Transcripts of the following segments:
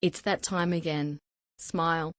It's that time again. Smile.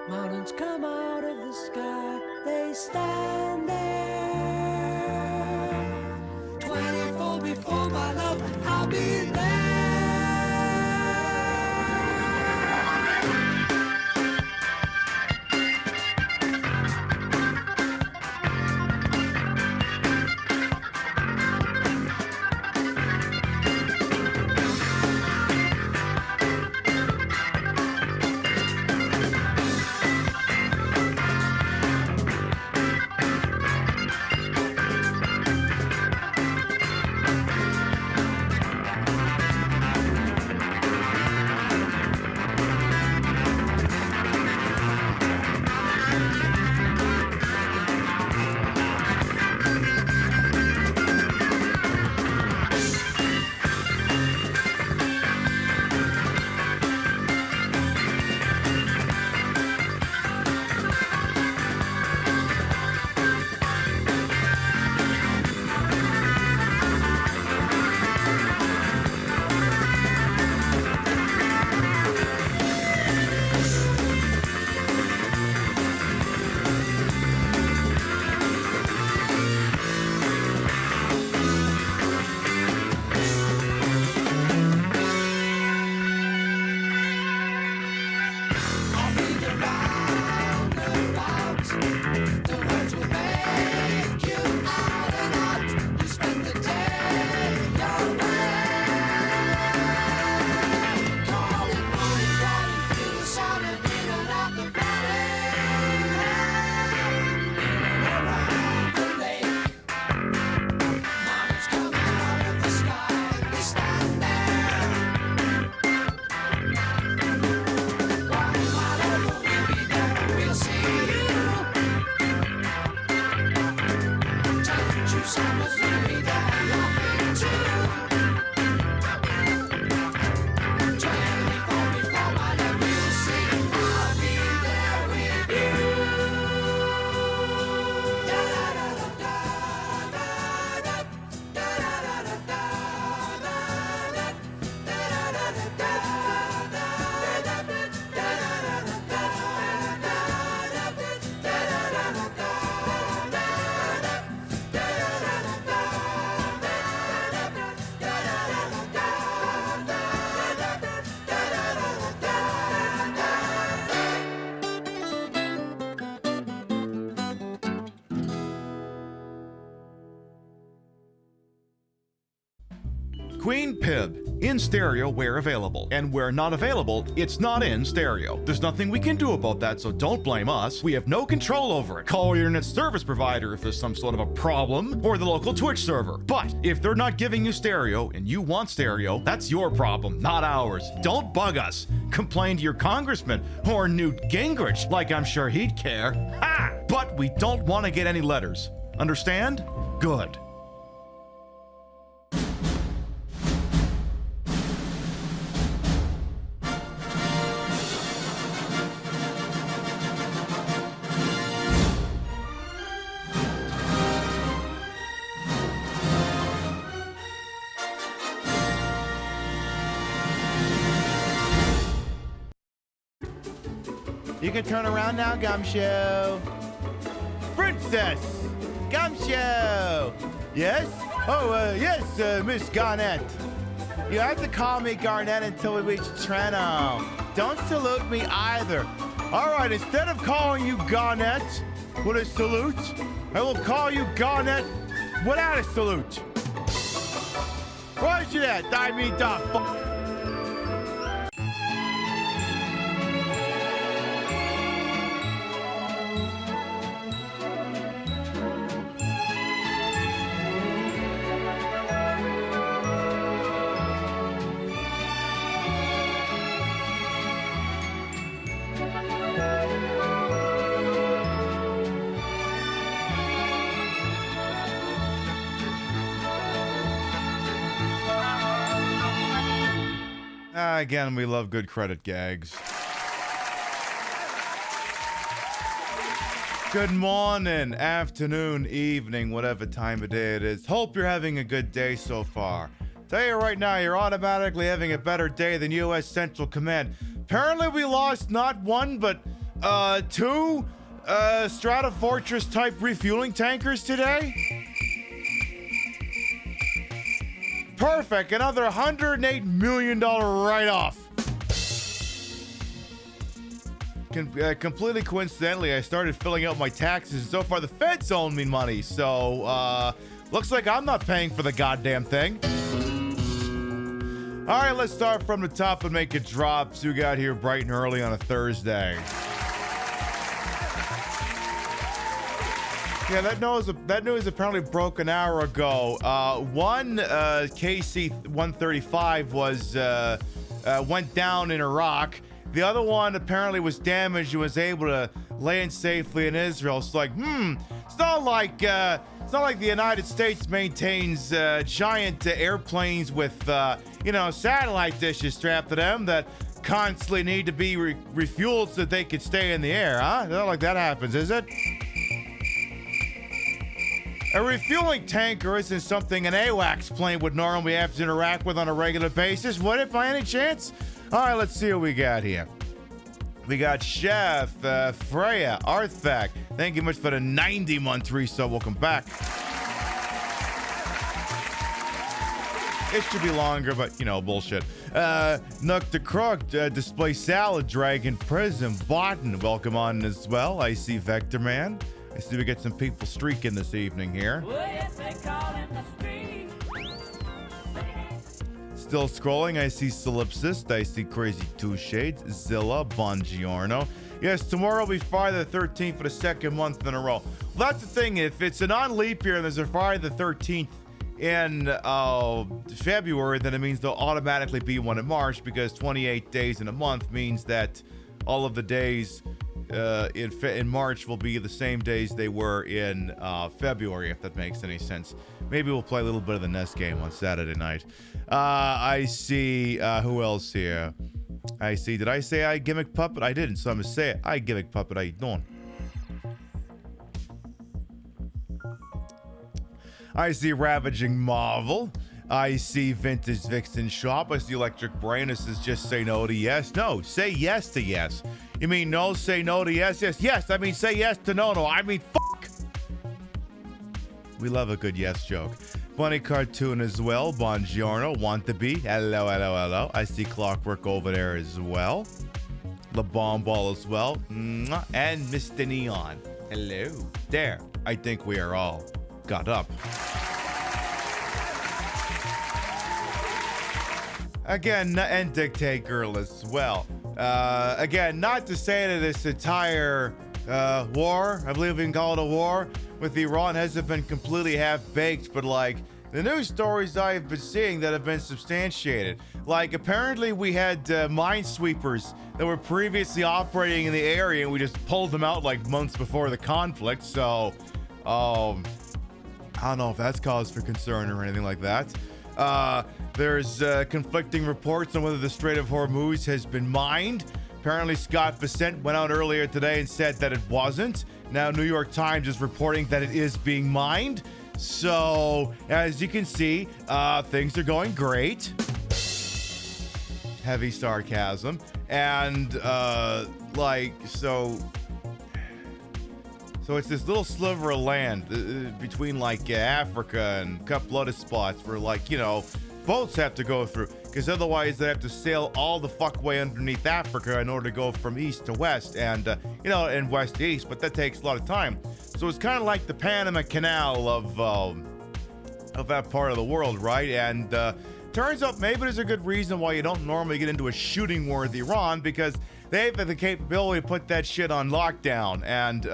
Mountains come out of the sky, they stand there. 24 before my love, I'll be there. Queen Pib, in stereo where available, and where not available, it's not in stereo. There's nothing we can do about that, so don't blame us. We have no control over it. Call your internet service provider if there's some sort of a problem, or the local Twitch server. But if they're not giving you stereo and you want stereo, that's your problem, not ours. Don't bug us. Complain to your congressman or Newt Gingrich, like I'm sure he'd care. Ha! But we don't want to get any letters. Understand? Good. You can turn around now, Gumshoe. Princess! Gumshoe! Yes? Oh, yes, Miss Garnett. You have to call me Garnett until we reach Treno. Don't salute me either. All right, instead of calling you Garnett with a salute, I will call you Garnett without a salute. Where's you at? I mean, Again, we love good credit gags. Good morning, afternoon, evening, whatever time of day it is. Hope you're having a good day so far. Tell you right now, you're automatically having a better day than U.S. Central Command. Apparently we lost not one, but 2 Strata Fortress type refueling tankers today. Perfect. Another $108 million write-off. Completely coincidentally, I started filling out my taxes, and so far the feds own me money. So, looks like I'm not paying for the goddamn thing. All right, let's start from the top and make it drop. So we got here bright and early on a Thursday. Yeah, that news apparently broke an hour ago. One KC-135 was went down in Iraq. The other one apparently was damaged and was able to land safely in Israel. It's like, it's not like the United States maintains giant airplanes with satellite dishes strapped to them that constantly need to be refueled so that they could stay in the air, huh? Not like that happens, is it? A refueling tanker isn't something an AWACS plane would normally have to interact with on a regular basis, would it by any chance? All right, let's see what we got here. We got Chef, Freya, Arthak. Thank you much for the 90-month resub. Welcome back. It should be longer, but, bullshit. Nook the Crook, Display Salad, Dragon Prism, Botan. Welcome on as well. I see Vector Man. I see we get some people streaking this evening here. Still scrolling, I see Solipsist, I see Crazy Two Shades, Zilla, Bongiorno. Yes, tomorrow will be Friday the 13th for the second month in a row. Well, that's the thing, if it's a non-leap year and there's a Friday the 13th in February, then it means there'll automatically be one in March, because 28 days in a month means that all of the days in March will be the same days they were in February, if that makes any sense. Maybe we'll play a little bit of the NES game on Saturday night. I see, who else here? I see, did I say I Gimmick Puppet? I didn't, so I'm gonna say it. I Gimmick Puppet, how you doing? I see Ravaging Marvel. I see Vintage Vixen Shop. I see Electric Brain. This is just say no to yes. No, say yes to yes. You mean no, say no to yes? Yes, yes. I mean say yes to no, no. I mean fuck. We love a good yes joke. Bunny Cartoon as well. Bongiorno. Want to be. Hello, hello, hello. I see Clockwork over there as well. The Bomb Ball as well. Mwah. And Mr. Neon. Hello. There. I think we are all got up. Again, and Dictate Girl as well. Again, not to say that this entire war, I believe we can call it a war, with Iran hasn't been completely half-baked, but like, the news stories I've been seeing that have been substantiated. Like, apparently we had minesweepers that were previously operating in the area, and we just pulled them out like months before the conflict, so, I don't know if that's cause for concern or anything like that. There's conflicting reports on whether the Strait of Hormuz has been mined. Apparently, Scott Bessent went out earlier today and said that it wasn't. Now, New York Times is reporting that it is being mined. So, as you can see, things are going great. Heavy sarcasm. And, So it's this little sliver of land between like Africa and Cup-Lotus spots where boats have to go through, because otherwise they have to sail all the fuck way underneath Africa in order to go from east to west and and west to east, but that takes a lot of time. So it's kind of like the Panama Canal of that part of the world, right? And turns out maybe there's a good reason why you don't normally get into a shooting war with Iran, because they have the capability to put that shit on lockdown, and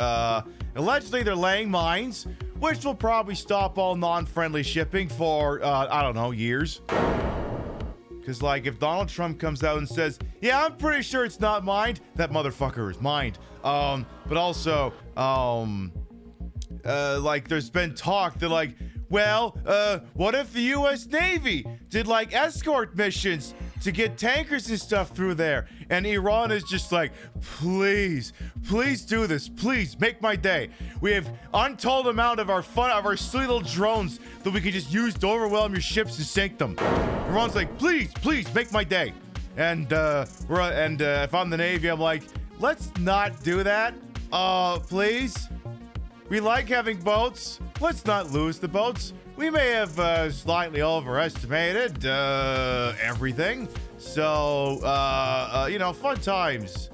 allegedly they're laying mines, which will probably stop all non-friendly shipping for, I don't know, years. Because, like, if Donald Trump comes out and says, yeah, I'm pretty sure it's not mined, that motherfucker is mined. But also, there's been talk that, what if the U.S. Navy did, escort missions to get tankers and stuff through there? And Iran is just like, please do this. Please make my day. We have untold amount of our sweet little drones that we can just use to overwhelm your ships and sink them. Iran's like, please make my day. And if I'm the Navy, I'm like, let's not do that. Please. We like having boats. Let's not lose the boats. We may have slightly overestimated everything. So, fun times.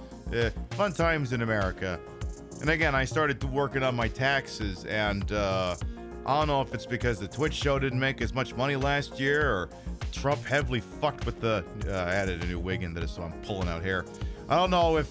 Fun times in America. And again, I started working on my taxes, and I don't know if it's because the Twitch show didn't make as much money last year, or Trump heavily fucked with the... I added a new wig into this, so I'm pulling out hair. I don't know if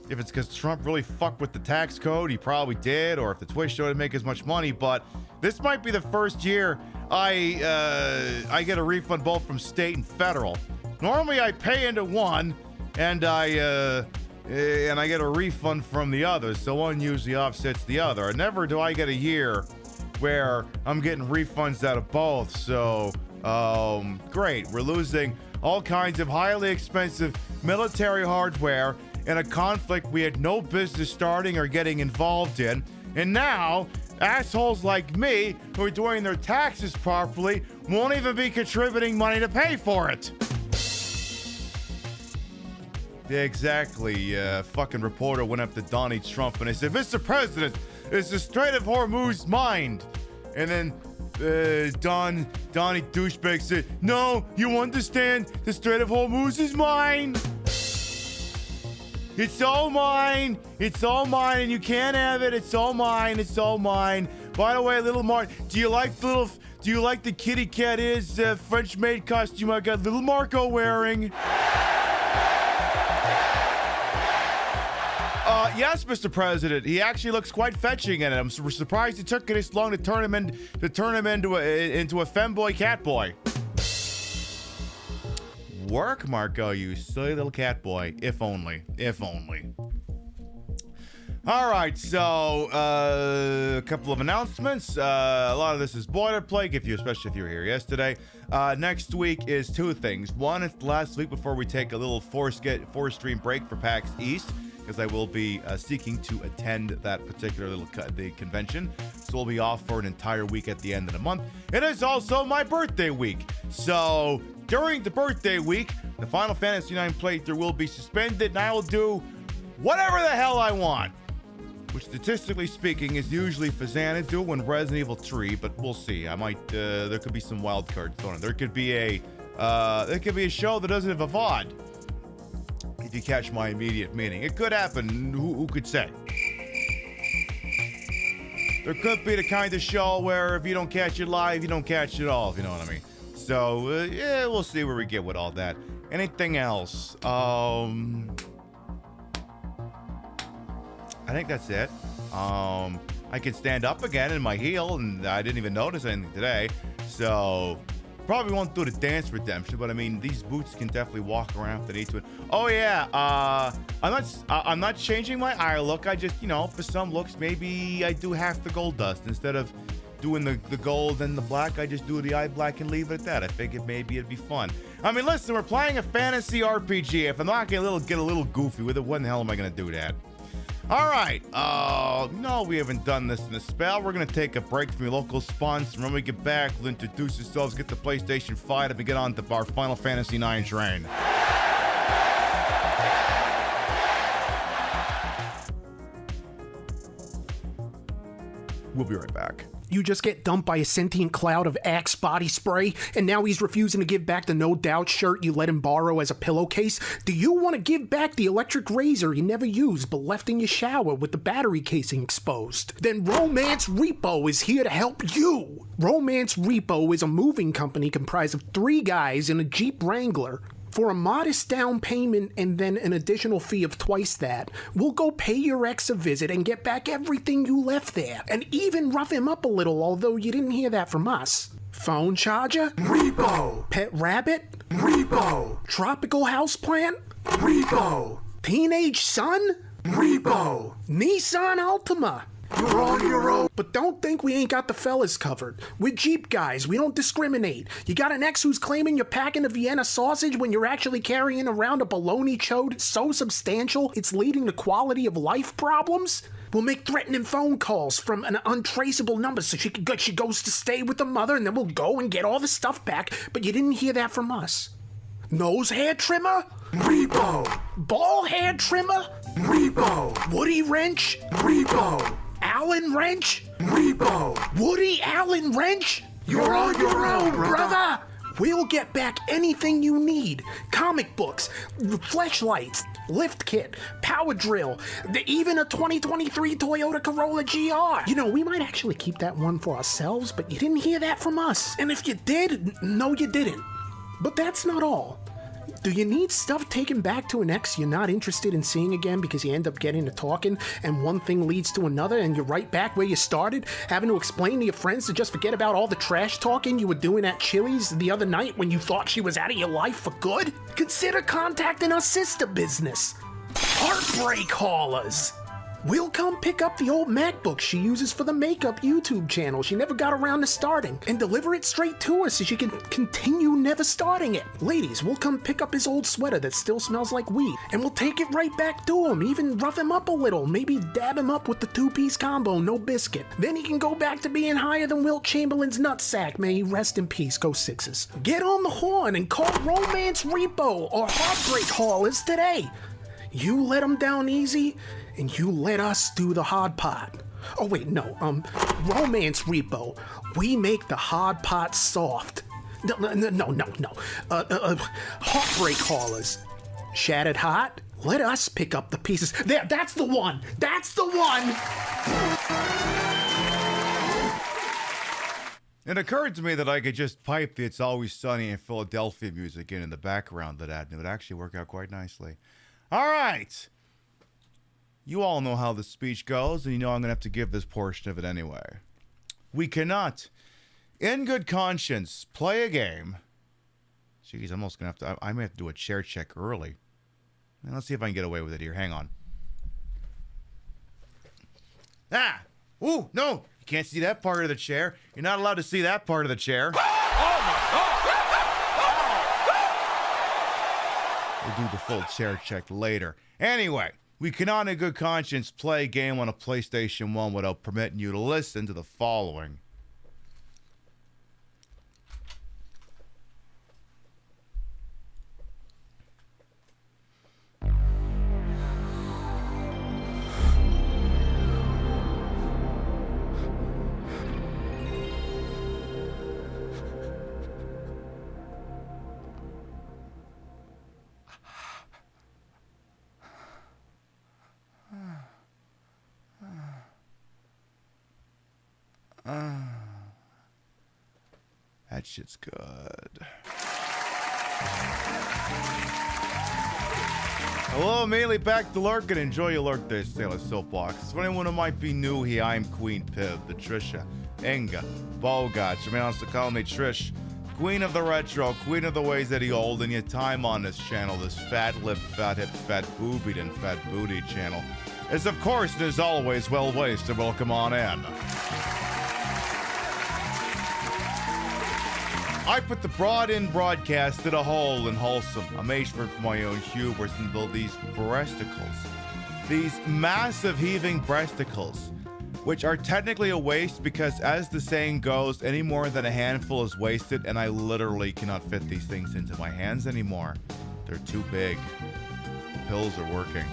it's because Trump really fucked with the tax code. He probably did, or if the Twitch show didn't make as much money, but this might be the first year I get a refund both from state and federal. Normally, I pay into one, and I get a refund from the other, so one usually offsets the other. And never do I get a year where I'm getting refunds out of both. So, great. We're losing all kinds of highly expensive military hardware in a conflict we had no business starting or getting involved in. And now, assholes like me, who are doing their taxes properly, won't even be contributing money to pay for it. Yeah, exactly. Fucking reporter went up to Donnie Trump and they said, Mr. President, is the Strait of Hormuz mine? And then Donnie douchebag said, no, you understand, the Strait of Hormuz is mine. It's all mine. It's all mine, and you can't have it. It's all mine. It's all mine. By the way, little Mark, do you like the kitty cat is French maid costume I got little Marco wearing? Yes, Mr. President. He actually looks quite fetching in it. I'm surprised it took this long to turn him into a femboy catboy. Work, Marco, you silly little catboy. If only. If only. All right, so a couple of announcements. A lot of this is boilerplate, especially if you were here yesterday. Next week is two things. One, it's the last week before we take a little four-stream break for PAX East, because I will be seeking to attend that particular the convention. So we'll be off for an entire week at the end of the month. It is also my birthday week. So during the birthday week, the Final Fantasy IX playthrough will be suspended, and I will do whatever the hell I want. Which, statistically speaking, is usually for Xanadu and Resident Evil 3, but we'll see. I might, there could be some wild cards thrown in. There could be a show that doesn't have a VOD. If you catch my immediate meaning. It could happen, who could say? There could be the kind of show where if you don't catch it live, you don't catch it all, if you know what I mean. So, yeah, we'll see where we get with all that. Anything else? I think that's it. I can stand up again in my heel, and I didn't even notice anything today. So, probably won't do the dance redemption, but I mean, these boots can definitely walk around if they need to. Oh yeah, I'm not changing my eye look. I just, for some looks, maybe I do half the gold dust instead of doing the gold and the black. I just do the eye black and leave it at that. I figured maybe it'd be fun. I mean, listen, we're playing a fantasy RPG. If I'm not gonna get a little goofy with it, when the hell am I gonna do that? All right. No, we haven't done this in a spell. We're going to take a break from your local sponsor. When we get back, we'll introduce ourselves, get the PlayStation 5, and get on to our Final Fantasy IX train. We'll be right back. You just get dumped by a sentient cloud of Axe body spray, and now he's refusing to give back the No Doubt shirt you let him borrow as a pillowcase? Do you want to give back the electric razor you never used but left in your shower with the battery casing exposed? Then Romance Repo is here to help you! Romance Repo is a moving company comprised of 3 guys in a Jeep Wrangler. For a modest down payment and then an additional fee of twice that, we'll go pay your ex a visit and get back everything you left there, and even rough him up a little, although you didn't hear that from us. Phone charger? Repo. Pet rabbit? Repo. Tropical houseplant? Repo. Teenage son? Repo. Nissan Altima? You're on your own. But don't think we ain't got the fellas covered. We're Jeep guys. We don't discriminate. You got an ex who's claiming you're packing a Vienna sausage when you're actually carrying around a bologna chode so substantial it's leading to quality of life problems? We'll make threatening phone calls from an untraceable number so she goes to stay with the mother, and then we'll go and get all the stuff back, but you didn't hear that from us. Nose hair trimmer? Repo. Ball hair trimmer? Repo. Woody wrench? Repo. Allen wrench? Repo. Woody Allen wrench? You're on your own, brother! We'll get back anything you need. Comic books, fleshlights, lift kit, power drill, even a 2023 Toyota Corolla GR. You know, we might actually keep that one for ourselves, but you didn't hear that from us. And if you did, no you didn't. But that's not all. Do you need stuff taken back to an ex you're not interested in seeing again because you end up getting to talking and one thing leads to another and you're right back where you started, having to explain to your friends to just forget about all the trash talking you were doing at Chili's the other night when you thought she was out of your life for good? Consider contacting our sister business, Heartbreak Haulers. We'll come pick up the old MacBook she uses for the makeup YouTube channel she never got around to starting and deliver it straight to her so she can continue never starting it. Ladies, we'll come pick up his old sweater that still smells like weed and we'll take it right back to him, even rough him up a little, maybe dab him up with the two-piece combo, no biscuit. Then he can go back to being higher than Wilt Chamberlain's nutsack, may he rest in peace, go Sixers. Get on the horn and call Romance Repo or Heartbreak Haulers today. You let them down easy, and you let us do the hard part. Oh wait, no, Romance Repo, we make the hard part soft. No. Heartbreak Haulers, Shattered Heart, let us pick up the pieces. There, that's the one! That's the one! It occurred to me that I could just pipe the It's Always Sunny in Philadelphia music in the background of that, and it would actually work out quite nicely. All right. You all know how the speech goes, and you know I'm going to have to give this portion of it anyway. We cannot, in good conscience, play a game. Jeez, I'm almost going to have to, I may have to do a chair check early. Let's see if I can get away with it here. Hang on. Ah! Ooh, no! You can't see that part of the chair. You're not allowed to see that part of the chair. We'll do the full chair check later. Anyway, we cannot in good conscience play a game on a PlayStation 1 without permitting you to listen to the following. That shit's good. Hello, immediately back to lurking. Enjoy your lurk day, Sailor Soapbox. For anyone who might be new here, I'm Queen Pib, Patricia, Inga, Bogart. You may also call me Trish, Queen of the Retro, Queen of the Ways that he old, and your time on this channel, this fat lip, fat hip, fat boobied, and fat booty channel, is of course and is always well ways to welcome on in. I put the broad-in broadcast in a hole in wholesome amazement for my own hubris and build these breasticles. These massive heaving breasticles, which are technically a waste because, as the saying goes, any more than a handful is wasted, and I literally cannot fit these things into my hands anymore. They're too big. The pills are working.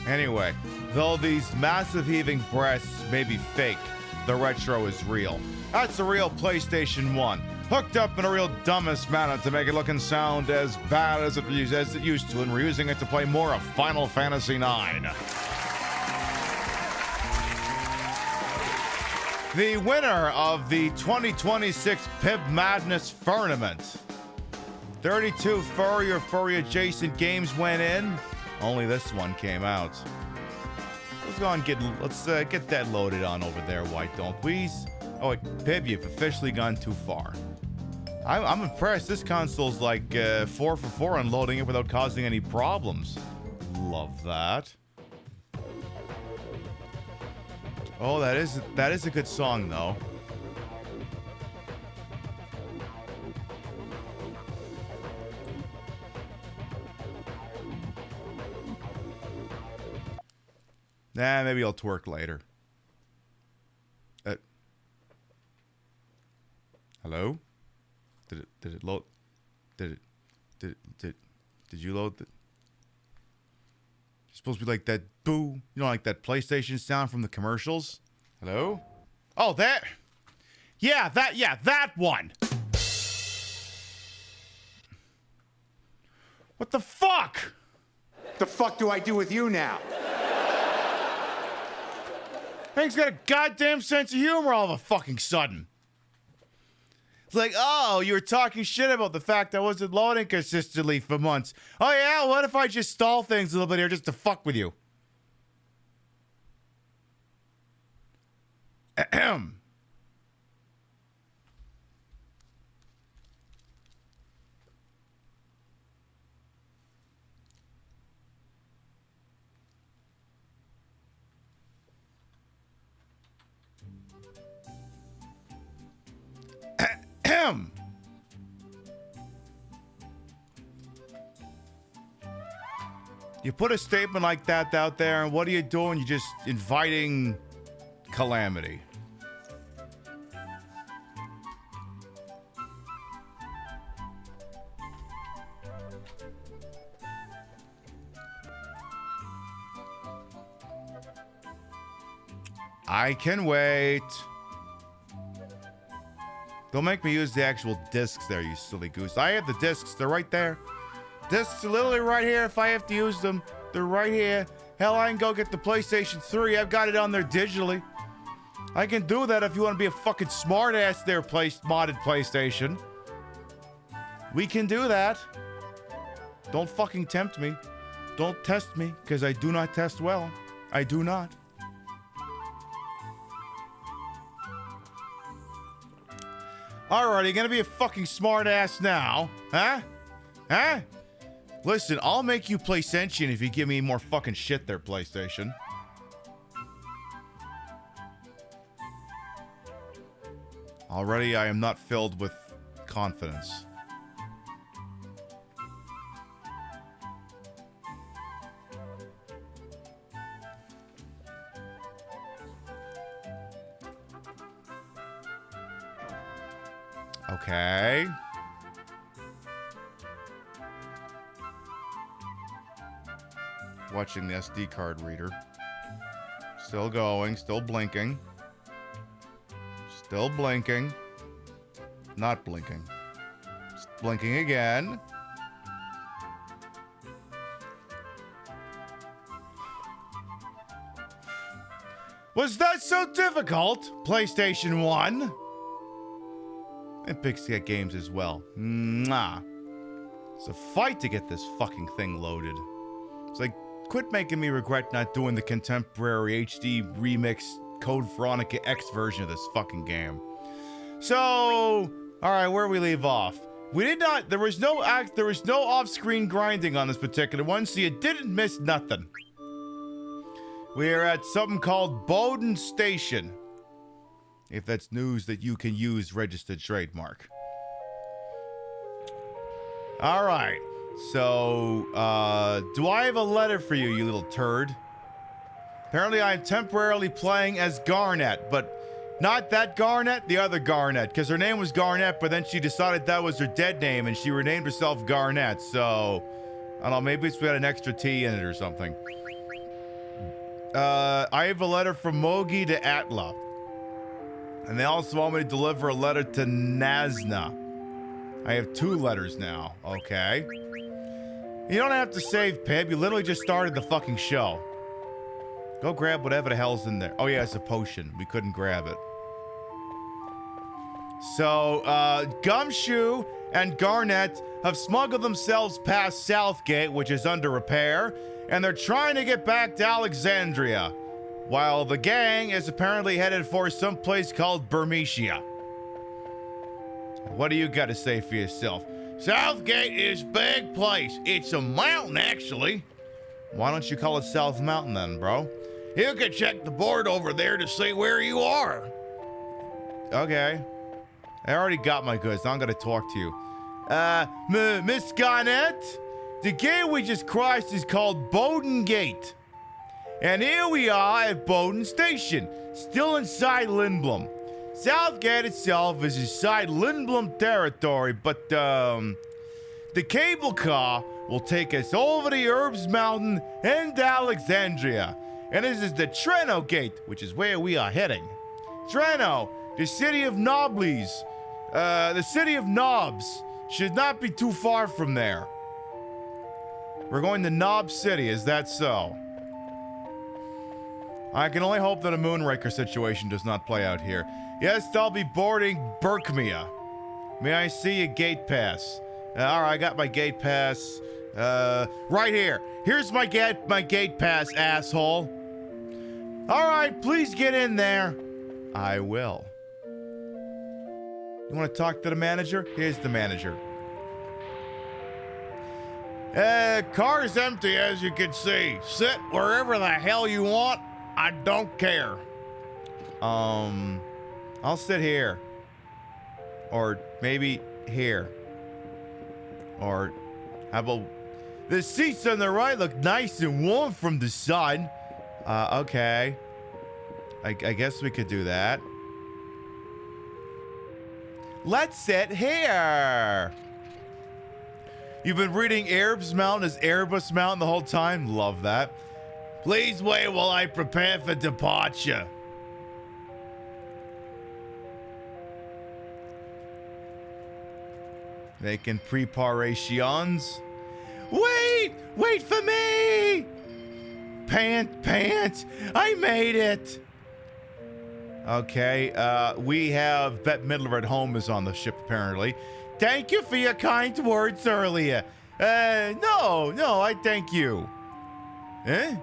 Anyway, though these massive heaving breasts may be fake, the retro is real. That's a real PlayStation 1. Hooked up in a real dumbest manner to make it look and sound as bad as it used to, and we're using it to play more of Final Fantasy IX. The winner of the 2026 Pib Madness Tournament. 32 furry or furry adjacent games went in. Only this one came out. Let's go and get that loaded on over there, why don't please? Oh wait, Pib, you've officially gone too far. I'm impressed. This console's like 4 for 4 on loading it without causing any problems. Love that. Oh, that is a good song though. Nah, maybe I'll twerk later. Hello? Did it load? Did Did you load the... It's supposed to be like that boo, you know, like that PlayStation sound from the commercials. Hello? Oh, that. Yeah, that one. What the fuck? The fuck do I do with you now? Hank's got a goddamn sense of humor all of a fucking sudden. It's like, oh, you were talking shit about the fact I wasn't loading consistently for months. Oh yeah, what if I just stall things a little bit here just to fuck with you? Ahem. Ahem. You put a statement like that out there, and what are you doing? You're just inviting calamity. I can wait. Don't make me use the actual discs there, you silly goose. I have the discs. They're right there. Discs are literally right here. If I have to use them, they're right here. Hell, I can go get the PlayStation 3. I've got it on there digitally. I can do that if you want to be a fucking smartass there, modded PlayStation. We can do that. Don't fucking tempt me. Don't test me, because I do not test well. I do not. Alright, you gonna be a fucking smartass now? Huh? Huh? Listen, I'll make you play Sentient if you give me more fucking shit there, PlayStation. Already, I am not filled with confidence. Okay. Watching the SD card reader. Still going, still blinking. Still blinking. Not blinking. Blinking again. Was that so difficult? PlayStation 1? And PiBcast games as well. Mwah. It's a fight to get this fucking thing loaded. It's like, quit making me regret not doing the contemporary HD remix Code Veronica X version of this fucking game. So, alright, where we leave off. We did not, there was no off-screen grinding on this particular one, so you didn't miss nothing. We're at something called Bowden Station. If that's news that you can use registered trademark. Alright. So, do I have a letter for you, you little turd? Apparently I'm temporarily playing as Garnet, but not that Garnet, the other Garnet, because her name was Garnet, but then she decided that was her dead name, and she renamed herself Garnet, so... I don't know, maybe it's got an extra T in it or something. I have a letter from Mogi to Atla. And they also want me to deliver a letter to Nazna. I have 2 letters now, okay? You don't have to save, Pib. You literally just started the fucking show. Go grab whatever the hell's in there. Oh yeah, it's a potion. We couldn't grab it. So, Gumshoe and Garnet have smuggled themselves past Southgate, which is under repair, and they're trying to get back to Alexandria, while the gang is apparently headed for some place called Bermesia. What do you got to say for yourself? Southgate is big place. It's a mountain, actually. Why don't you call it South Mountain then, bro? You can check the board over there to see where you are. Okay. I already got my goods. Now I'm gonna talk to you. Miss Garnett? The gate we just crossed is called Bowden Gate. And here we are at Bowden Station, still inside Lindblom. Southgate itself is inside Lindblom territory, but, The cable car will take us over the Herbs Mountain and Alexandria. And this is the Treno Gate, which is where we are heading. Treno, the city of Noblies. The city of Knobs should not be too far from there. We're going to Knob City, is that so? I can only hope that a Moonraker situation does not play out here. Yes, I'll be boarding Berkmia. May I see a gate pass? All right, I got my gate pass. Right here. Here's my gate pass, asshole. All right, please get in there. I will. You want to talk to the manager? Here's the manager. Car's empty, as you can see. Sit wherever the hell you want. I don't care. I'll sit here. Or maybe here. Or how about... The seats on the right look nice and warm from the sun. Okay. I guess we could do that. Let's sit here. You've been reading Erebus Mountain as Erebus Mountain the whole time? Love that. Please wait while I prepare for departure. Making preparations. Wait for me! Pants, I made it. Okay, we have Bette Midler at home is on the ship apparently. Thank you for your kind words earlier. No, I thank you. I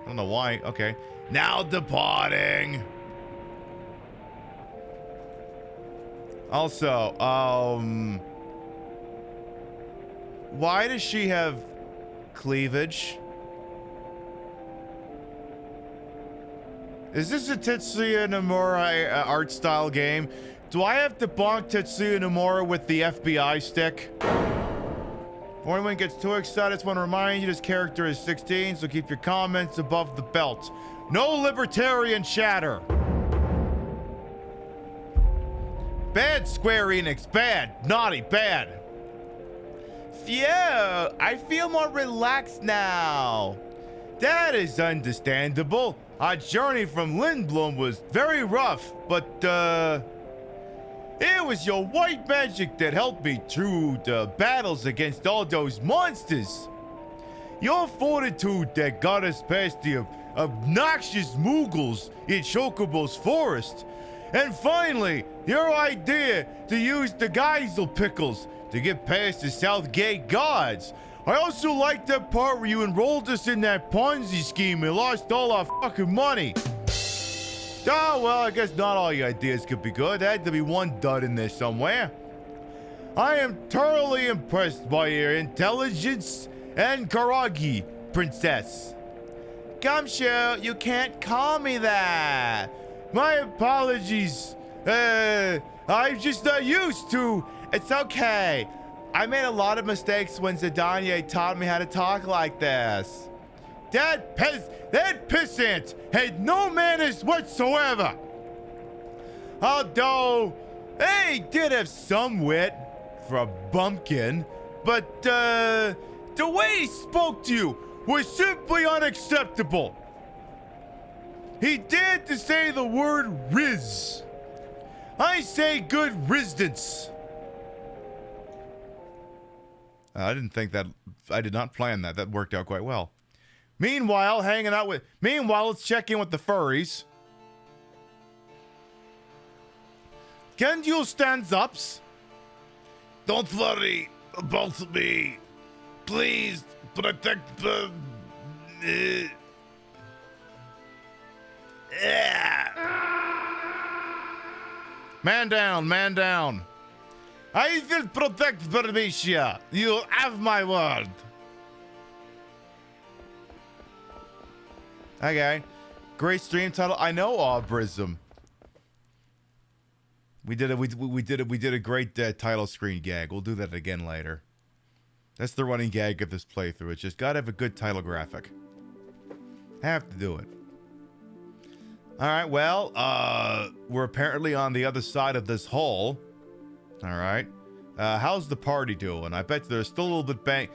don't know why. Okay. Now departing. Also, why does she have cleavage? Is this a Tetsuya Nomura art style game? Do I have to bonk Tetsuya Nomura with the FBI stick? Before anyone gets too excited, I just want to remind you this character is 16, so keep your comments above the belt. No libertarian chatter. Bad, Square Enix. Bad. Naughty. Bad. Phew, I feel more relaxed now. That is understandable. Our journey from Lindblom was very rough, but, it was your white magic that helped me through the battles against all those monsters. Your fortitude that got us past the obnoxious Moogles in Chocobo's forest. And finally, your idea to use the Geisel pickles to get past the Southgate guards. I also like that part where you enrolled us in that Ponzi scheme and lost all our fucking money. Oh, well, I guess not all your ideas could be good. There had to be one dud in there somewhere. I am thoroughly impressed by your intelligence and karagi, princess. Gumshoe, you can't call me that. My apologies. I'm just not used to. It's okay. I made a lot of mistakes when Zidane taught me how to talk like this. That pissant had no manners whatsoever. Although, he did have some wit for a bumpkin, but the way he spoke to you was simply unacceptable. He dared to say the word riz. I say good riddance. I did not plan that. That worked out quite well. Meanwhile, let's check in with the furries. Can you stand ups? Don't worry about me. Please protect the... Man down, man down. I will protect Bernicia. You have my word. Okay. Great stream title. I know Aubrism. We did a great title screen gag. We'll do that again later. That's the running gag of this playthrough. It's just gotta have a good title graphic. Have to do it. Alright, well, we're apparently on the other side of this hole. Alright. How's the party doing? I bet they're still a little bit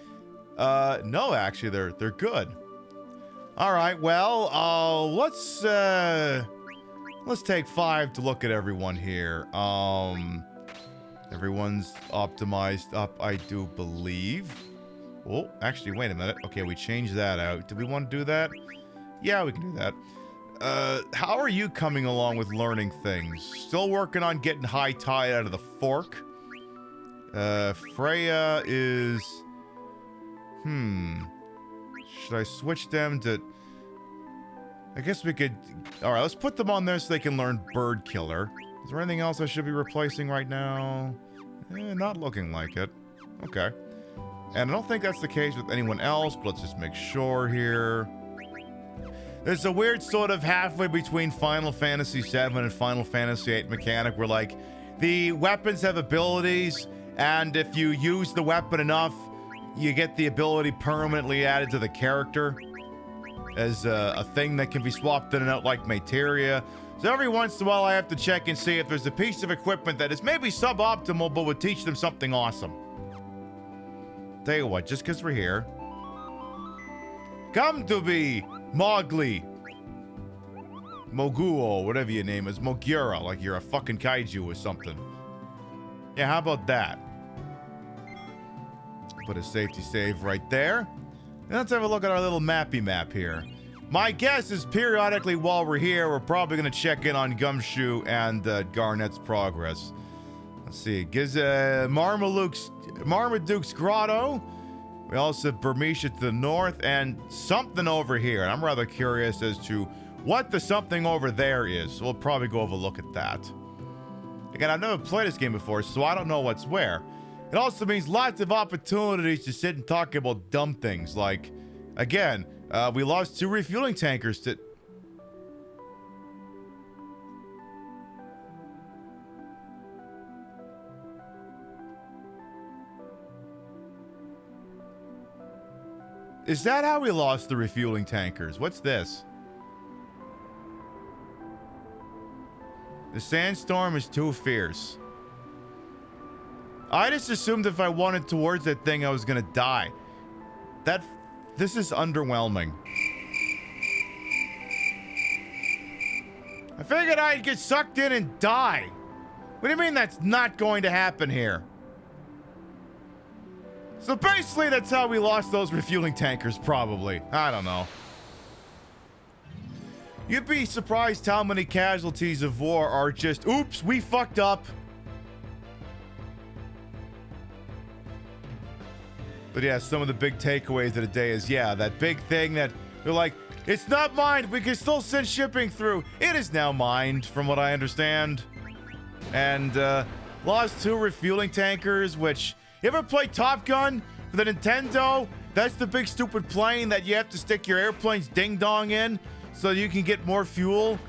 no, actually, they're good. All right, well, let's take 5 to look at everyone here. Everyone's optimized up, I do believe. Oh, actually, wait a minute. Okay, we changed that out. Do we want to do that? Yeah, we can do that. How are you coming along with learning things? Still working on getting high tide out of the fork. Freya is... Should I switch them to... I guess we could... Alright, let's put them on there so they can learn Bird Killer. Is there anything else I should be replacing right now? Not looking like it. Okay. And I don't think that's the case with anyone else, but let's just make sure here. There's a weird sort of halfway between Final Fantasy VII and Final Fantasy VIII mechanic where, like, the weapons have abilities, and if you use the weapon enough, you get the ability permanently added to the character as a thing that can be swapped in and out like materia. So every once in a while I have to check and see if there's a piece of equipment that is maybe suboptimal but would teach them something awesome. Tell you what, just because we're here. Come to me, Mowgli. Moguo, whatever your name is. Mogura, like you're a fucking kaiju or something. Yeah, how about that? Put a safety save right there. And let's have a look at our little mappy map here. My guess is periodically while we're here, we're probably going to check in on Gumshoe and Garnet's progress. Let's see. Marmaduke's Grotto. We also have Burmisha to the north and something over here. And I'm rather curious as to what the something over there is. So we'll probably go have a look at that. Again, I've never played this game before, so I don't know what's where. It also means lots of opportunities to sit and talk about dumb things. Like, again, we lost 2 refueling tankers to... Is that how we lost the refueling tankers? What's this? The sandstorm is too fierce. I just assumed if I wanted towards that thing, I was gonna die. This is underwhelming. I figured I'd get sucked in and die. What do you mean that's not going to happen here? So basically, that's how we lost those refueling tankers, probably. I don't know. You'd be surprised how many casualties of war are just, oops, we fucked up. But yeah, some of the big takeaways of the day is, yeah, that big thing that they're like, it's not mined, we can still send shipping through. It is now mined, from what I understand. And lost 2 refueling tankers, which, you ever play Top Gun for the Nintendo? That's the big stupid plane that you have to stick your airplane's ding-dong in so you can get more fuel.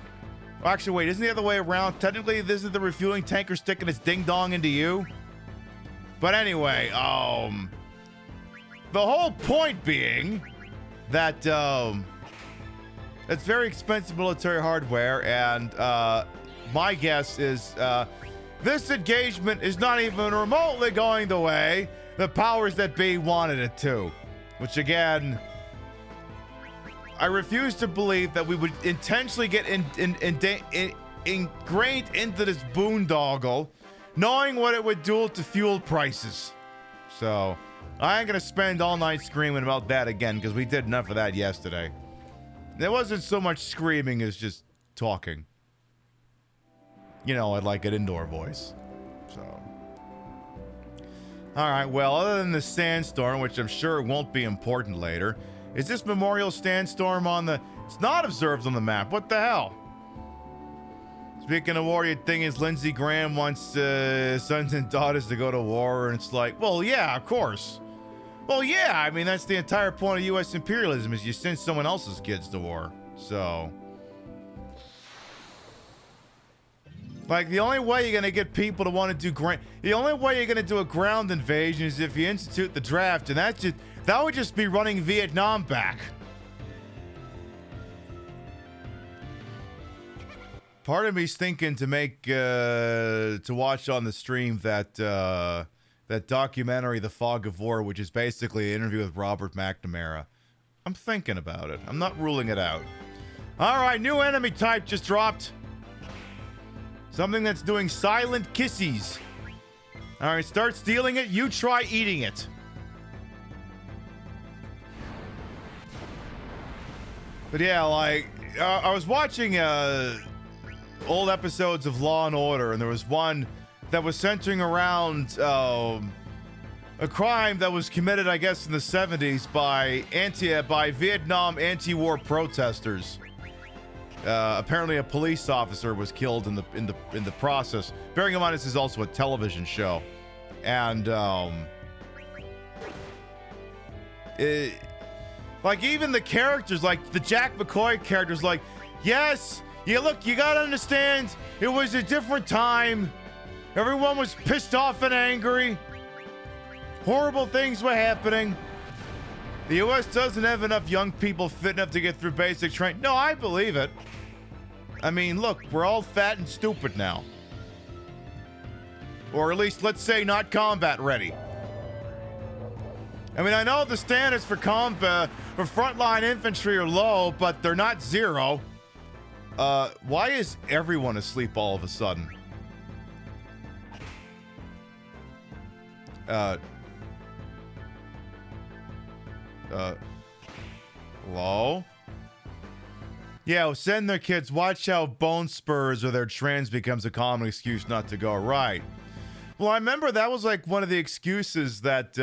Actually, wait, isn't the other way around? Technically, this is the refueling tanker sticking its ding-dong into you. But anyway, the whole point being that it's very expensive military hardware, and my guess is this engagement is not even remotely going the way the powers that be wanted it to. Which, again, I refuse to believe that we would intentionally get ingrained into this boondoggle, knowing what it would do to fuel prices. So... I ain't gonna spend all night screaming about that again, because we did enough of that yesterday. There wasn't so much screaming as just talking. You know, I'd like an indoor voice. So. Alright, well, other than the sandstorm, which I'm sure won't be important later, is this memorial sandstorm on the... It's not observed on the map. What the hell? Speaking of war, you'd think is Lindsey Graham wants sons and daughters to go to war, and it's like, well, yeah, of course. Well, yeah, I mean, that's the entire point of U.S. imperialism, is you send someone else's kids to war. So... Like, the only way you're going to get people to want to do the only way you're going to do a ground invasion is if you institute the draft, and that would just be running Vietnam back. Part of me's thinking to make, to watch on the stream that, that documentary, The Fog of War, which is basically an interview with Robert McNamara. I'm thinking about it. I'm not ruling it out. All right, new enemy type just dropped. Something that's doing silent kisses. All right, start stealing it. You try eating it. But yeah, like, I was watching old episodes of Law and Order, and there was one that was centering around a crime that was committed, I guess, in the 70s by Vietnam anti-war protesters. Apparently, a police officer was killed in the process. Bearing in mind, this is also a television show, and like even the characters, like the Jack McCoy characters, like, yes, yeah, look, you gotta understand, it was a different time. Everyone was pissed off and angry. Horrible things were happening. The U.S. doesn't have enough young people fit enough to get through basic training. No, I believe it. I mean, look, we're all fat and stupid now. Or at least, let's say, not combat ready. I mean, I know the standards for combat, for frontline infantry are low, but they're not zero. Why is everyone asleep all of a sudden? Hello? Yeah, send their kids. Watch how bone spurs or their trans becomes a common excuse not to go. Right. Well, I remember that was like one of the excuses that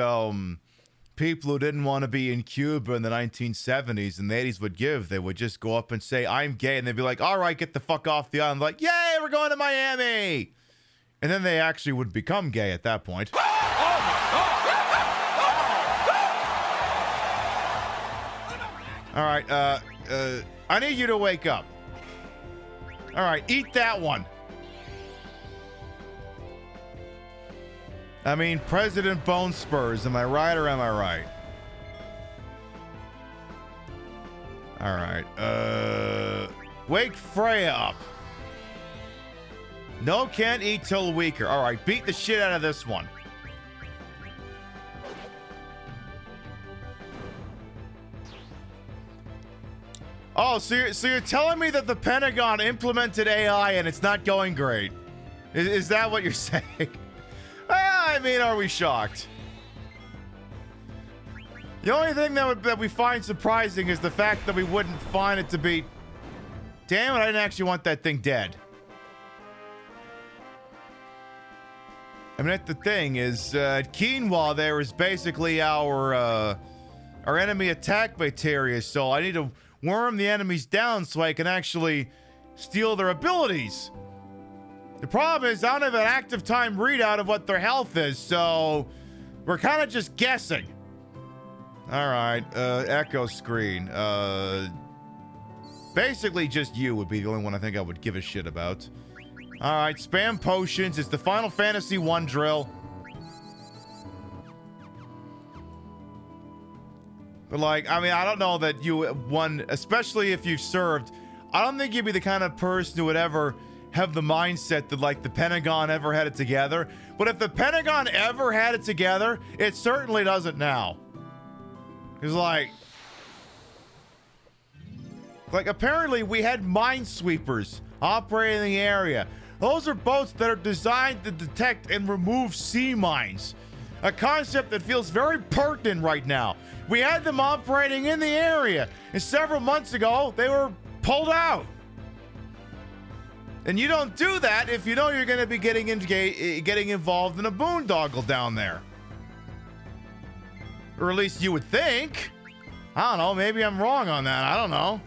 people who didn't want to be in Cuba in the 1970s and the 80s would give. They would just go up and say, I'm gay. And they'd be like, all right, get the fuck off the island. Like, yay, we're going to Miami. And then they actually would become gay at that point. All right, I need you to wake up. All right, eat that one. I mean, President Bone Spurs, am I right or am I right? All right, wake Freya up. No, can't eat till weaker. All right, beat the shit out of this one. Oh, so you're telling me that the Pentagon implemented AI and it's not going great? Is that what you're saying? I mean, are we shocked? The only thing that we find surprising is the fact that we wouldn't find it to be... Damn it, I didn't actually want that thing dead. I mean, the thing is, quinoa there is basically our enemy attack material, so I need to worm the enemies down so I can actually steal their abilities. The problem is I don't have an active time readout of what their health is, so we're kind of just guessing. All right, echo screen. Basically just you would be the only one I think I would give a shit about. All right, spam potions. It's the Final Fantasy 1 drill. But like, I mean, I don't know that you especially if you've served, I don't think you'd be the kind of person who would ever have the mindset that like the Pentagon ever had it together. But if the Pentagon ever had it together, it certainly doesn't now. It's like apparently we had minesweepers operating in the area. Those are boats that are designed to detect and remove sea mines. A concept that feels very pertinent right now. We had them operating in the area, and several months ago, they were pulled out. And you don't do that if you know you're going to be getting involved in a boondoggle down there. Or at least you would think. I don't know, maybe I'm wrong on that, I don't know.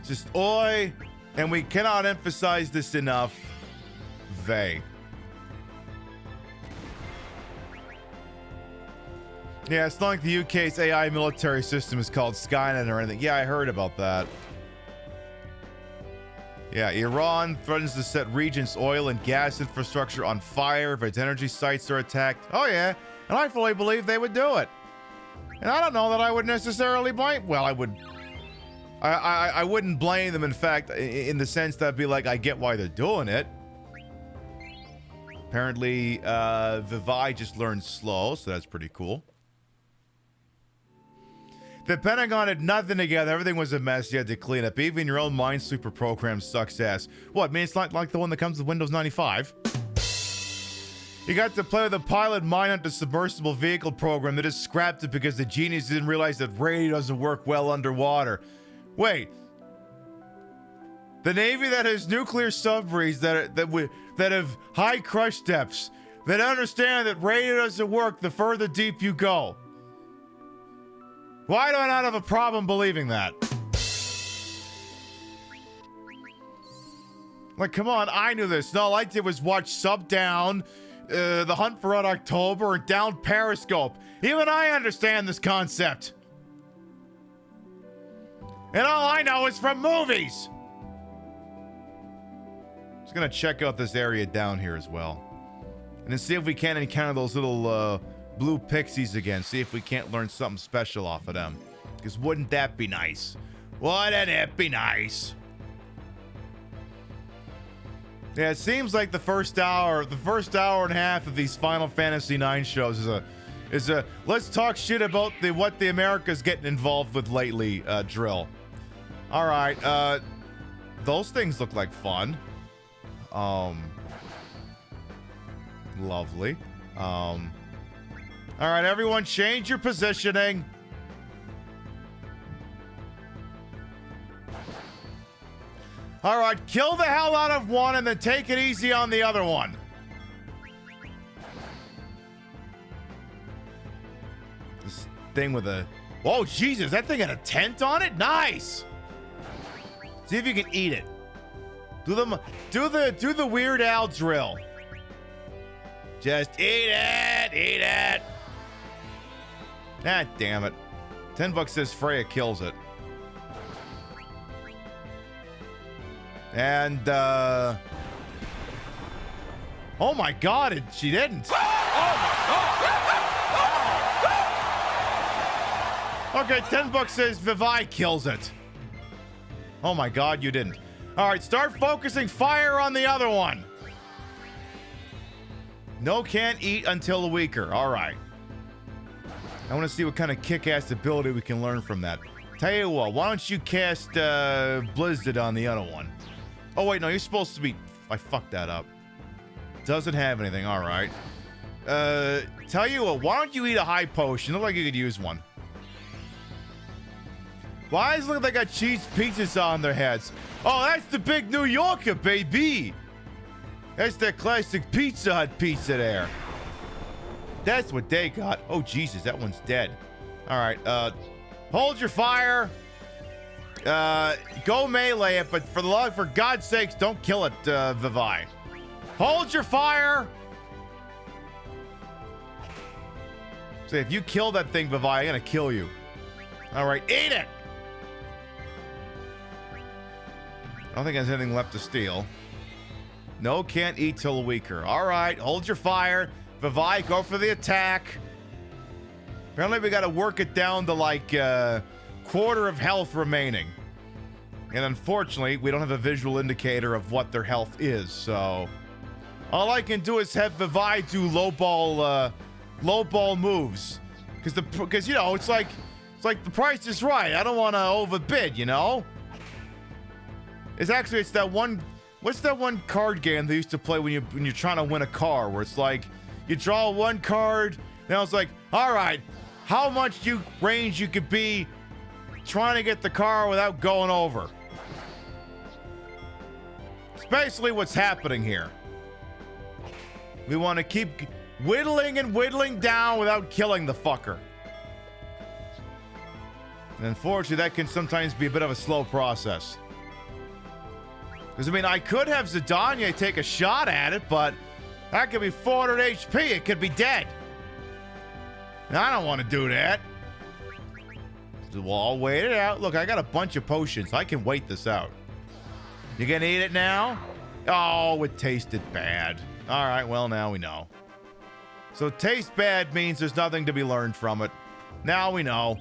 Just oi, and we cannot emphasize this enough. They. Yeah, it's not like the UK's AI military system is called Skynet or anything. Yeah, I heard about that. Yeah, Iran threatens to set region's oil and gas infrastructure on fire if its energy sites are attacked. Oh yeah, and I fully believe they would do it. And I don't know that I would necessarily blame. Well, I I wouldn't blame them, in fact, in the sense that I'd be like, I get why they're doing it. Apparently, Vivi just learned slow, so that's pretty cool. The Pentagon had nothing together. Everything was a mess. You had to clean up. Even your own Minesweeper program sucks ass. What, I mean, it's not like the one that comes with Windows 95? You got to play with the pilot Mindhunter submersible vehicle program that just scrapped it because the genius didn't realize that radio doesn't work well underwater. Wait. The Navy that has nuclear submarines that have high crush depths, that understand that radio doesn't work the further deep you go. Why do I not have a problem believing that? Like, come on, I knew this. No, all I did was watch Subdown, The Hunt for Red October, and Down Periscope. Even I understand this concept. And all I know is from movies. Just gonna check out this area down here as well. And then see if we can encounter those little, blue pixies again. See if we can't learn something special off of them. Because wouldn't that be nice? Wouldn't it be nice? Yeah, it seems like the first hour and a half of these Final Fantasy IX shows is a let's talk shit about what the America's getting involved with lately drill. All right, those things look like fun. Lovely. All right, everyone, change your positioning. All right, kill the hell out of one and then take it easy on the other one. This thing with a... Oh, Jesus, that thing had a tent on it? Nice. See if you can eat it. Do the Weird Al drill. Just eat it, eat it. Ah, damn it. $10 says Freya kills it. And, oh my God, she didn't. Okay, $10 says Vivi kills it. Oh my God, you didn't. All right, start focusing fire on the other one. No, can't eat until weaker. All right. I want to see what kind of kick-ass ability we can learn from that. Tell you what, why don't you cast Blizzard on the other one? Oh, wait, no, you're supposed to be... I fucked that up. Doesn't have anything, all right. Tell you what, why don't you eat a high potion? Look like you could use one. Why does it look like they got cheese pizzas on their heads? Oh, that's the big New Yorker, baby. That's that classic Pizza Hut pizza there. That's what they got. Oh, Jesus, that one's dead. All right, hold your fire. Go melee it, but for God's sakes, don't kill it, Vivi. Hold your fire. Say, if you kill that thing, Vivi, I'm gonna kill you. All right, eat it. I don't think there's anything left to steal. No, can't eat till weaker. All right, hold your fire. Vivi, go for the attack. Apparently, we got to work it down to like quarter of health remaining. And unfortunately, we don't have a visual indicator of what their health is. So all I can do is have Vivi do low ball moves, because you know it's like the price is right. I don't want to overbid, you know. It's that one. What's that one card game they used to play when you're trying to win a car, where it's like you draw one card, and I was like, all right, how much range you could be trying to get the car without going over. It's basically what's happening here. We want to keep whittling and whittling down without killing the fucker. And unfortunately, that can sometimes be a bit of a slow process. Because, I mean, I could have Zidane take a shot at it, but that could be 400 HP. It could be dead. And I don't want to do that. Well, I'll wait it out. Look, I got a bunch of potions. I can wait this out. You gonna eat it now? Oh, it tasted bad. All right, well, now we know. So taste bad means there's nothing to be learned from it. Now we know.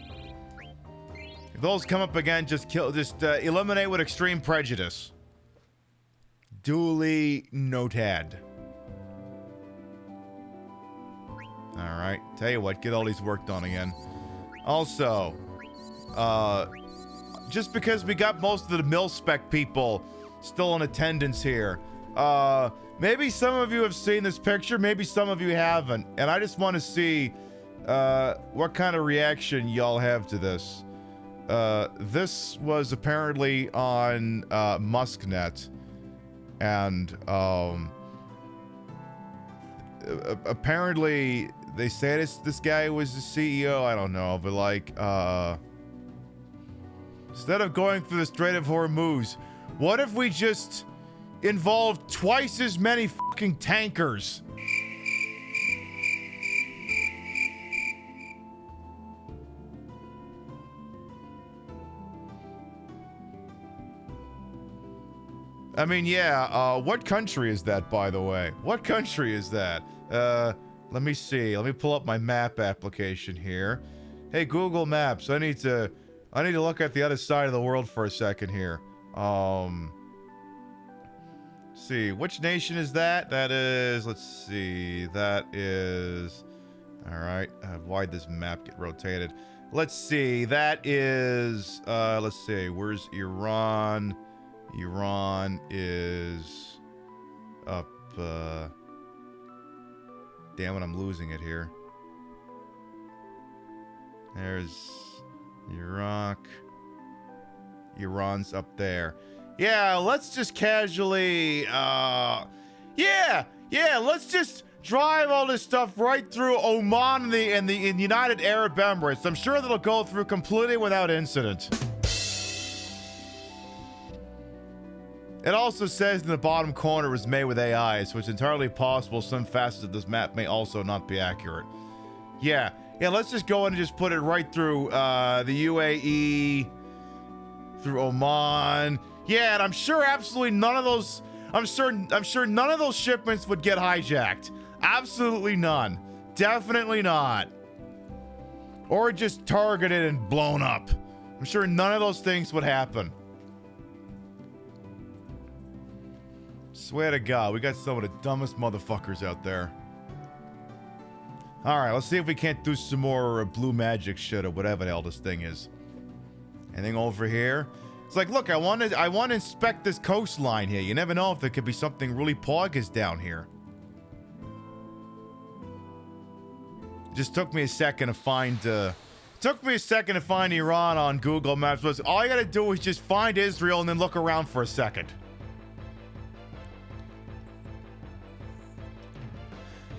If those come up again, just eliminate with extreme prejudice. Duly noted. Alright, tell you what, get all these work done again. Also, just because we got most of the mil-spec people still in attendance here, maybe some of you have seen this picture, maybe some of you haven't, and I just want to see what kind of reaction y'all have to this. This was apparently on Musknet, and apparently they say this guy was the CEO. I don't know, but like, instead of going through the Strait of Hormuz, what if we just involved twice as many fucking tankers? I mean, yeah, what country is that, by the way? What country is that? Let me see. Let me pull up my map application here. Hey, Google Maps, I need to look at the other side of the world for a second here. See, which nation is that? That is, let's see, that is, all right, why'd this map get rotated? Let's see, that is, let's see, where's Iran? Iran is up, damn it, I'm losing it here. There's Iraq. Iran's up there. Yeah, let's just casually, yeah, let's just drive all this stuff right through Oman and the United Arab Emirates. I'm sure that'll go through completely without incident. It also says in the bottom corner was made with AI, so it's entirely possible some facets of this map may also not be accurate. Yeah, let's just go in and just put it right through the UAE, through Oman. Yeah, and I'm sure absolutely none of those, I'm sure none of those shipments would get hijacked. Absolutely none. Definitely not. Or just targeted and blown up. I'm sure none of those things would happen. Swear to God, we got some of the dumbest motherfuckers out there. Alright, let's see if we can't do some more blue magic shit or whatever the hell this thing is. Anything over here? It's like, look, I want to inspect this coastline here. You never know if there could be something really poggers down here. It just took me a second to find Iran on Google Maps. All you gotta do is just find Israel and then look around for a second.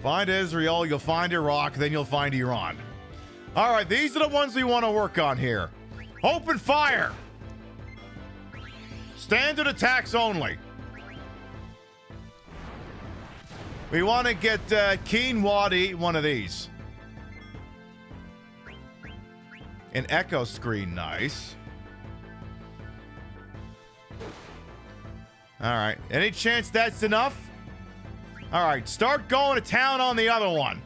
Find Israel, you'll find Iraq, then you'll find Iran. All right, these are the ones we want to work on here. Open fire! Standard attacks only. We want to get Quinoa to eat one of these. An echo screen, nice. All right, any chance that's enough? All right, start going to town on the other one.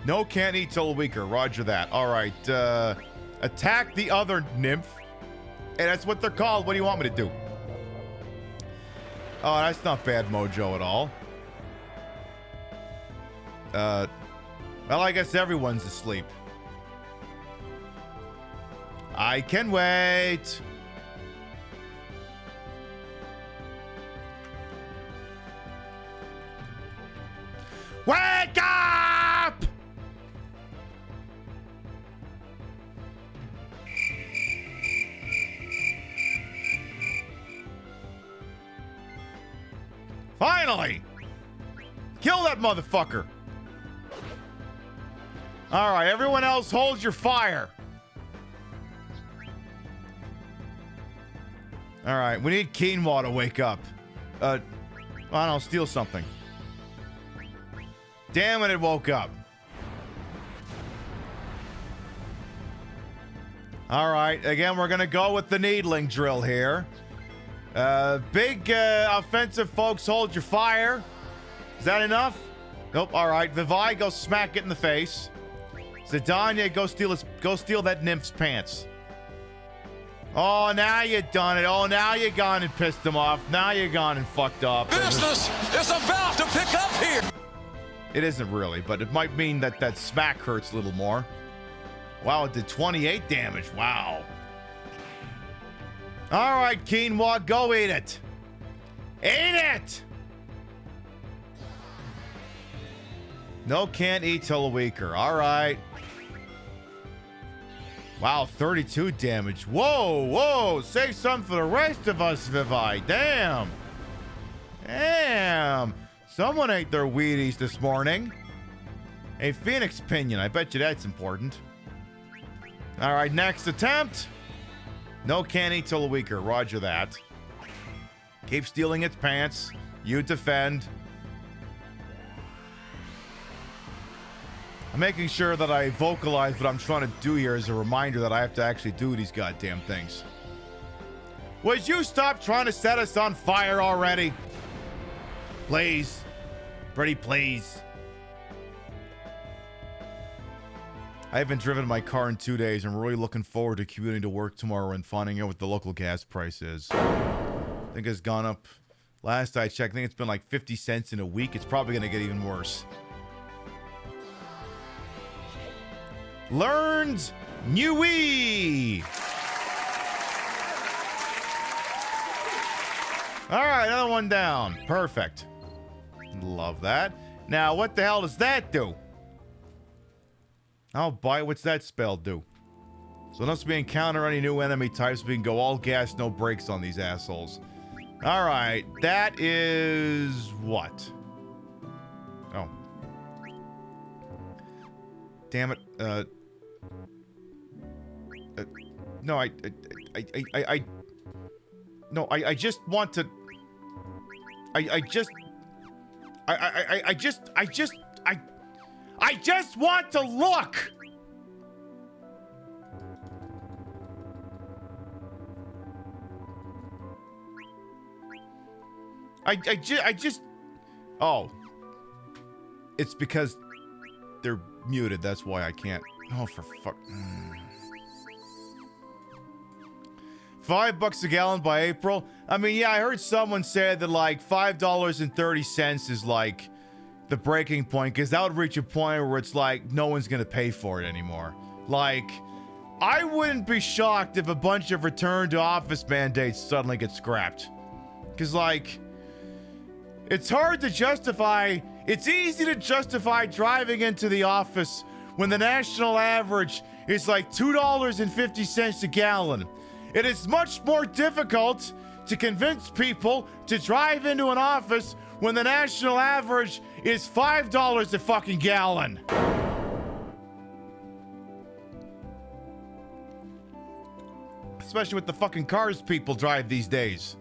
No, can't eat till weaker. Roger that. All right, attack the other nymph. Hey, that's what they're called. What do you want me to do? Oh, that's not bad mojo at all. Well, I guess everyone's asleep. I can wait. Wake up! Finally! Kill that motherfucker! Alright, everyone else hold your fire. Alright, we need Quinoa to wake up. I don't know, steal something. Damn it, it woke up. Alright, again, we're gonna go with the needling drill here. Big offensive folks, hold your fire. Is that enough? Nope, alright. Vivai, go smack it in the face. Zidane, go steal that nymph's pants. Oh, now you done it. Oh, now you gone and pissed him off. Now you gone and fucked up. Business is about to pick up here. It isn't really, but it might mean that that smack hurts a little more. Wow, it did 28 damage. Wow. All right, quinoa, go eat it. Eat it! No, can't eat till a weaker. All right. Wow, 32 damage. Whoa, whoa. Save some for the rest of us, Vivi. Damn. Damn. Someone ate their Wheaties this morning. A Phoenix Pinion. I bet you that's important. All right, next attempt. No, can't eat till a weaker. Roger that. Keep stealing its pants. You defend. I'm making sure that I vocalize what I'm trying to do here as a reminder that I have to actually do these goddamn things. Would you stop trying to set us on fire already? Please. Pretty please. I haven't driven my car in 2 days. I'm really looking forward to commuting to work tomorrow and finding out what the local gas price is. I think it's gone up. Last I checked, I think it's been like 50 cents in a week. It's probably going to get even worse. Learned Newy. All right, another one down. Perfect. Love that. Now, what the hell does that do? I'll buy. What's that spell do? So unless we encounter any new enemy types, we can go all gas, no brakes on these assholes. All right, that is what? Oh. Damn it. No, I just want to. I just want to look. I just. Oh. It's because they're muted. That's why I can't. Oh, for fuck. $5 a gallon by April. I mean, yeah, I heard someone say that like $5.30 is like the breaking point, because that would reach a point where it's like no one's gonna pay for it anymore. Like, I wouldn't be shocked if a bunch of return to office mandates suddenly get scrapped. Because like, it's hard to justify. It's easy to justify driving into the office when the national average is like $2.50 a gallon. It is much more difficult to convince people to drive into an office when the national average is $5 a fucking gallon. Especially with the fucking cars people drive these days.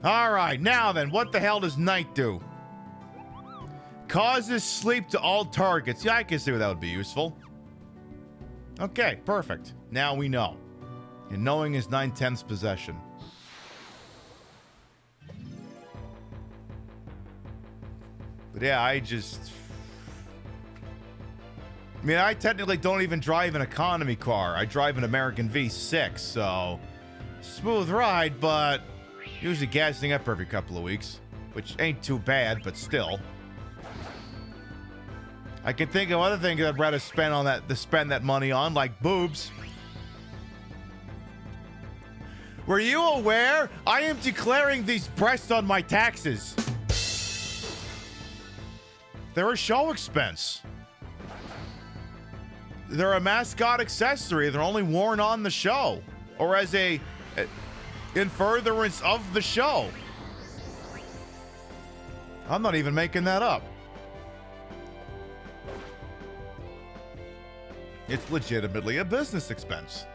All right, now then, what the hell does night do? Causes sleep to all targets. Yeah, I can see where that would be useful. Okay, perfect. Now we know. And knowing is 9/10 possession. But yeah, I mean, I technically don't even drive an economy car. I drive an American V6, so smooth ride, but usually gassing up every couple of weeks, which ain't too bad, but still. I can think of other things I'd rather spend on that, to spend that money on, like boobs. Were you aware? I am declaring these breasts on my taxes. They're a show expense. They're a mascot accessory. They're only worn on the show, or as in furtherance of the show. I'm not even making that up. It's legitimately a business expense.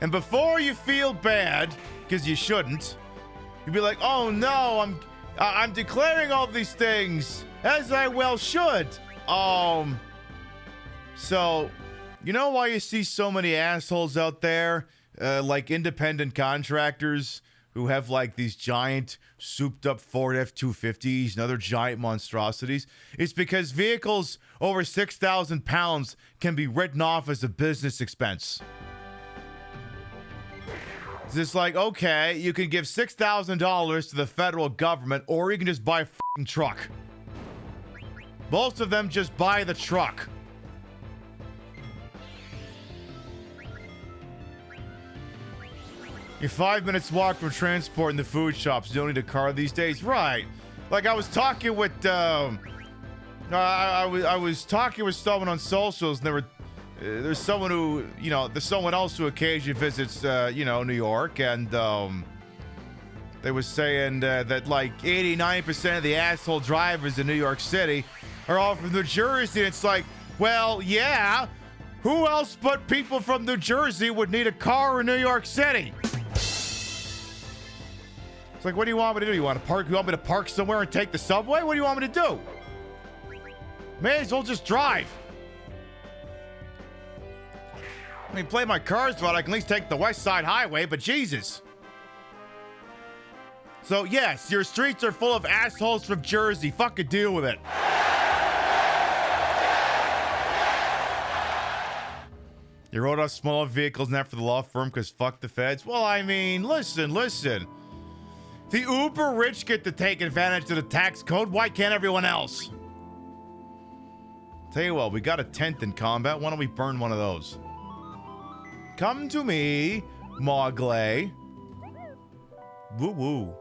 And before you feel bad, because you shouldn't, you'd be like, oh no, I'm declaring all these things, as I well should. So, you know why you see so many assholes out there, like independent contractors, who have like these giant souped up Ford F-250s and other giant monstrosities, it's because vehicles over 6,000 pounds can be written off as a business expense. It's just like, okay, you can give $6,000 to the federal government, or you can just buy a fucking truck. Most of them just buy the truck. You're 5 minutes walk from transport and the food shops. You don't need a car these days, right? Like I was talking with, I was talking with someone on socials, and there's someone who, there's someone else who occasionally visits, New York, and they was saying that like 89% of the asshole drivers in New York City are all from New Jersey. And it's like, well, yeah, who else but people from New Jersey would need a car in New York City? It's like, what do you want me to do? You want me to park somewhere and take the subway? What do you want me to do? May as well just drive. I mean, play my cards right, I can at least take the West Side Highway, but Jesus. So, yes, your streets are full of assholes from Jersey. Fucking deal with it. You wrote off smaller vehicles now for the law firm because fuck the feds? Well, I mean, listen. The uber rich get to take advantage of the tax code. Why can't everyone else? Tell you what, we got a tent in combat. Why don't we burn one of those? Come to me, Mowgli. Woo-woo.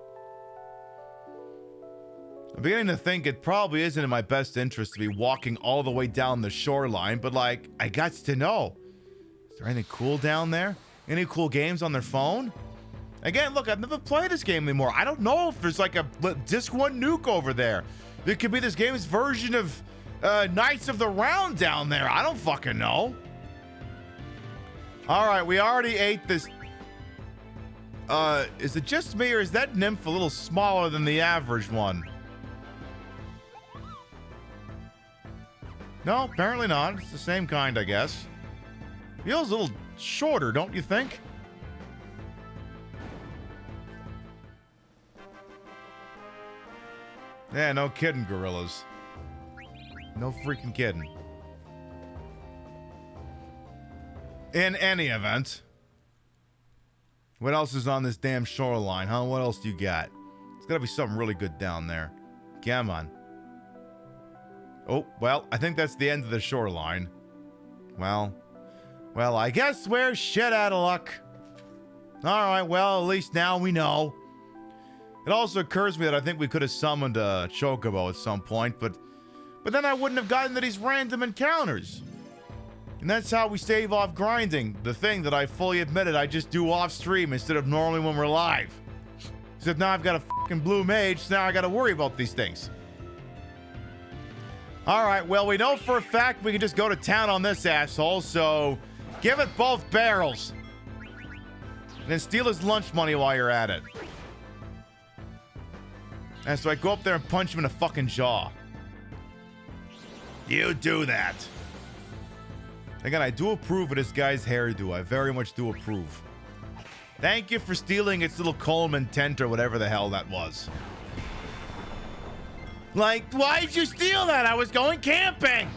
I'm beginning to think it probably isn't in my best interest to be walking all the way down the shoreline, but like, I got to know. Is there anything cool down there? Any cool games on their phone? Again, look, I've never played this game anymore. I don't know if there's like a Disc 1 nuke over there. It could be this game's version of Knights of the Round down there. I don't fucking know. All right, we already ate this. Is it just me, or is that nymph a little smaller than the average one? No, apparently not. It's the same kind, I guess. Feels a little shorter, don't you think? Yeah, no kidding, gorillas. No freaking kidding. In any event, what else is on this damn shoreline, huh? What else do you got? It's gotta be something really good down there. Come on. Oh, well, I think that's the end of the shoreline. Well, I guess we're shit out of luck. Alright, well, at least now we know. It also occurs to me that I think we could have summoned a chocobo at some point, but then I wouldn't have gotten to these random encounters. And that's how we stave off grinding, the thing that I fully admitted I just do off stream instead of normally when we're live. Except now I've got a fucking blue mage, so now I gotta worry about these things. Alright, well, we know for a fact we can just go to town on this asshole, so give it both barrels. And then steal his lunch money while you're at it. And so I go up there and punch him in the fucking jaw. You do that. Again, I do approve of this guy's hairdo. I very much do approve. Thank you for stealing its little Coleman tent or whatever the hell that was. Like, why'd you steal that? I was going camping.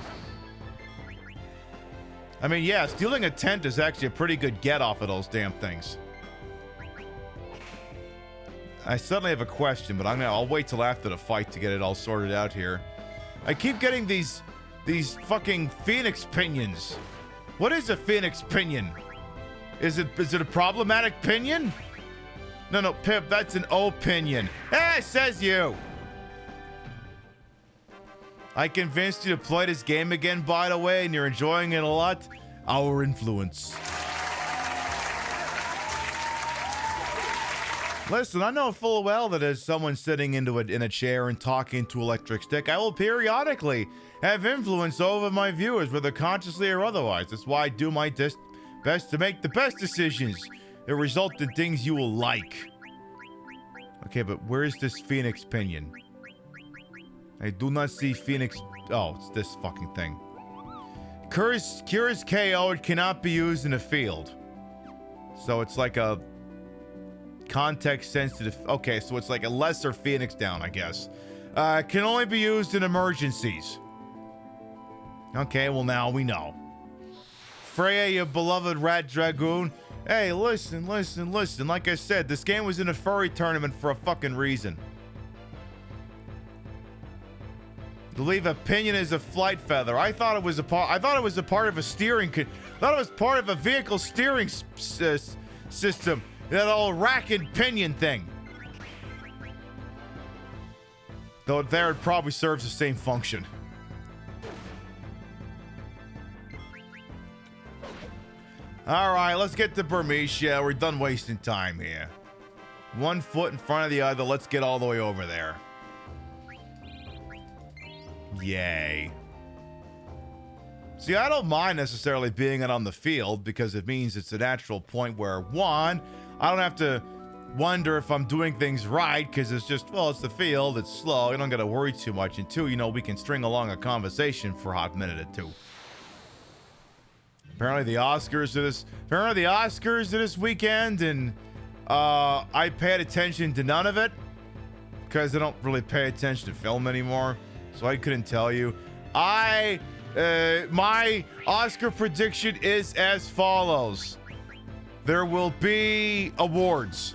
I mean, yeah, stealing a tent is actually a pretty good get off of those damn things. I suddenly have a question, but I'll wait till after the fight to get it all sorted out here. I keep getting these fucking phoenix pinions. What is a phoenix pinion? Is it a problematic pinion? No, Pip, that's an opinion. It says you. I convinced you to play this game again, by the way, and you're enjoying it a lot. Our influence. Listen, I know full well that as someone sitting in a chair and talking to electric stick, I will periodically have influence over my viewers, whether consciously or otherwise. That's why I do my best to make the best decisions that result in things you will like. Okay, but where's this Phoenix Pinion? I do not see Phoenix... Oh, it's this fucking thing. Cures KO, it cannot be used in a field. So it's like a context sensitive. Okay, so it's like a lesser Phoenix Down, I guess. Can only be used in emergencies. Okay, well now we know. Freya, your beloved Rat Dragoon. Hey, listen. Like I said, this game was in a furry tournament for a fucking reason. Believe opinion is a flight feather. I thought it was a part. I thought it was a part of a steering. I thought it was part of a vehicle steering system. That old rack and pinion thing. Though there it probably serves the same function. All right, let's get to Burmecia. We're done wasting time here. One foot in front of the other. Let's get all the way over there. Yay. See, I don't mind necessarily being it on the field because it means it's a natural point where, one, I don't have to wonder if I'm doing things right because it's just, well, it's the field, it's slow, you don't got to worry too much. And two, you know, we can string along a conversation for a hot minute or two. Apparently the Oscars are this weekend, and I paid attention to none of it because I don't really pay attention to film anymore, so I couldn't tell you. My Oscar prediction is as follows. There will be awards.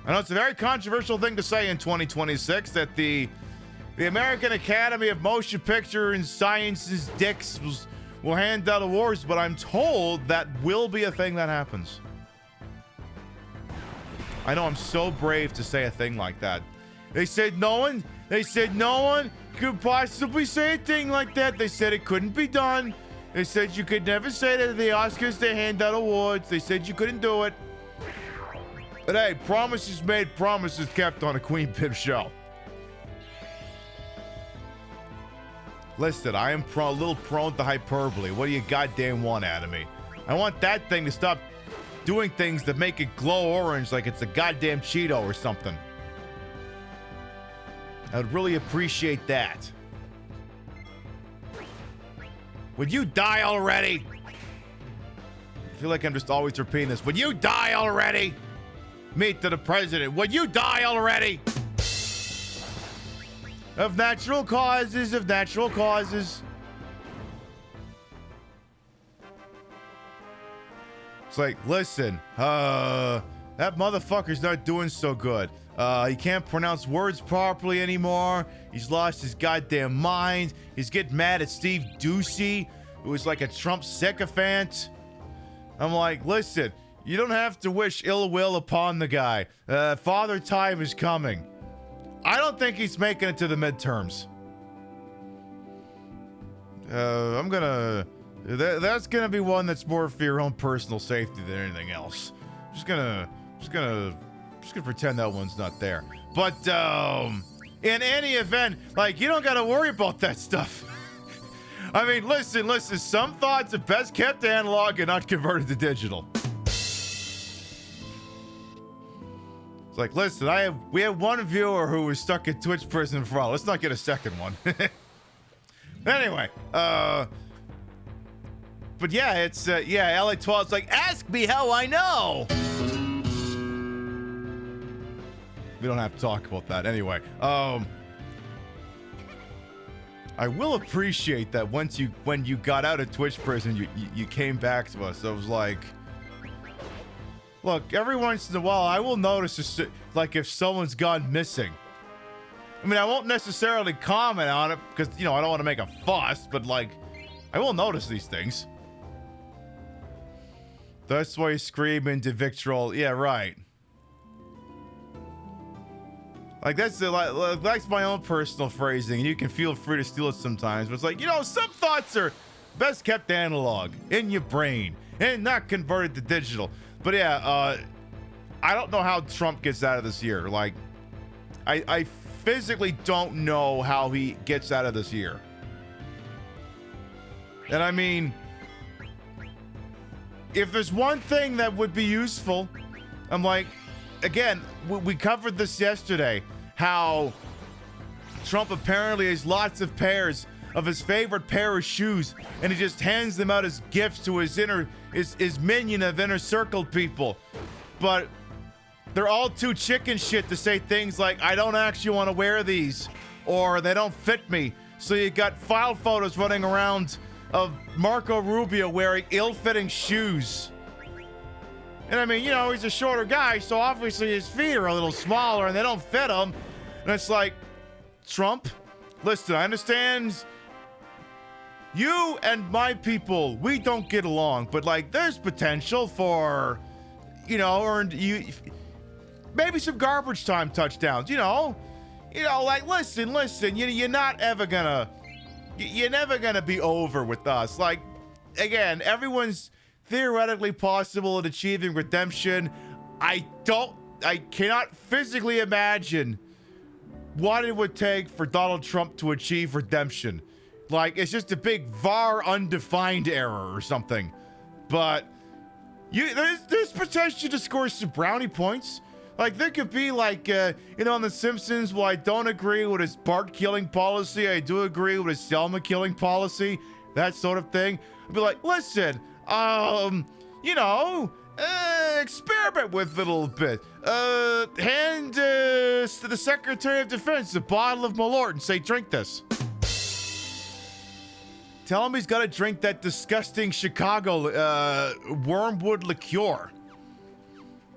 I know it's a very controversial thing to say in 2026 that the American Academy of Motion Picture and Sciences dicks will hand out awards, but I'm told that will be a thing that happens. I know I'm so brave to say a thing like that. They said no one could possibly say a thing like that. They said it couldn't be done. They said you could never say that at the Oscars they hand out awards. They said you couldn't do it. But hey, promises made, promises kept on a Queen Pip show. Listen, I am a little prone to hyperbole. What do you goddamn want out of me? I want that thing to stop doing things that make it glow orange like it's a goddamn Cheeto or something. I would really appreciate that. Would you die already? I feel like I'm just always repeating this. Would you die already? Meet to the president. Would you die already? Of natural causes, of natural causes. It's like, listen, that motherfucker's not doing so good. He can't pronounce words properly anymore. He's lost his goddamn mind. He's getting mad at Steve Ducey, who is like a Trump sycophant. I'm like, listen, you don't have to wish ill will upon the guy. Father Time is coming. I don't think he's making it to the midterms. That's gonna be one that's more for your own personal safety than anything else. Just gonna pretend that one's not there. But in any event, like, you don't gotta worry about that stuff. I mean, listen. Some thoughts are best kept analog and not converted to digital. It's like, listen, we have one viewer who was stuck in Twitch prison for a while. Let's not get a second one. Anyway, but yeah, it's LA 12's like, ask me how I know. We don't have to talk about that anyway. I will appreciate that when you got out of Twitch prison, you came back to us. I was like, look, every once in a while, I will notice, like, if someone's gone missing. I mean, I won't necessarily comment on it because, you know, I don't want to make a fuss, but, like, I will notice these things. That's why you scream into Victroll. Yeah, right. Like, that's my own personal phrasing, and you can feel free to steal it sometimes, but it's like, you know, some thoughts are best kept analog, in your brain, and not converted to digital. But yeah, I don't know how Trump gets out of this year. Like, I physically don't know how he gets out of this year. And I mean, if there's one thing that would be useful, I'm like, again, we covered this yesterday, how Trump apparently has lots of pairs of his favorite pair of shoes, and he just hands them out as gifts to his minion of inner circle people. But they're all too chicken shit to say things like, I don't actually want to wear these, or they don't fit me. So you got file photos running around of Marco Rubio wearing ill-fitting shoes. And I mean, you know, he's a shorter guy, so obviously his feet are a little smaller and they don't fit him. And it's like, Trump, listen, I understand you and my people, we don't get along, but like, there's potential for, you know, maybe some garbage time touchdowns, you know, like, listen, you're not ever gonna, you're never gonna be over with us. Like, again, everyone's theoretically possible at achieving redemption. I cannot physically imagine what it would take for Donald Trump to achieve redemption. Like, it's just a big var undefined error or something. But there's potential to score some brownie points. Like, there could be like, you know, on The Simpsons, well, I don't agree with his Bart killing policy. I do agree with his Selma killing policy. That sort of thing. I'd be like, listen, you know, experiment with it a little bit. Hand the Secretary of Defense a bottle of Malort and say, drink this. Tell him he's got to drink that disgusting Chicago wormwood liqueur.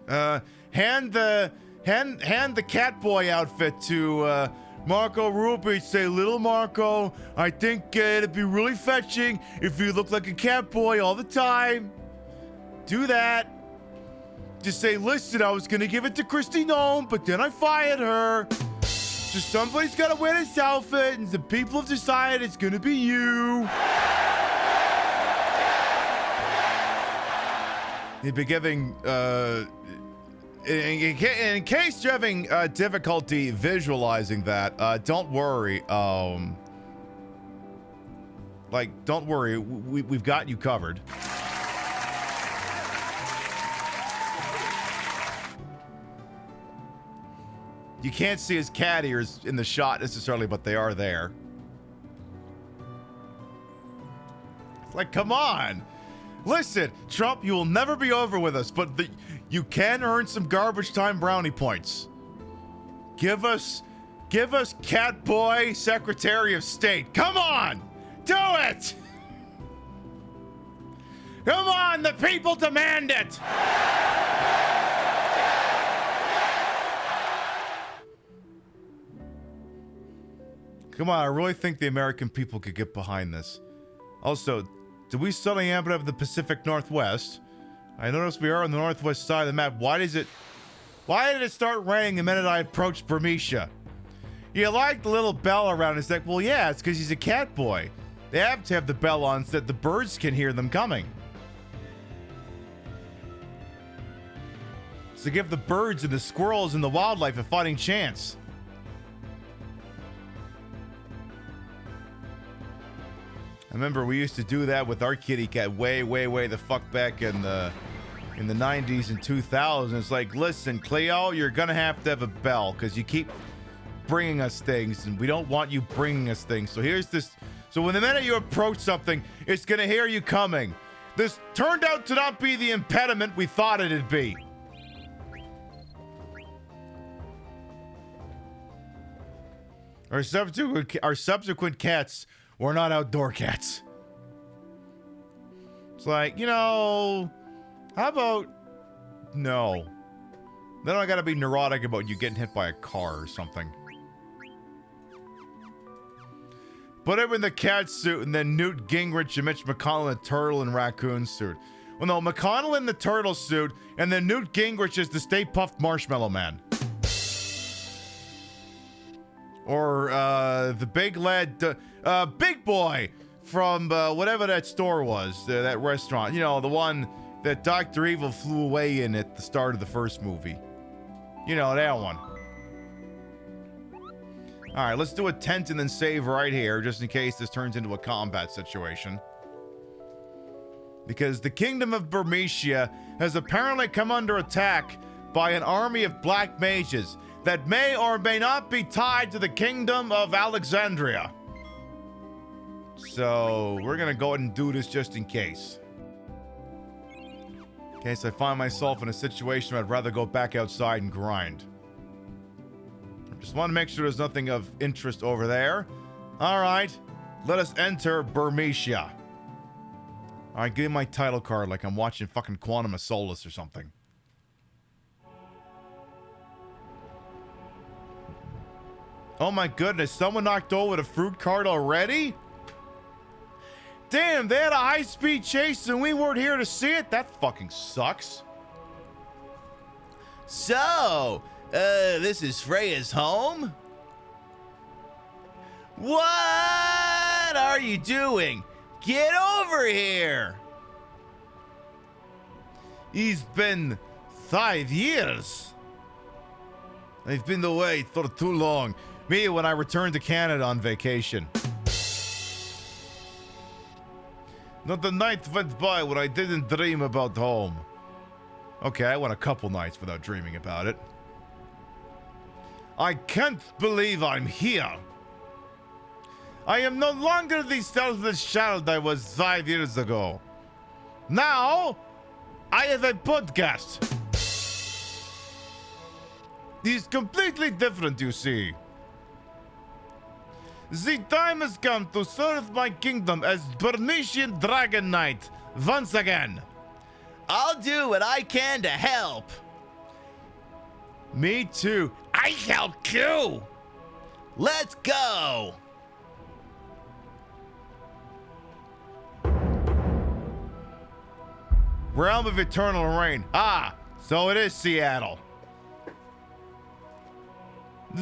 Hand the Catboy outfit to Marco Rubio. Say, little Marco, I think it'd be really fetching if you look like a Catboy all the time. Do that. Just say, listen, I was gonna give it to Kristi Noem, but then I fired her. So somebody's gotta wear this outfit, and the people have decided it's gonna be you. You'd be giving, in case you're having difficulty visualizing that, don't worry. Like, don't worry, we've got you covered. You can't see his cat ears in the shot necessarily, but they are there. It's like, come on. Listen, Trump, you will never be over with us, but you can earn some garbage time brownie points. Give us Catboy Secretary of State. Come on, do it. Come on, the people demand it. Come on, I really think the American people could get behind this. Also, do we suddenly happen to have the Pacific Northwest? I noticed we are on the northwest side of the map. Why did it start raining the minute I approached Bermuda? You like the little bell around his neck? Well, yeah, it's because he's a cat boy. They have to have the bell on so that the birds can hear them coming. So give the birds and the squirrels and the wildlife a fighting chance. I remember we used to do that with our kitty cat way the fuck back in the 90s and 2000s. It's like, listen, Cleo, you're gonna have to have a bell because you keep bringing us things and we don't want you bringing us things. So here's this. So when the minute you approach something, it's gonna hear you coming. This turned out to not be the impediment we thought it'd be. Our subsequent cats were not outdoor cats. It's like, you know, how about no? Then I gotta be neurotic about you getting hit by a car or something. Put him in the cat suit and then Newt Gingrich and Mitch McConnell in the turtle and raccoon suit. Well, no, McConnell in the turtle suit and then Newt Gingrich is the Stay Puft Marshmallow Man. Or the big lad, Big Boy from whatever that store was, that restaurant. You know, the one that Dr. Evil flew away in at the start of the first movie. You know, that one. All right, let's do a tent and then save right here, just in case this turns into a combat situation. Because the Kingdom of Bermuda has apparently come under attack by an army of black mages that may or may not be tied to the Kingdom of Alexandria. So we're gonna go ahead and do this just in case. In case I find myself in a situation where I'd rather go back outside and grind. Just want to make sure there's nothing of interest over there. All right, let us enter Burmecia. All right, give me my title card like I'm watching fucking Quantum of Solace or something. Oh my goodness, someone knocked over the fruit cart already? Damn, they had a high-speed chase and we weren't here to see it? That fucking sucks. So, this is Freya's home? What are you doing? Get over here! It's been 5 years. I've been away for too long. Me when I returned to Canada on vacation. Not a night went by when I didn't dream about home. Okay, I went a couple nights without dreaming about it. I can't believe I'm here. I am no longer the selfish child I was 5 years ago. Now, I have a podcast. It's completely different, you see. The time has come to serve my kingdom as Bernician Dragon Knight once again. I'll do what I can to help. Me too. I help too. Let's go. Realm of Eternal Rain. Ah, so it is Seattle.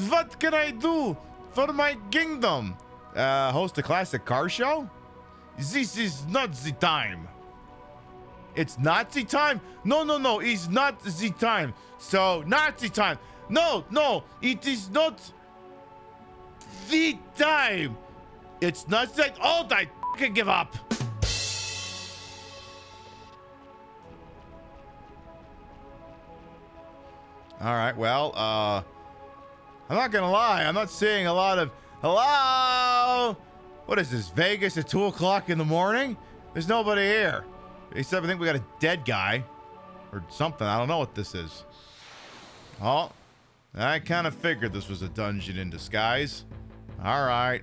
What can I do for my kingdom? Host a classic car show? This is not the time. It's not the time? No, it's not the time. So, not the time. No, it is not the time. It's not that. Oh, I fucking give up. All right, well, I'm not gonna lie. I'm not seeing a lot of... Hello? What is this, Vegas at 2 o'clock in the morning? There's nobody here. Except I think we got a dead guy. Or something. I don't know what this is. Oh, I kind of figured this was a dungeon in disguise. All right.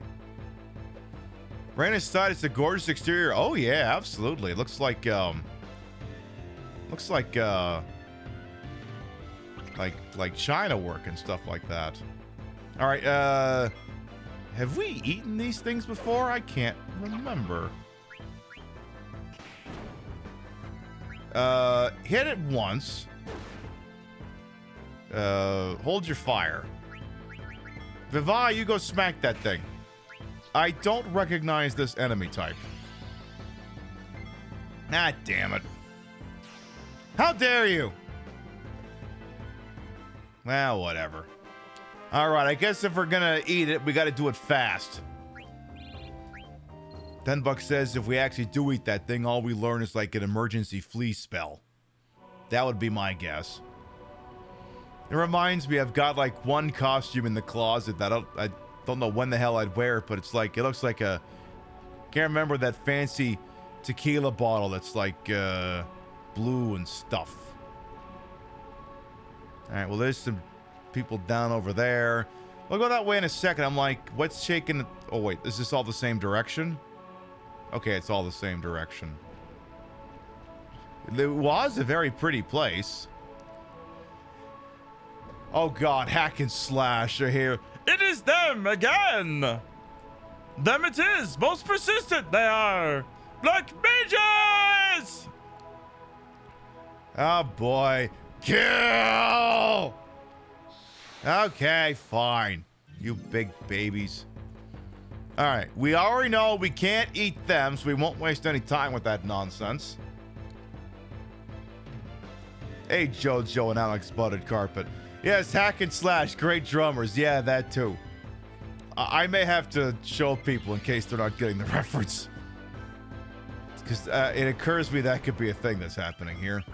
Right inside, it's a gorgeous exterior. Oh, yeah, absolutely. It looks like, like China work and stuff like that. All right, have we eaten these things before? I can't remember. Hit it once. Hold your fire. Viva, you go smack that thing. I don't recognize this enemy type. Ah, damn it. How dare you? Well, whatever. All right, I guess if we're gonna eat it, we gotta do it fast. Tenbuck says if we actually do eat that thing, all we learn is like an emergency flea spell. That would be my guess. It reminds me, I've got like one costume in the closet that I don't know when the hell I'd wear it, but it's like, it looks like a... Can't remember that fancy tequila bottle that's like blue and stuff. All right, well, there's some people down over there. We'll go that way in a second. I'm like, what's shaking? Oh, wait, is this all the same direction? Okay, it's all the same direction. It was a very pretty place. Oh, God, hack and slash are here. It is them again. Them it is. Most persistent they are. Black mages. Oh, boy. Kill! Okay, fine. You big babies. Alright, we already know we can't eat them, so we won't waste any time with that nonsense. Hey, JoJo and Alex Buttered Carpet. Yes, hack and slash, great drummers. Yeah, that too. I may have to show people in case they're not getting the reference. Because it occurs to me that could be a thing that's happening here.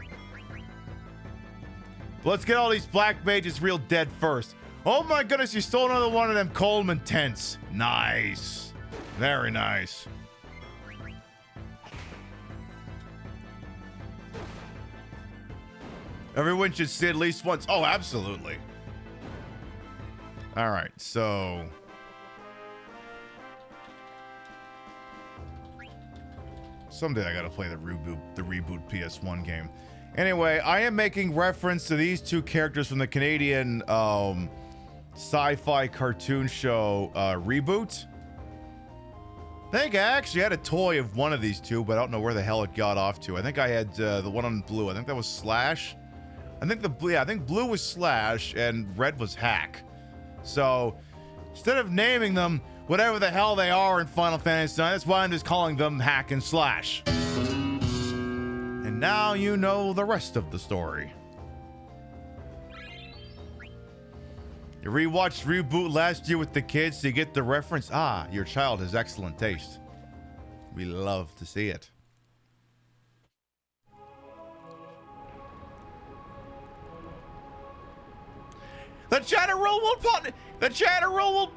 Let's get all these black mages real dead first. Oh my goodness, you stole another one of them Coleman tents. Nice. Very nice. Everyone should see at least once. Oh, absolutely. All right, so someday I gotta play the reboot PS1 game. Anyway, I am making reference to these two characters from the Canadian sci-fi cartoon show Reboot. I think I actually had a toy of one of these two, but I don't know where the hell it got off to. I think I had the one on blue. I think that was Slash. I think blue was Slash and red was Hack. So instead of naming them whatever the hell they are in Final Fantasy IX, that's why I'm just calling them Hack and Slash. And now you know the rest of the story. You rewatched Reboot last year with the kids to get the reference. Ah, your child has excellent taste. We love to see it. The general will punish. The general will.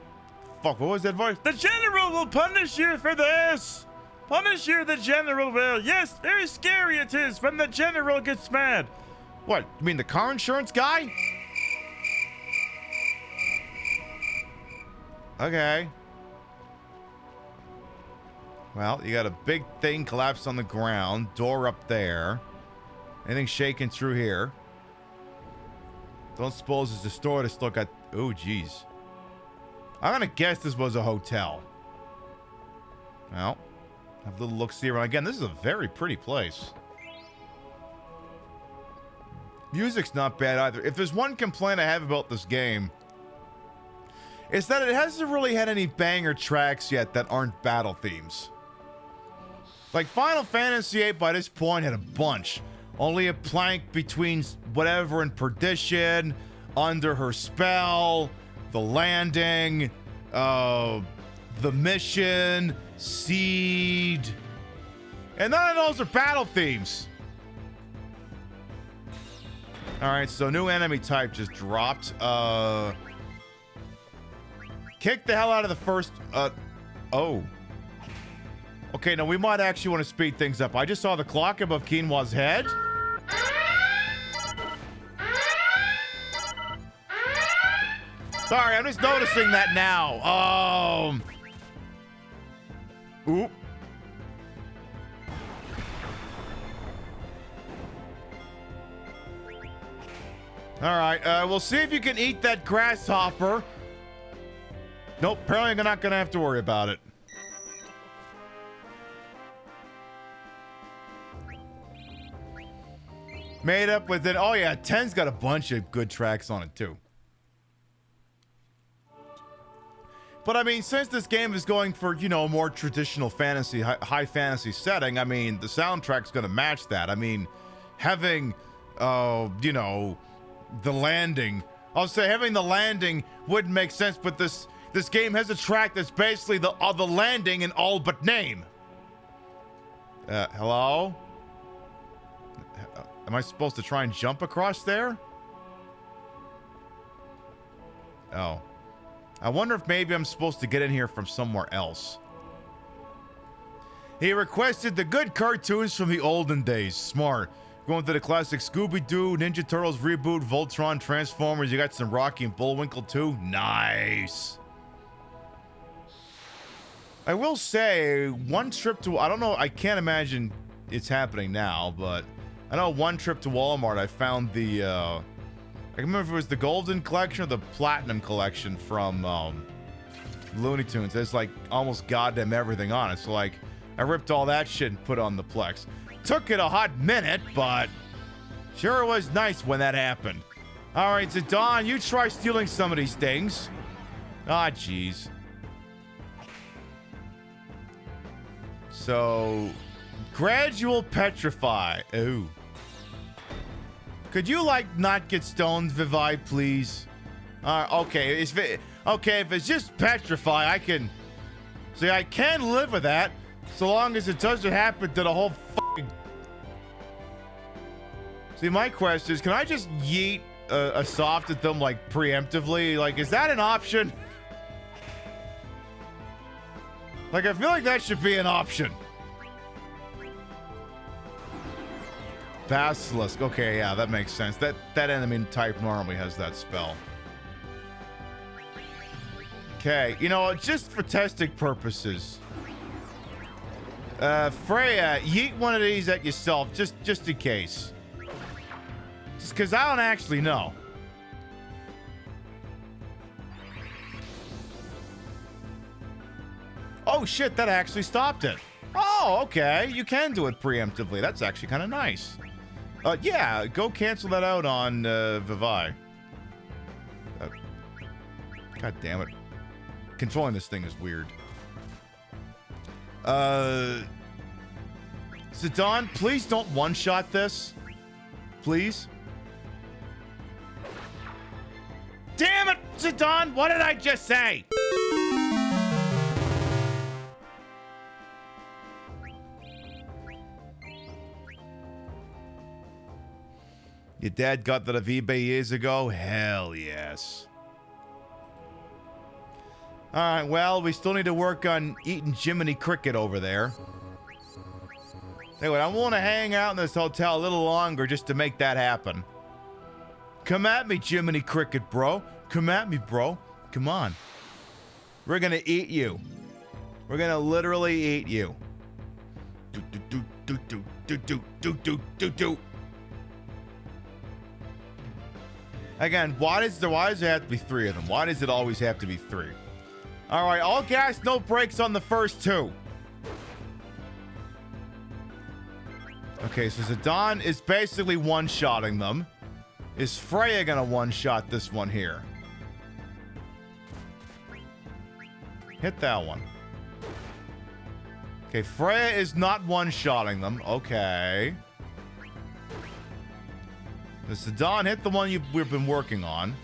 Fuck, what was that voice? The general will punish you for this. Punish you, the general will. Yes, very scary it is when the general gets mad. What, you mean the car insurance guy? Okay. Well, you got a big thing collapsed on the ground. Door up there. Anything shaking through here? Don't suppose it's a store to still got... Oh, jeez. I'm gonna guess this was a hotel. Well, have a little look-see around. Again, this is a very pretty place. Music's not bad either. If there's one complaint I have about this game, it's that it hasn't really had any banger tracks yet that aren't battle themes. Like Final Fantasy VIII by this point had a bunch. Only a plank between whatever and Perdition, Under Her Spell, The Landing, The Mission, Seed. And none of those are battle themes. Alright, so new enemy type just dropped. Kick the hell out of the first... Oh. Okay, now we might actually want to speed things up. I just saw the clock above Quinoa's head. Sorry, I'm just noticing that now. Oop. All right, we'll see if you can eat that grasshopper. Nope, apparently I'm not gonna have to worry about it. Made up with it. Oh yeah, 10's got a bunch of good tracks on it too. But I mean, since this game is going for, you know, more traditional fantasy, high fantasy setting, I mean, the soundtrack's gonna match that. I mean, having, you know, The Landing. I'll say having The Landing wouldn't make sense, but this game has a track that's basically the landing in all but name. Hello? Am I supposed to try and jump across there? Oh. I wonder if maybe I'm supposed to get in here from somewhere else. He requested the good cartoons from the olden days. Smart. Going to the classic Scooby-Doo, Ninja Turtles reboot, Voltron, Transformers. You got some Rocky and Bullwinkle too. Nice. I will say, one trip to... I don't know, I can't imagine it's happening now, but... I know one trip to Walmart, I found the... I can't remember if it was the Golden Collection or the Platinum Collection from Looney Tunes. There's like almost goddamn everything on it. So like, I ripped all that shit and put on the Plex. Took it a hot minute, but sure was nice when that happened. All right, so Don, you try stealing some of these things. Ah, jeez. So, gradual petrify. Ooh. Could you, like, not get stoned, Vivi, please? Okay, if it's just petrify, I can... See, I can live with that, so long as it doesn't happen to the whole fucking... See, my question is, can I just yeet a soft at them, like, preemptively? Like, is that an option? Like, I feel like that should be an option. Basilisk. Okay, yeah, that makes sense. That enemy type normally has that spell. Okay, you know, just for testing purposes. Freya, yeet one of these at yourself, just in case. Just because I don't actually know. Oh shit, that actually stopped it. Oh, okay, you can do it preemptively. That's actually kind of nice. Yeah, go cancel that out on Vivi. God damn it. Controlling this thing is weird. Zidane, please don't one-shot this. Please. Damn it, Zidane, what did I just say? Your dad got that of eBay years ago? Hell yes. Alright, well, we still need to work on eating Jiminy Cricket over there. Anyway, I want to hang out in this hotel a little longer just to make that happen. Come at me, Jiminy Cricket, bro. Come at me, bro. Come on. We're gonna eat you. We're gonna literally eat you. Do do do do do do do do do do do. Again, why does there have to be 3 of them? Why does it always have to be 3? All right, all gas, no brakes on the first 2. Okay, so Zidane is basically one-shotting them. Is Freya gonna one-shot this one here? Hit that one. Okay, Freya is not one-shotting them. Okay. The Zidane hit the one we've been working on.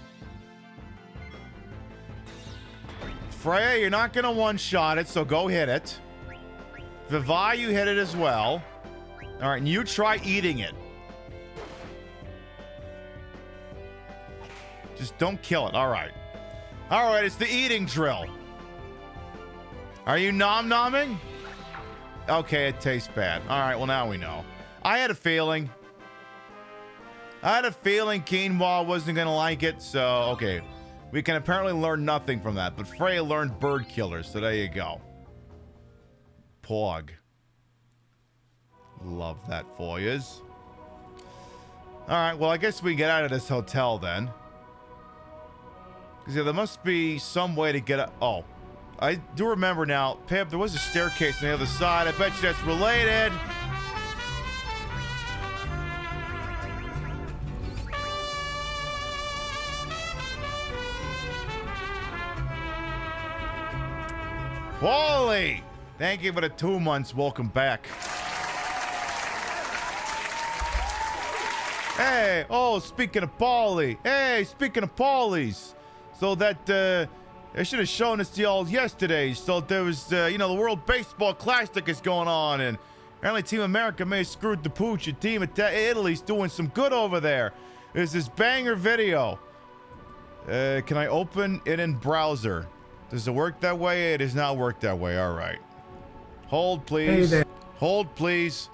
Freya, you're not gonna one-shot it, so go hit it. Vivi, you hit it as well. All right, and you try eating it. Just don't kill it. All right. All right, it's the eating drill. Are you nom-nomming? Okay, it tastes bad. All right, well, now we know. I had a feeling. Quinoa wasn't going to like it, so, okay. We can apparently learn nothing from that, but Freya learned bird killers, so there you go. Pog. Love that for yous. Alright, well, I guess we get out of this hotel then. Because yeah, there must be some way to get out. Oh, I do remember now. Pip, there was a staircase on the other side. I bet you that's related. Wally! Thank you for the 2 months. Welcome back. Hey, oh, speaking of Paulie. Hey, speaking of Paulies. So that, I should have shown this to y'all yesterday. So there was, you know, the World Baseball Classic is going on, and apparently Team America may have screwed the pooch, and Team Italy's doing some good over there. There's this banger video. Can I open it in browser? Does it work that way? It does not work that way. All right. Hold, please. Hey there. Hold, please.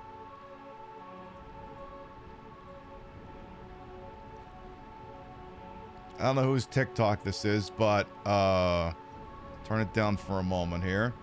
I don't know whose TikTok this is, but turn it down for a moment here.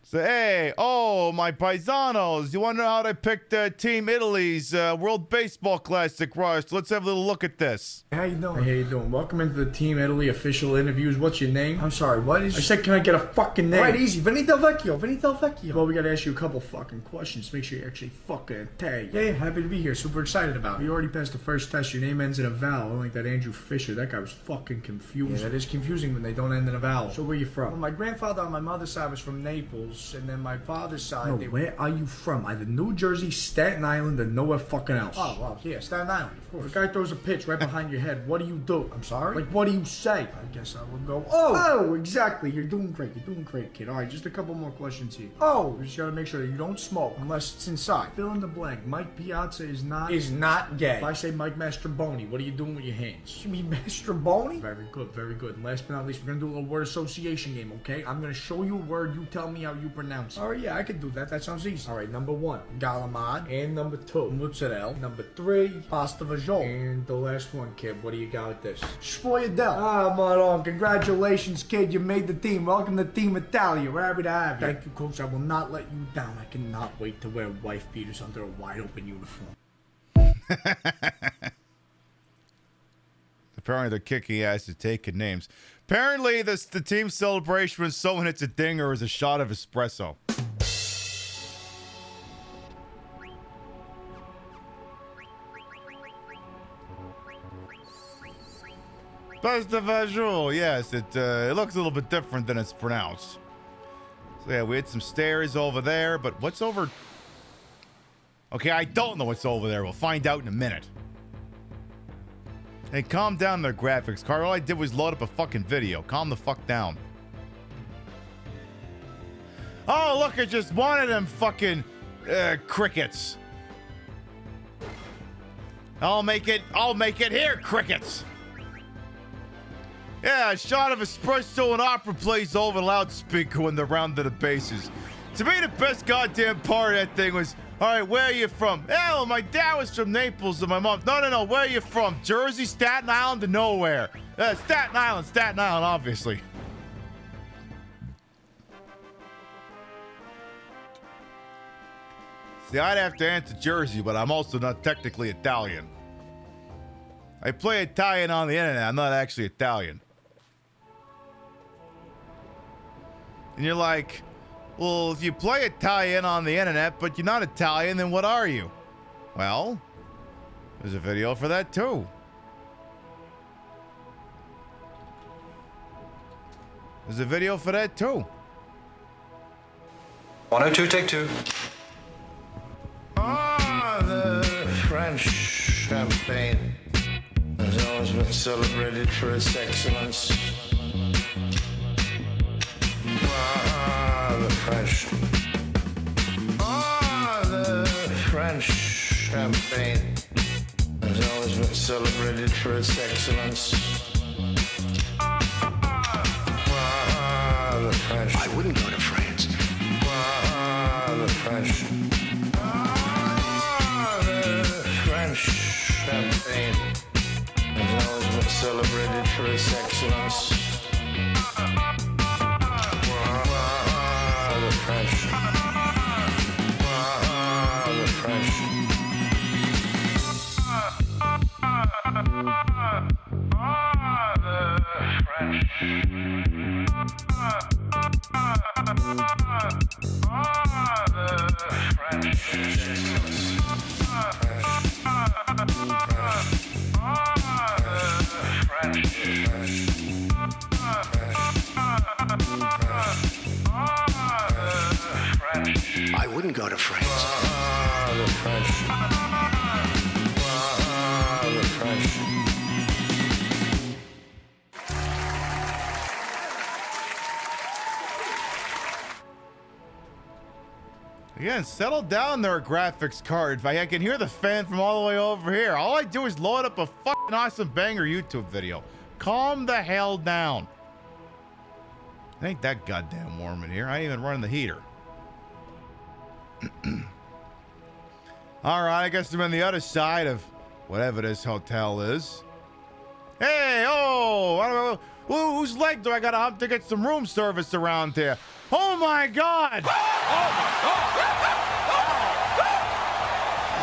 So, hey, oh, my paisanos, you want to know how they picked Team Italy's World Baseball Classic roster? Let's have a little look at this. How you doing? Hey, how you doing? Welcome into the Team Italy official interviews. What's your name? I'm sorry, what is... I said, can I get a fucking name? Right, easy. Vinny Del Vecchio. Vinny Del Vecchio. Well, we gotta ask you a couple fucking questions. Make sure you actually fucking tag. Yeah, happy to be here. Super excited about it. You already passed the first test. Your name ends in a vowel. Unlike that Andrew Fisher. That guy was fucking confused. Yeah, that is confusing when they don't end in a vowel. So where you from? Well, my grandfather on my mother's side was from Naples. And then my father's side... No, where are you from? Either New Jersey, Staten Island, or nowhere fucking else. Oh, well, yeah, Staten Island, of course. If a guy throws a pitch right behind your head, what do you do? I'm sorry? Like, what do you say? I guess I would go, oh, exactly. You're doing great. You're doing great, kid. All right, just a couple more questions here. Oh, you just gotta make sure that you don't smoke unless it's inside. Fill in the blank. Mike Piazza is not gay. If I say Mike Mastromboni, what are you doing with your hands? You mean Mastromboni? Very good, very good. And last but not least, we're gonna do a little word association game, okay? I'm gonna show you a word. You tell me how you you pronounce it. All right, yeah, I can do that. That sounds easy. All right, number 1, galamad. And number 2, mozzarella. Number 3, pasta vajol. And the last one, kid, what do you got with this? Spoyadel. Ah, Maron, congratulations, kid. You made the team. Welcome to Team Italia. We're happy to have you. Thank you, coach. I will not let you down. I cannot wait to wear wife beaters under a wide open uniform. Apparently they're kicking ass at taking names. Apparently the team celebration when someone hits a dinger is a shot of espresso. Pasta vajol, yes, it looks a little bit different than it's pronounced. So yeah, we had some stairs over there, but what's over... Okay, I don't know what's over there. We'll find out in a minute. Hey, calm down there, graphics card. All I did was load up a fucking video. Calm the fuck down. Oh, look at just one of them fucking crickets. I'll make it here, crickets. Yeah, a shot of espresso and opera plays over the loudspeaker when they're rounded the bases. To me, the best goddamn part of that thing was, all right, where are you from? Hell, my dad was from Naples and my mom. No, where are you from? Jersey, Staten Island, to nowhere. Staten Island, obviously. See, I'd have to answer Jersey, but I'm also not technically Italian. I play Italian on the internet. I'm not actually Italian. And you're like, well, if you play Italian on the internet, but you're not Italian, then what are you? Well, there's a video for that too. There's a video for that too. 102, take 2. Ah, the French champagne has always been celebrated for its excellence. The French champagne has always been celebrated for its excellence. The French. I wouldn't go to France. The French. The French champagne has always been celebrated for its excellence. I wouldn't go to France. The French. The French. Again, settle down there, graphics card. I can hear the fan from all the way over here. All I do is load up a fucking awesome banger YouTube video. Calm the hell down. It ain't that goddamn warm in here. I ain't even running the heater. All right, I guess I'm on the other side of whatever this hotel is. Hey, oh, I don't know, whose leg do I gotta hump to get some room service around here? Oh my God!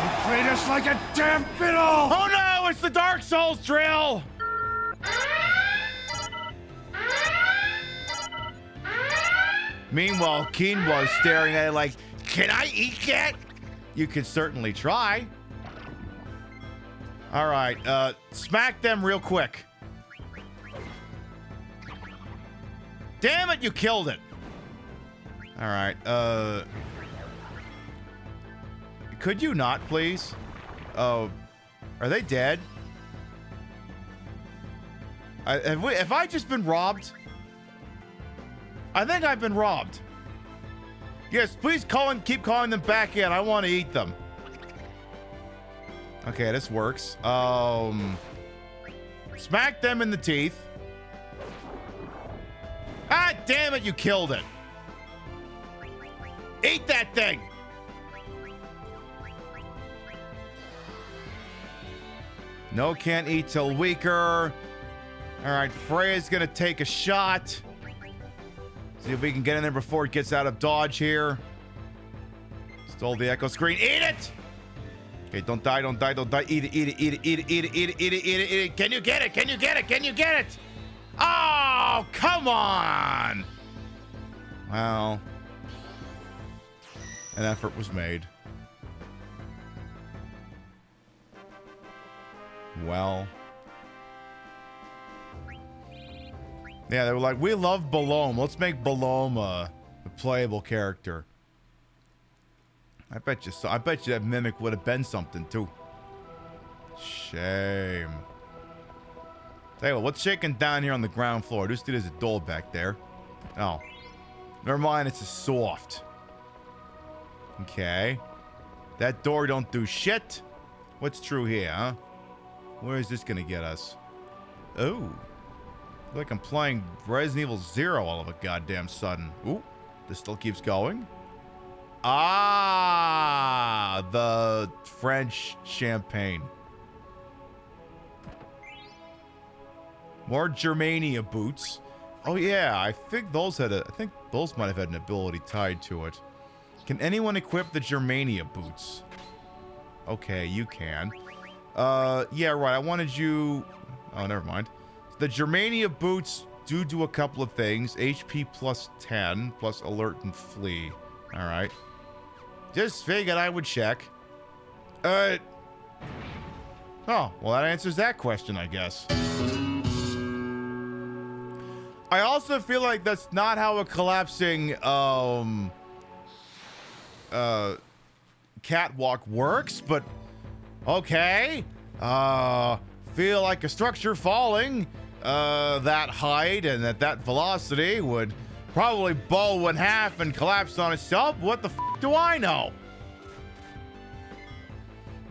You played us like a damn fiddle! Oh no, it's the Dark Souls drill! Meanwhile, Keen was staring at it like, can I eat that? You could certainly try. All right, smack them real quick. Damn it, you killed it. All right, could you not, please? Oh, are they dead? Have I just been robbed? I think I've been robbed. Yes, please keep calling them back in. I want to eat them. Okay, this works. Smack them in the teeth. Ah, damn it, you killed it. Eat that thing! No, can't eat till weaker. All right, Freya's gonna take a shot. See if we can get in there before it gets out of dodge here. Stole the echo screen. Eat it! Okay, don't die, don't die, don't die. Eat it, eat it, eat it, eat it, eat it, eat it, eat it, eat it, eat it. Can you get it? Can you get it? Can you get it? Oh, come on! Well, an effort was made. Well. Yeah, they were like, we love Balome. Let's make Balome a playable character. I bet you that Mimic would have been something, too. Shame. Tell you what, what's shaking down here on the ground floor? This dude is a door back there. Oh. Never mind, it's a soft. Okay. That door don't do shit. What's true here, huh? Where is this gonna get us? Oh. Like I'm playing Resident Evil 0 all of a goddamn sudden. Ooh. This still keeps going. Ah, the French champagne. More Germania boots. Oh yeah, I think those might have had an ability tied to it. Can anyone equip the Germania boots? Okay, you can. Yeah, right. I wanted you. Oh, never mind. The Germania boots do a couple of things. HP plus 10, plus alert and flee. All right. Just figured I would check. Oh, well, that answers that question, I guess. I also feel like that's not how a collapsing catwalk works, but okay. Feel like a structure falling that height and at that velocity would probably bow in half and collapse on itself. What the f do I know?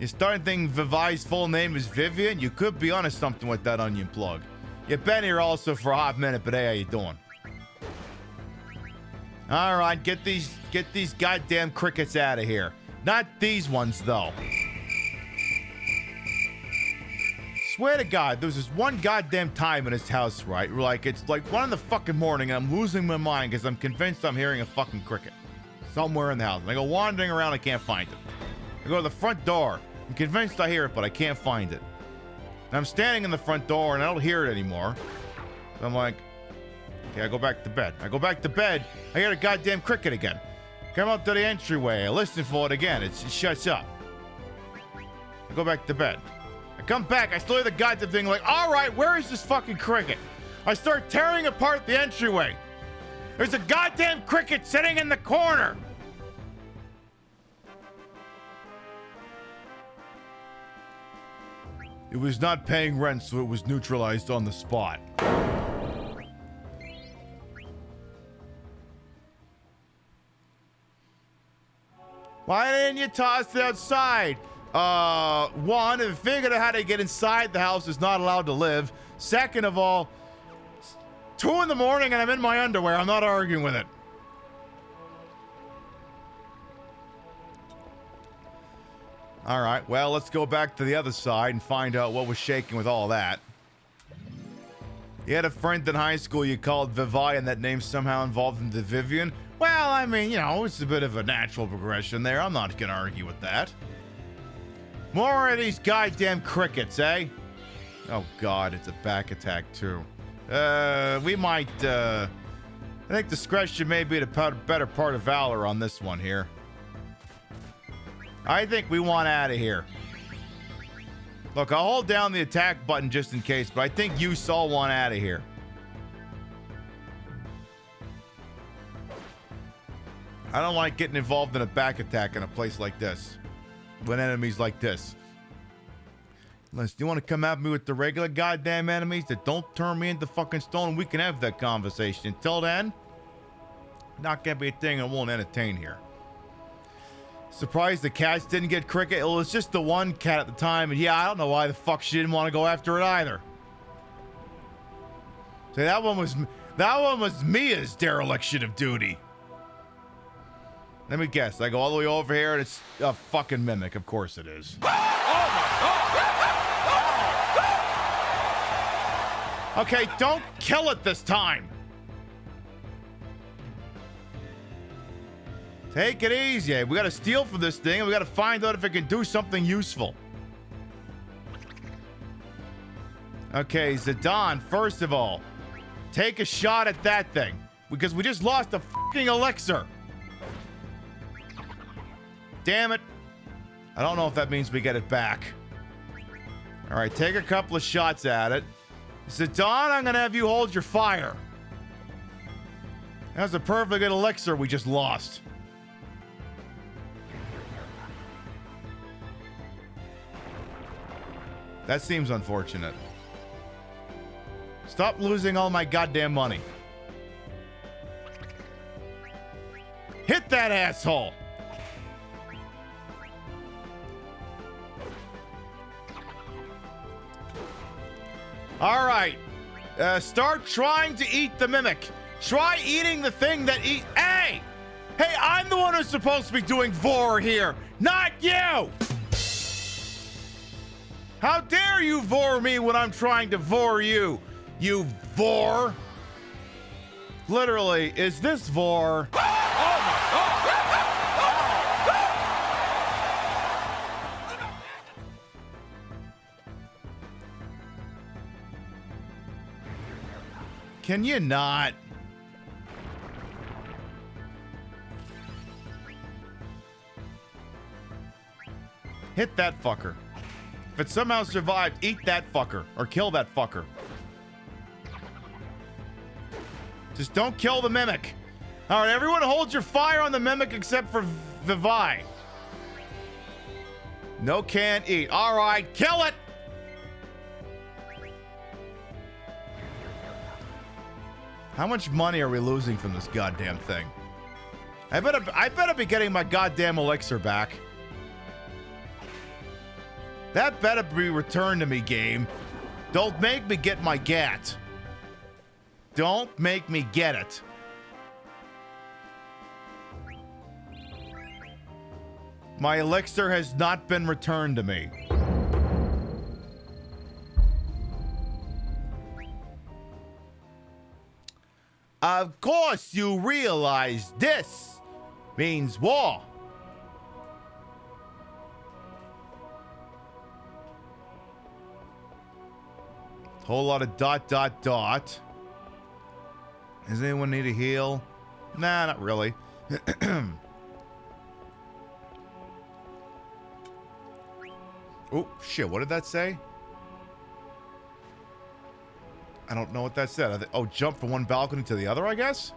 You starting thinking Vivai's full name is Vivian? You could be onto something with that onion plug. You've been here also for a hot minute, but hey, how you doing? All right, get these goddamn crickets out of here. Not these ones though. Swear to God, there was this one goddamn time in his house, right? Like, it's like 1 in the fucking morning and I'm losing my mind because I'm convinced I'm hearing a fucking cricket somewhere in the house. And I go wandering around, I can't find it. I go to the front door. I'm convinced I hear it, but I can't find it. And I'm standing in the front door and I don't hear it anymore. So I'm like, okay, I go back to bed. I go back to bed. I hear a goddamn cricket again. Come up to the entryway. I listen for it again. It shuts up. I go back to bed. I come back. I still hear the goddamn thing like, all right, where is this fucking cricket? I start tearing apart the entryway. There's a goddamn cricket sitting in the corner. It was not paying rent, so it was neutralized on the spot. Why didn't you toss it outside? One, if figuring out how to get inside the house is not allowed to live. Second of all, it's 2 in the morning and I'm in my underwear. I'm not arguing with it. All right, well, let's go back to the other side and find out what was shaking with all that. You had a friend in high school you called Vivai and that name somehow involved in the Vivian? Well, I mean, you know, it's a bit of a natural progression there. I'm not going to argue with that. More of these goddamn crickets, eh? Oh, God, it's a back attack, too. We might, I think discretion may be the better part of valor on this one here. I think we want out of here. Look, I'll hold down the attack button just in case, but I think you all want out of here. I don't like getting involved in a back attack in a place like this. With enemies like this. Unless you want to come at me with the regular goddamn enemies that don't turn me into fucking stone, we can have that conversation. Until then, not gonna be a thing I won't entertain here. Surprised the cats didn't get cricket. It was just the one cat at the time, and yeah, I don't know why the fuck she didn't want to go after it either. So that one was Mia's dereliction of duty. Let me guess. I go all the way over here and it's a fucking mimic. Of course it is. Okay, don't kill it this time. Take it easy. We gotta steal from this thing and we gotta find out if it can do something useful. Okay, Zidane, first of all, take a shot at that thing. Because we just lost a fucking elixir. Damn it. I don't know if that means we get it back. Alright, take a couple of shots at it. Zidane, I'm gonna have you hold your fire. That was a perfectly good elixir we just lost. That seems unfortunate. Stop losing all my goddamn money. Hit that asshole! All right. Start trying to eat the mimic. Try eating the thing that eat. Hey! Hey, I'm the one who's supposed to be doing vor here, not you! How dare you vor me when I'm trying to vor you, you vor? Literally, is this vor? Can you not? Hit that fucker. If it somehow survived, eat that fucker. Or kill that fucker. Just don't kill the mimic. Alright, everyone hold your fire on the mimic except for Vivi. No, can't eat. Alright, kill it! How much money are we losing from this goddamn thing? I better be getting my goddamn elixir back. That better be returned to me, game. Don't make me get my gat. Don't make me get it. My elixir has not been returned to me. Of course you realize this means war. Whole lot of ... Does anyone need a heal? Nah, not really. Oh, shit, what did that say? I don't know what that said. Oh, jump from one balcony to the other, I guess?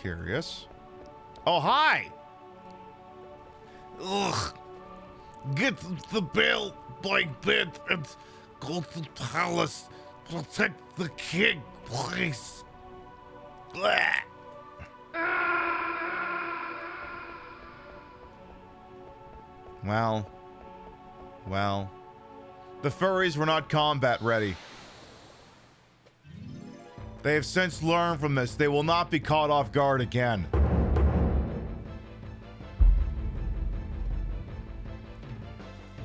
Curious. Oh, hi! Ugh. Get the bell by bed and go to the palace. Protect the king, please. Blah. Well, the furries were not combat ready. They have since learned from this. They will not be caught off guard again.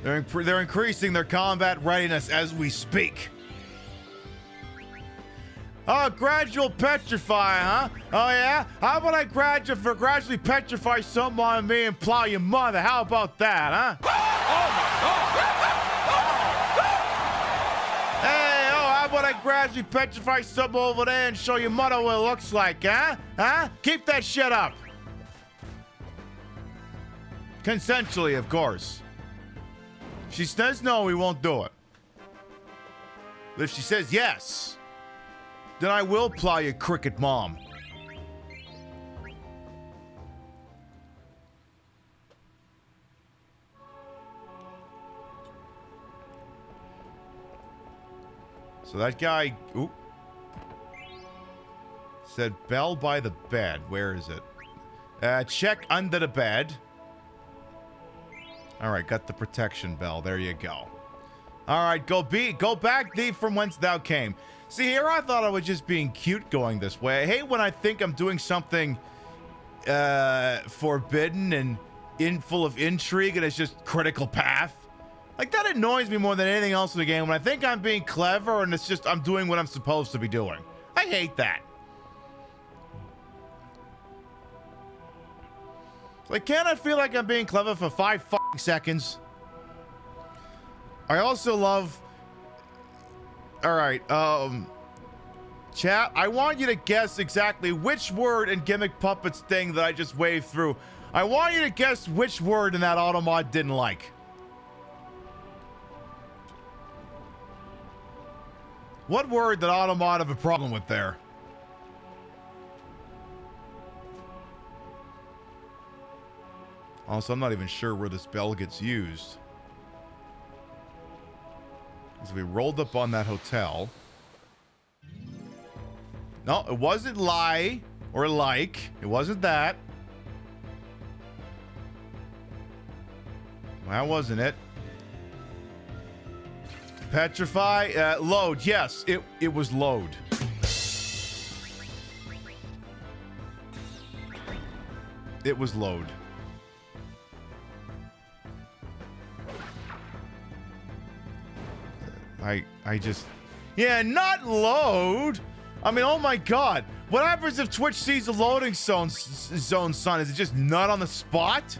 They're increasing their combat readiness as we speak. Oh, gradual petrify, huh? Oh, yeah? How about I gradually petrify something on me and plow your mother? How about that, huh? Hey, how about I gradually petrify something over there and show your mother what it looks like, huh? Huh? Keep that shit up. Consensually, of course. If she says no, we won't do it. But if she says yes, then I will plow your cricket mom. So that guy, oop, said bell by the bed. Where is it? Check under the bed. All right, got the protection bell. There you go. All right, go back thee from whence thou came. See, here I thought I was just being cute going this way. I hate when I think I'm doing something forbidden and full of intrigue and it's just critical path. Like, that annoys me more than anything else in the game when I think I'm being clever and it's just I'm doing what I'm supposed to be doing. I hate that. Like, can't I feel like I'm being clever for 5 fucking seconds? I also love... Alright, chat, I want you to guess exactly which word in Gimmick Puppet's thing that I just waved through. I want you to guess which word in that Automod didn't like. What word did Automod have a problem with there? Also, I'm not even sure where this bell gets used. So we rolled up on that hotel. No, it wasn't lie or like. It wasn't that. That wasn't it. Petrify, load. Yes, it was load. It was load. I just... Yeah, not load! I mean, oh my god. What happens if Twitch sees a loading zone, son? Is it just not on the spot?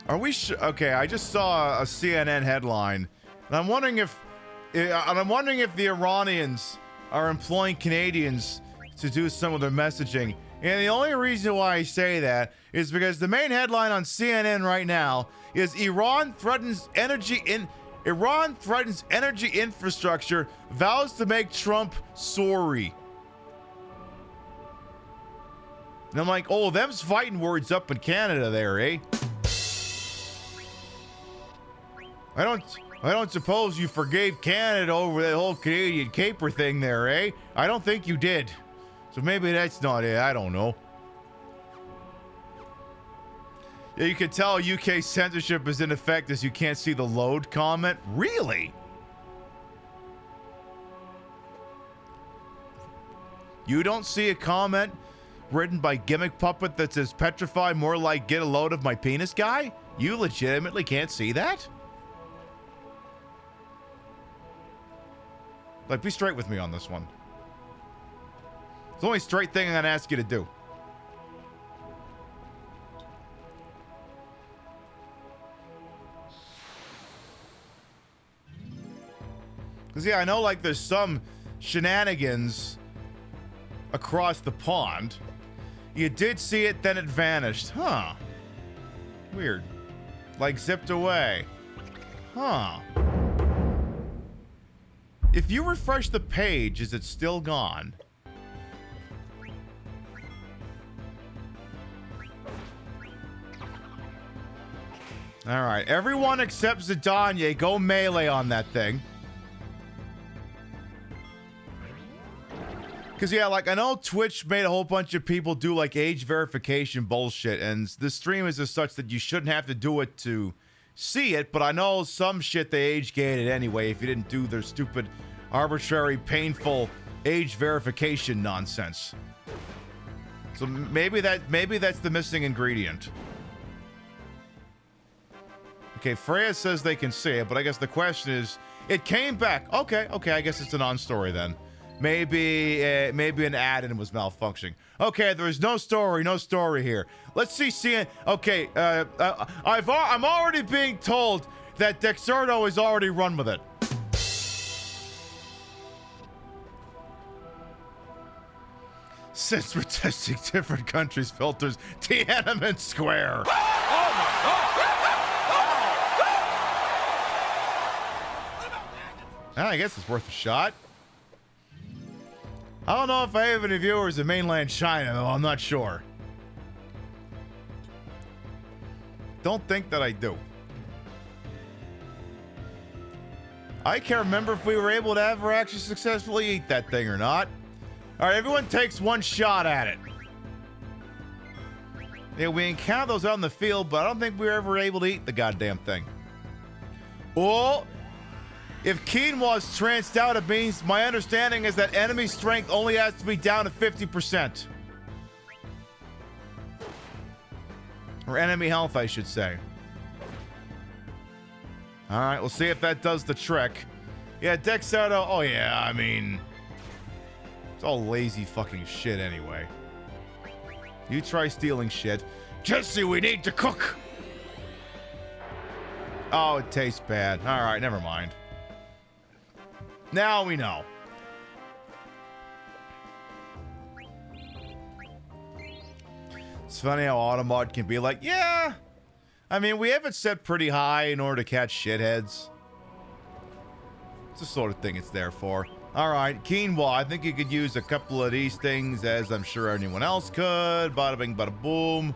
Are we okay, I just saw a CNN headline. And I'm wondering if... the Iranians are employing Canadians to do some of their messaging. And the only reason why I say that is because the main headline on CNN right now is Iran threatens energy infrastructure, vows to make Trump sorry. And I'm like, oh, them's fighting words up in Canada there, eh? I don't suppose you forgave Canada over that whole Canadian caper thing there, eh? I don't think you did. So maybe that's not it. I don't know. Yeah, you can tell UK censorship is in effect as you can't see the load comment. Really? You don't see a comment written by Gimmick Puppet that says petrify more like get a load of my penis guy? You legitimately can't see that? Like, be straight with me on this one. It's the only straight thing I'm gonna ask you to do. Because, yeah, I know, like, there's some shenanigans across the pond. You did see it, then it vanished. Huh. Weird. Like, zipped away. Huh. If you refresh the page, is it still gone? Alright, everyone except Zidane, go melee on that thing. Because, yeah, like, I know Twitch made a whole bunch of people do, like, age verification bullshit, and the stream is as such that you shouldn't have to do it to see it, but I know some shit they age-gated anyway if you didn't do their stupid, arbitrary, painful age verification nonsense. So maybe that's the missing ingredient. Okay, Freya says they can see it, but I guess the question is, it came back. Okay, I guess it's a non-story then. Maybe an add-in was malfunctioning. Okay, there is no story here. Let's see CNN. Okay, I'm already being told that Dexerto is already run with it. Since we're testing different countries' filters, Tiananmen Square. I guess it's worth a shot. I don't know if I have any viewers in mainland China, though. I'm not sure. Don't think that I do. I can't remember if we were able to ever actually successfully eat that thing or not. All right, everyone takes one shot at it. Yeah, we encountered those out in the field, but I don't think we were ever able to eat the goddamn thing. Oh, if quinoa's tranced out, it means my understanding is that enemy strength only has to be down to 50%. Or enemy health, I should say. All right, we'll see if that does the trick. Yeah, Dex Auto. Oh, yeah, I mean, it's all lazy fucking shit anyway. You try stealing shit. Jesse, we need to cook. Oh, it tastes bad. All right, never mind. Now we know. It's funny how Automod can be like, yeah. I mean, we have it set pretty high in order to catch shitheads. It's the sort of thing it's there for. All right, quinoa. I think you could use a couple of these things, as I'm sure anyone else could. Bada bing, bada boom.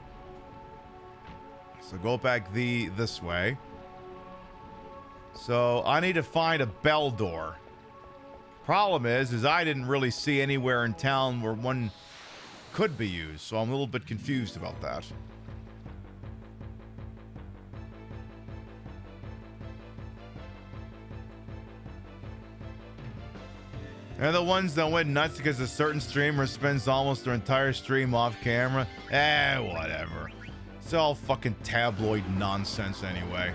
So go back this way. So I need to find a bell door. Problem is I didn't really see anywhere in town where one could be used, so I'm a little bit confused about that. They're the ones that went nuts because a certain streamer spends almost their entire stream off camera. Whatever. It's all fucking tabloid nonsense anyway.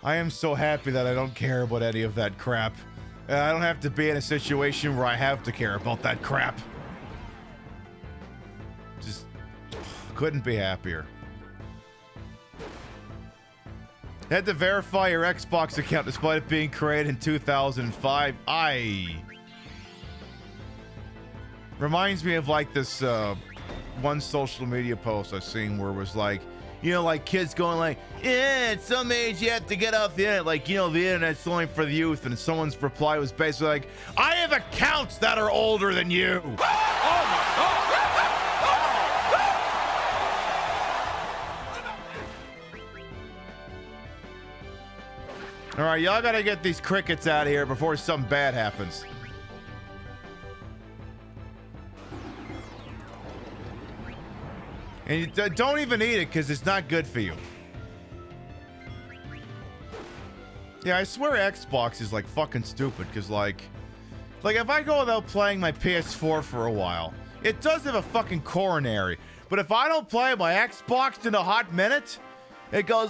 I am so happy that I don't care about any of that crap. I don't have to be in a situation where I have to care about that crap. Just couldn't be happier. Had to verify your Xbox account despite it being created in 2005. Reminds me of like this one social media post I've seen where it was like, you know, like kids going like, yeah, at some age you have to get off the internet. Like, you know, the internet's only for the youth. And someone's reply was basically like, I have accounts that are older than you. Oh my God. All right, y'all gotta get these crickets out of here before something bad happens. And you don't even eat it because it's not good for you. Yeah, I swear Xbox is like fucking stupid because like if I go without playing my PS4 for a while, it does have a fucking coronary. But if I don't play my Xbox in a hot minute, it goes,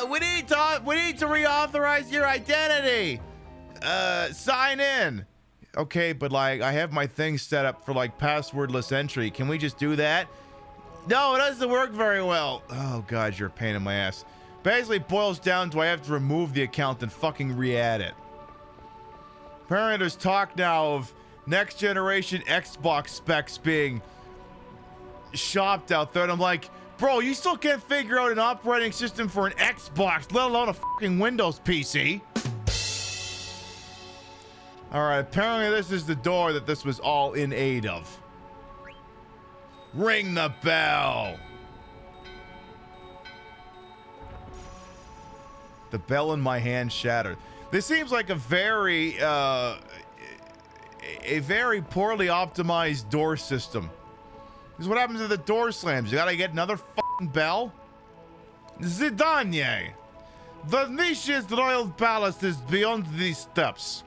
we need to reauthorize your identity. Sign in. Okay, but like I have my thing set up for like passwordless entry. Can we just do that? No, it doesn't work very well. Oh God, you're a pain in my ass. Basically boils down to I have to remove the account and fucking re-add it. Apparently there's talk now of next generation Xbox specs being shopped out there, and I'm like, bro, you still can't figure out an operating system for an Xbox, let alone a fucking Windows PC. All right, apparently this is the door that this was all in aid of. Ring the bell. The bell in my hand shattered. This seems like a very poorly optimized door system. This is what happens if the door slams. You gotta get another fucking bell? Zidane. The Nishi's royal palace is beyond these steps.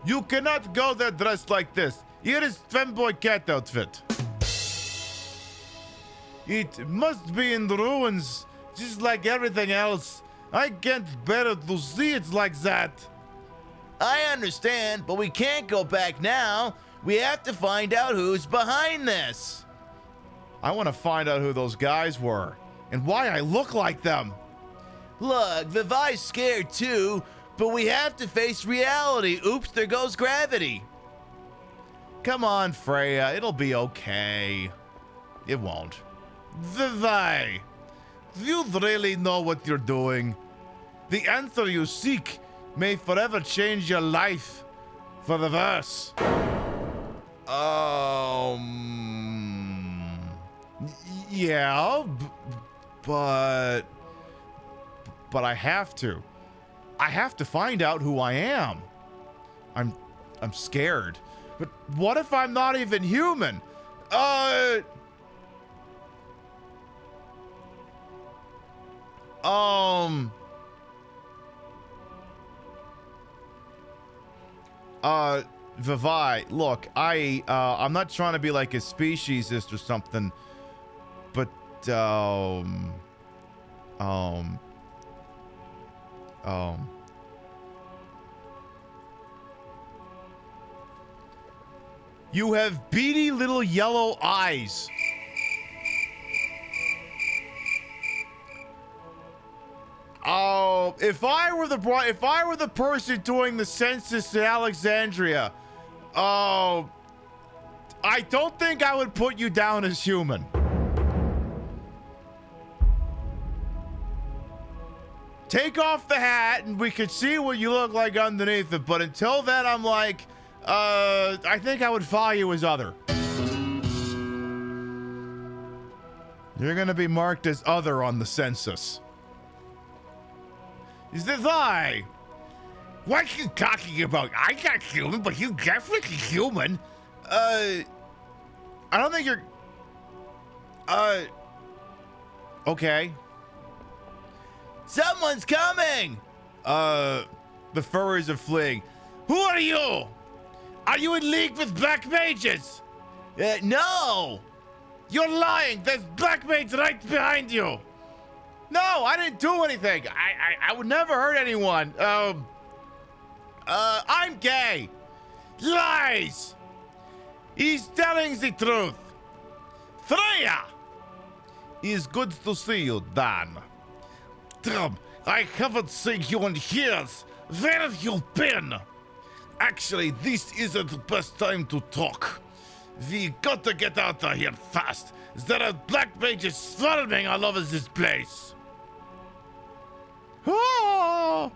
You cannot go there dressed like this. Here is femboy cat outfit. It must be in the ruins, just like everything else. I can't bear to see it like that. I understand, but we can't go back now. We have to find out who's behind this. I want to find out who those guys were and why I look like them. Look, Vivai's scared too, but we have to face reality. Oops, there goes gravity. Come on, Freya, it'll be okay. It won't. Vivai, do you really know what you're doing? The answer you seek may forever change your life for the verse. Yeah, but I have to. I have to find out who I am. I'm scared. But what if I'm not even human? Vivai, look, I'm not trying to be like a speciesist or something, but, you have beady little yellow eyes. Oh, if I were the person doing the census in Alexandria, I don't think I would put you down as human. Take off the hat and we could see what you look like underneath it, but until then, I'm like, I think I would file you as other. You're gonna be marked as other on the census. Is this I? What are you talking about? I'm not human, but you're definitely human. I don't think you're... Okay. Someone's coming! The furries are fleeing. Who are you? Are you in league with black mages? No! You're lying! There's black mages right behind you! No, I didn't do anything. I would never hurt anyone. I'm gay. Lies. He's telling the truth. Freya! It's good to see you, Dan. I haven't seen you in years. Where have you been? Actually, this isn't the best time to talk. We got to get out of here fast. There are black mages swarming all over this place. Oh!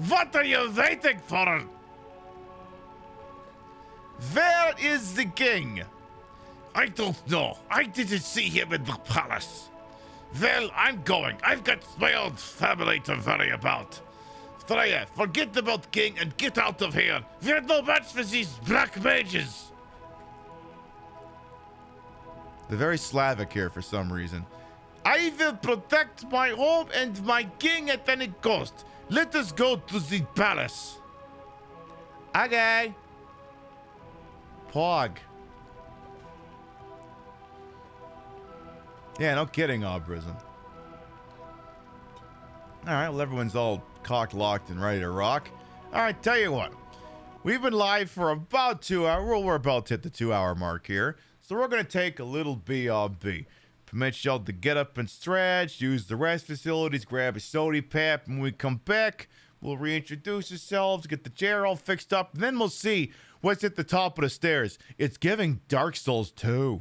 What are you waiting for? Where is the king? I don't know. I didn't see him in the palace. Well, I'm going. I've got my own family to worry about. Freya, forget about king and get out of here. We're no match for these black mages. They're very Slavic here for some reason. I will protect my home and my king at any cost. Let us go to the palace. Okay. Pog. Yeah, no kidding, Obrism. Alright, well, everyone's all cocked, locked, and ready to rock. Alright, tell you what. We've been live for about 2 hours. Well, we're about to hit the 2-hour mark here. So we're going to take a little BRB. Permit y'all to get up and stretch, use the rest facilities, grab a sody pap, and when we come back, we'll reintroduce ourselves, get the chair all fixed up, and then we'll see what's at the top of the stairs. It's giving Dark Souls 2.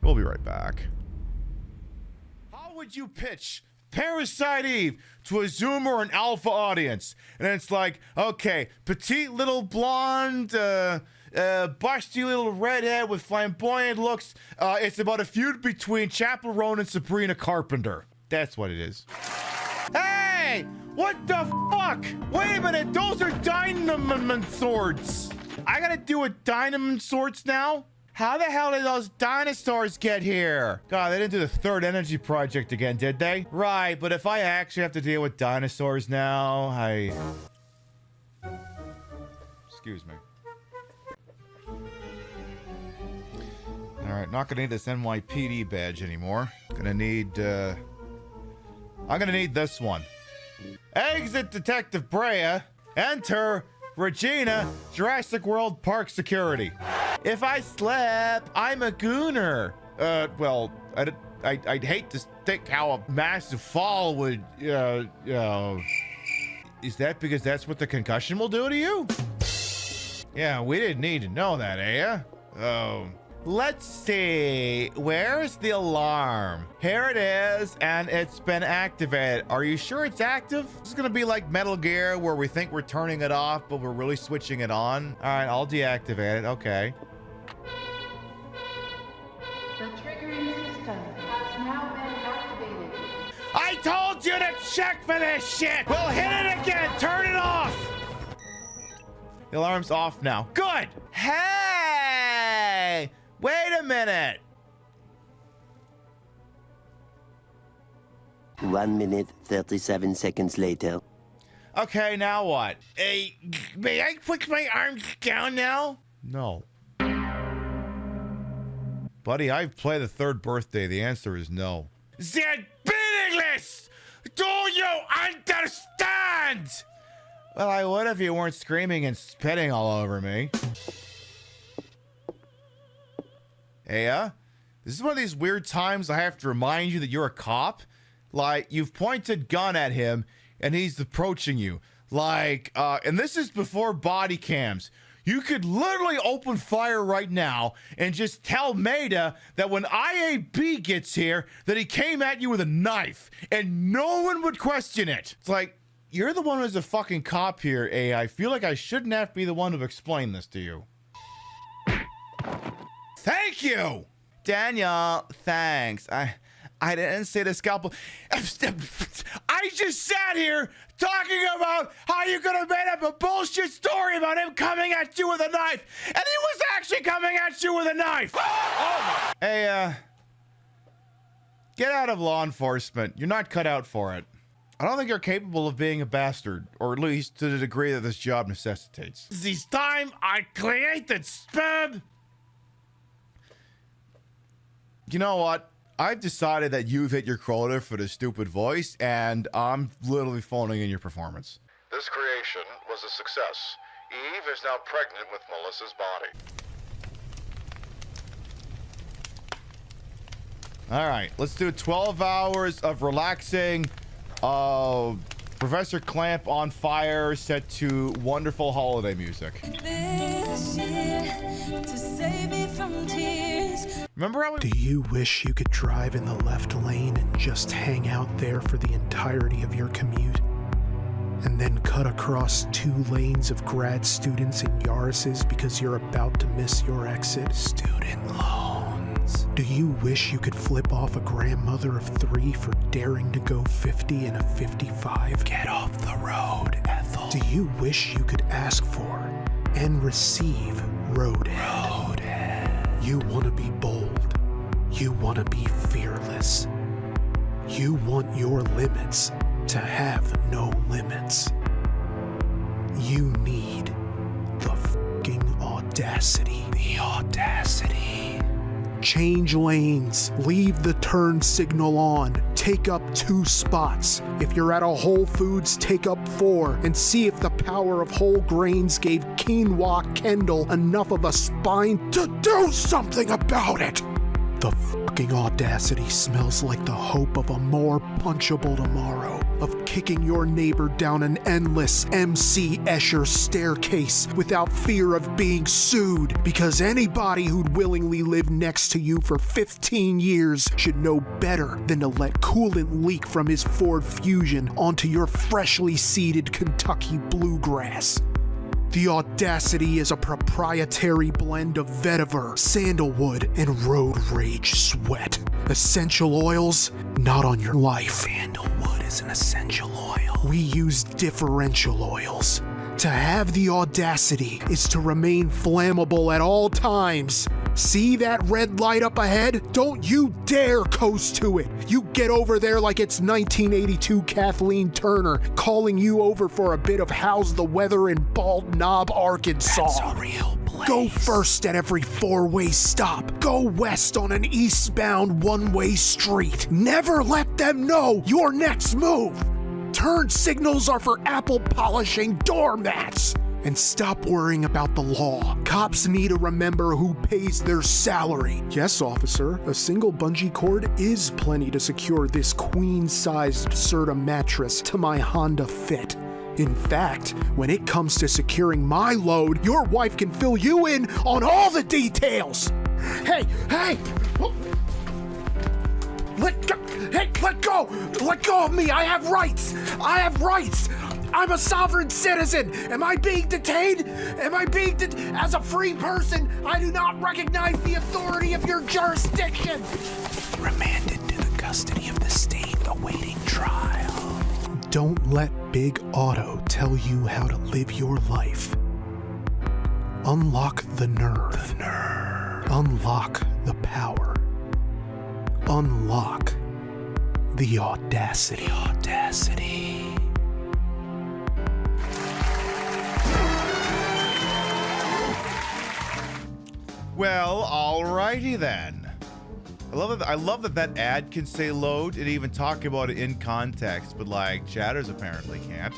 We'll be right back. How would you pitch Parasite Eve to a Zoom or an alpha audience? And it's like, okay, petite little blonde, busty little redhead with flamboyant looks. It's about a feud between Chappell Roan and Sabrina Carpenter. That's what it is. Hey! What the fuck? Wait a minute, those are dynamite swords. I gotta deal with dynamite swords now? How the hell did those dinosaurs get here? God, they didn't do the third energy project again, did they? Right, but if I actually have to deal with dinosaurs now, Excuse me. Alright, not gonna need this NYPD badge anymore. I'm gonna need this one. Exit Detective Brea. Enter Regina, Jurassic World Park Security. If I slip, I'm a gooner. Well, I'd hate to think how a massive fall would, is that because that's what the concussion will do to you? Yeah, we didn't need to know that, eh? Let's see. Where's the alarm? Here it is, and it's been activated. Are you sure it's active? This is gonna be like Metal Gear, where we think we're turning it off, but we're really switching it on. All right, I'll deactivate it. Okay. The triggering system has now been activated. I told you to check for this shit! We'll hit it again! Turn it off! The alarm's off now. Good! Hey! Wait a minute! 1 minute, 37 seconds later. Okay, now what? Hey, may I put my arms down now? No. Buddy, I've played the third birthday. The answer is no. They're meaningless! Do you understand? Well, I would if you weren't screaming and spitting all over me. Hey, this is one of these weird times I have to remind you that you're a cop. Like, you've pointed gun at him, and he's approaching you. Like, and this is before body cams. You could literally open fire right now and just tell Maida that when IAB gets here, that he came at you with a knife, and no one would question it. It's like, you're the one who's a fucking cop here, I feel like I shouldn't have to be the one to explain this to you. Thank you! Daniel, thanks. I didn't say the scalpel. I just sat here talking about how you could have made up a bullshit story about him coming at you with a knife, and he was actually coming at you with a knife. Oh my. Hey, get out of law enforcement. You're not cut out for it. I don't think you're capable of being a bastard, or at least to the degree that this job necessitates. This time I created spam. You know what? I've decided that you've hit your quota for the stupid voice, and I'm literally phoning in your performance. This creation was a success. Eve is now pregnant with Melissa's body. All right, let's do 12 hours of relaxing. Professor Clamp on fire set to wonderful holiday music. Remember how Do you wish you could drive in the left lane and just hang out there for the entirety of your commute? And then cut across 2 lanes of grad students in Yaris's because you're about to miss your exit? Student loans. Do you wish you could flip off a grandmother of 3 for daring to go 50 in a 55? Get off the road, Ethel. Do you wish you could ask for and receive roadhead? You want to be bold. You want to be fearless. You want your limits to have no limits. You need the fucking audacity. The audacity. Change lanes. Leave the turn signal on. Take up 2 spots. If you're at a Whole Foods, take up 4 and see if the power of whole grains gave Quinoa Kendall enough of a spine to do something about it. The fucking audacity smells like the hope of a more punchable tomorrow, of kicking your neighbor down an endless MC Escher staircase without fear of being sued, because anybody who'd willingly live next to you for 15 years should know better than to let coolant leak from his Ford Fusion onto your freshly seeded Kentucky bluegrass. The audacity is a proprietary blend of vetiver, sandalwood, and road rage sweat. Essential oils, not on your life. Sandalwood is an essential oil. We use differential oils. To have the audacity is to remain flammable at all times. See that red light up ahead? Don't you dare coast to it. You get over there like it's 1982 Kathleen Turner calling you over for a bit of How's the Weather in Bald Knob, Arkansas. That's a real place. Go first at every 4-way stop. Go west on an eastbound 1-way street. Never let them know your next move. Turn signals are for apple polishing doormats. And stop worrying about the law. Cops need to remember who pays their salary. Yes, officer, a single bungee cord is plenty to secure this queen-sized Serta mattress to my Honda Fit. In fact, when it comes to securing my load, your wife can fill you in on all the details. Hey! Let go! Let go of me! I have rights! I'm a sovereign citizen! Am I being detained? As a free person, I do not recognize the authority of your jurisdiction! Remanded to the custody of the state awaiting trial. Don't let Big Auto tell you how to live your life. Unlock the nerve. Unlock the power. Unlock The audacity. Well, alrighty then. I love that ad can say load and even talk about it in context, but like chatters apparently can't.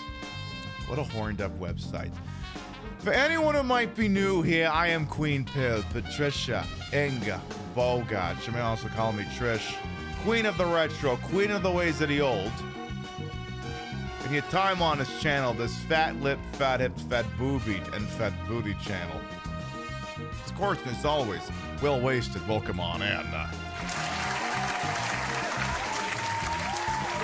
What a horned up website. For anyone who might be new here, I am Queen Pill, Patricia Inga Bogart. You may also call me Trish. Queen of the retro, queen of the ways of the old. In your time on this channel, this fat lip, fat hips, fat boobied, and fat booty channel. Of course, as always, well wasted. Welcome on in.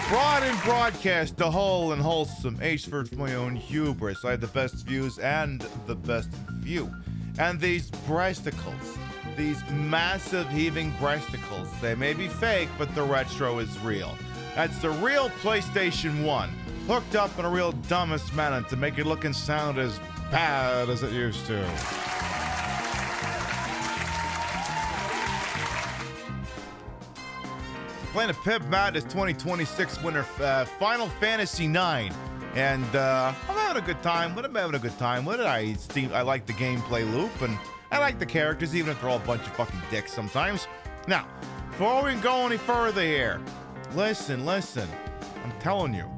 Broad and broadcast, the whole and wholesome H-ford for my own hubris. I had the best views and the best view. And these breasticles, these massive heaving breasticles, they may be fake, but the retro is real. That's the real PlayStation 1, hooked up in a real dumbest manner to make it look and sound as bad as it used to. Playing a Pib Madness 2026 winner, Final Fantasy 9, and I'm having a good time. What did I see? I like the gameplay loop, and I like the characters, even if they're all a bunch of fucking dicks sometimes. Now, before we go any further here, listen. I'm telling you,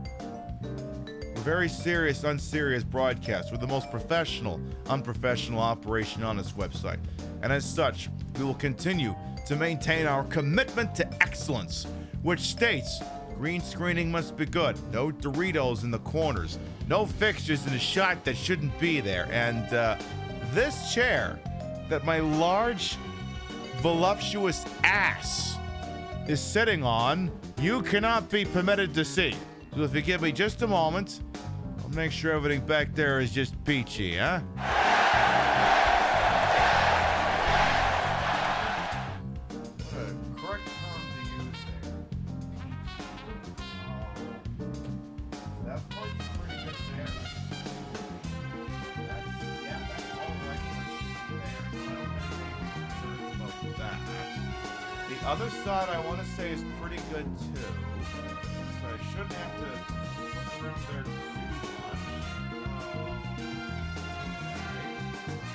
we're very serious, unserious broadcast. We're the most professional, unprofessional operation on this website, and as such, we will continue to maintain our commitment to excellence, which states green screening must be good, no Doritos in the corners, no fixtures in a shot that shouldn't be there, and this chair that my large, voluptuous ass is sitting on, you cannot be permitted to see. So if you give me just a moment, I'll make sure everything back there is just peachy, huh? Other side, I want to say, is pretty good too. So I shouldn't have to look around there too much.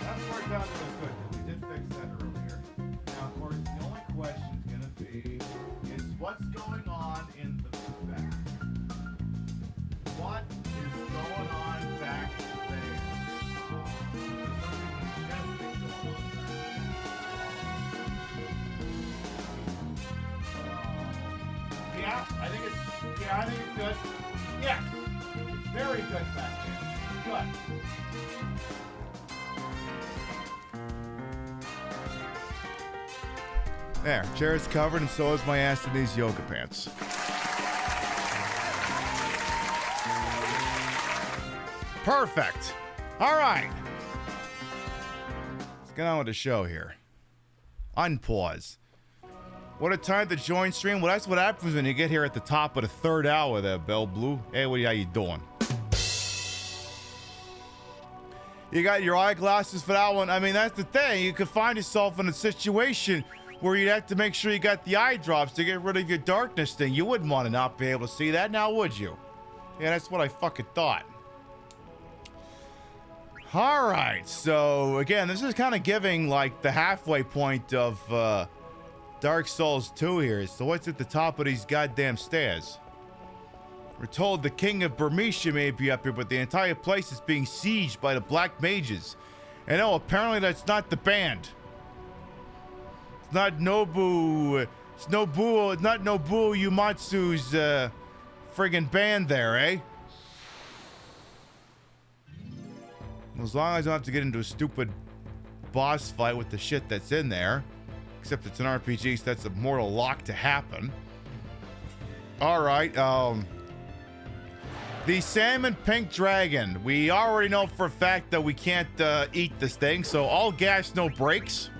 That part down there was good. We did fix that earlier. Now, of course, the only question is going to be is what's going on in the back? What is going on back there? There's something majestic going on back there. Yeah, I think it's good. Yeah, it's very good back there. Good. There, chair is covered, and so is my ass in these yoga pants. Perfect. All right. Let's get on with the show here. Unpause. What a time to join stream. Well, that's what happens when you get here at the top of the third hour there, Bell Blue. Hey, how you doing? You got your eyeglasses for that one. I mean, that's the thing. You could find yourself in a situation where you'd have to make sure you got the eye drops to get rid of your darkness thing. You wouldn't want to not be able to see that now, would you? Yeah, that's what I fucking thought. All right. So, again, this is kind of giving, like, the halfway point of, Dark Souls 2 here. So what's at the top of these goddamn stairs? We're told the king of Burmecia may be up here, but the entire place is being sieged by the black mages. And oh, apparently that's not the band. It's not Nobuo Uematsu's friggin' band there, eh? As long as I don't have to get into a stupid boss fight with the shit that's in there. Except it's an RPG, so that's a mortal lock to happen. Alright, the salmon pink dragon. We already know for a fact that we can't eat this thing, so all gas, no brakes.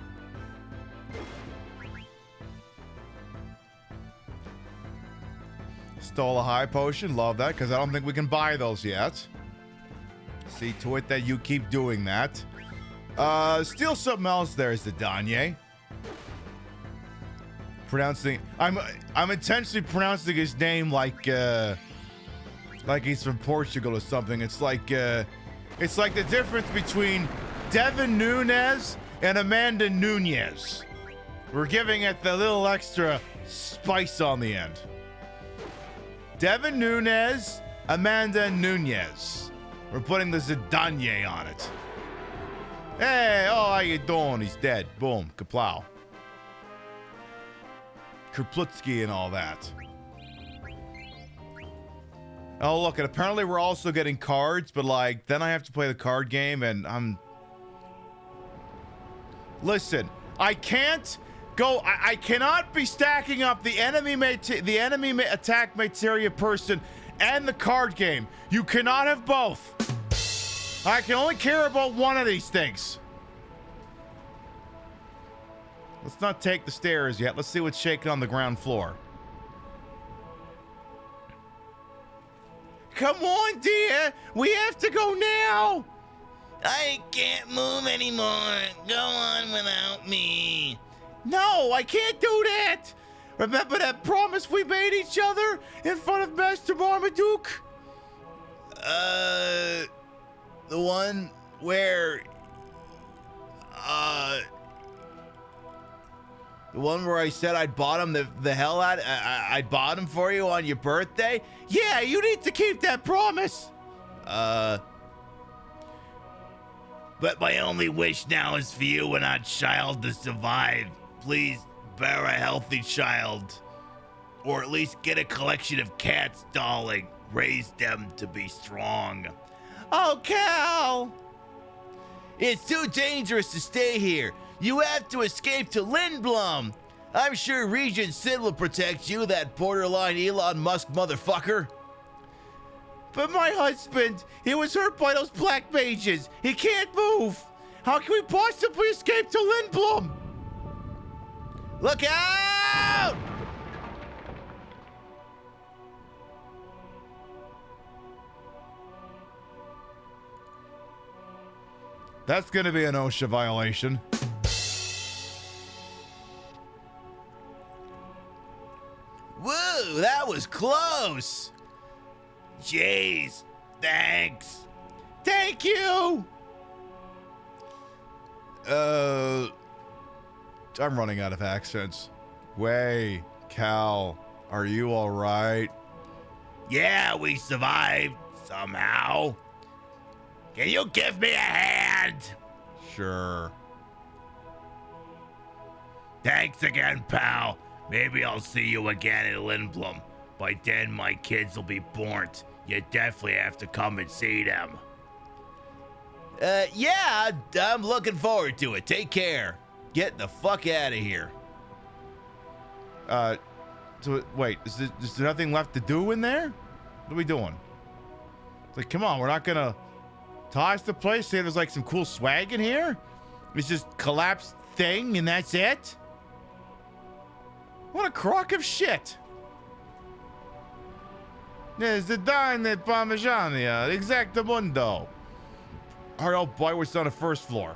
Stole a high potion, love that, because I don't think we can buy those yet. See to it that you keep doing that. Steal something else there is the Danye. pronouncing. I'm intentionally pronouncing his name like he's from Portugal or something. It's like the difference between Devin Nunes and Amanda Nunez. We're giving it the little extra spice on the end. Devin Nunes, Amanda Nunez. We're putting the Zidane on it. Hey, oh, how you doing? He's dead. Boom, kaplow. Kerplutsky and all that. Oh, look, and apparently we're also getting cards, but, like, then I have to play the card game, and I'm... Listen, I can't go... I cannot be stacking up the enemy attack materia person and the card game. You cannot have both. I can only care about one of these things. Let's not take the stairs yet. Let's see what's shaking on the ground floor. Come on, dear. We have to go now. I can't move anymore. Go on without me. No, I can't do that. Remember that promise we made each other in front of Master Marmaduke? The one where... The one where I said I'd bottom the hell out, I'd bottom for you on your birthday? Yeah, you need to keep that promise. But my only wish now is for you and our child to survive. Please bear a healthy child. Or at least get a collection of cats, darling. Raise them to be strong. Oh, Cal! It's too dangerous to stay here. You have to escape to Lindblom. I'm sure Regent Sid will protect you, that borderline Elon Musk motherfucker. But my husband, he was hurt by those black mages. He can't move. How can we possibly escape to Lindblom? Look out! That's gonna be an OSHA violation. Whoa, that was close. Jeez, thanks. Thank you. I'm running out of accents. Way, Cal, are you all right? Yeah, we survived somehow. Can you give me a hand? Sure. Thanks again, pal. Maybe I'll see you again in Lindblom. By then, my kids will be born. You definitely have to come and see them. Yeah, I'm looking forward to it. Take care. Get the fuck out of here. So wait, is there nothing left to do in there? What are we doing? It's like, come on, we're not gonna toss the place, say there's like some cool swag in here? It's just collapsed thing and that's it? What a crock of shit. There's the dine at Parmigiania, exactamundo. Alright, oh boy, we're on the first floor.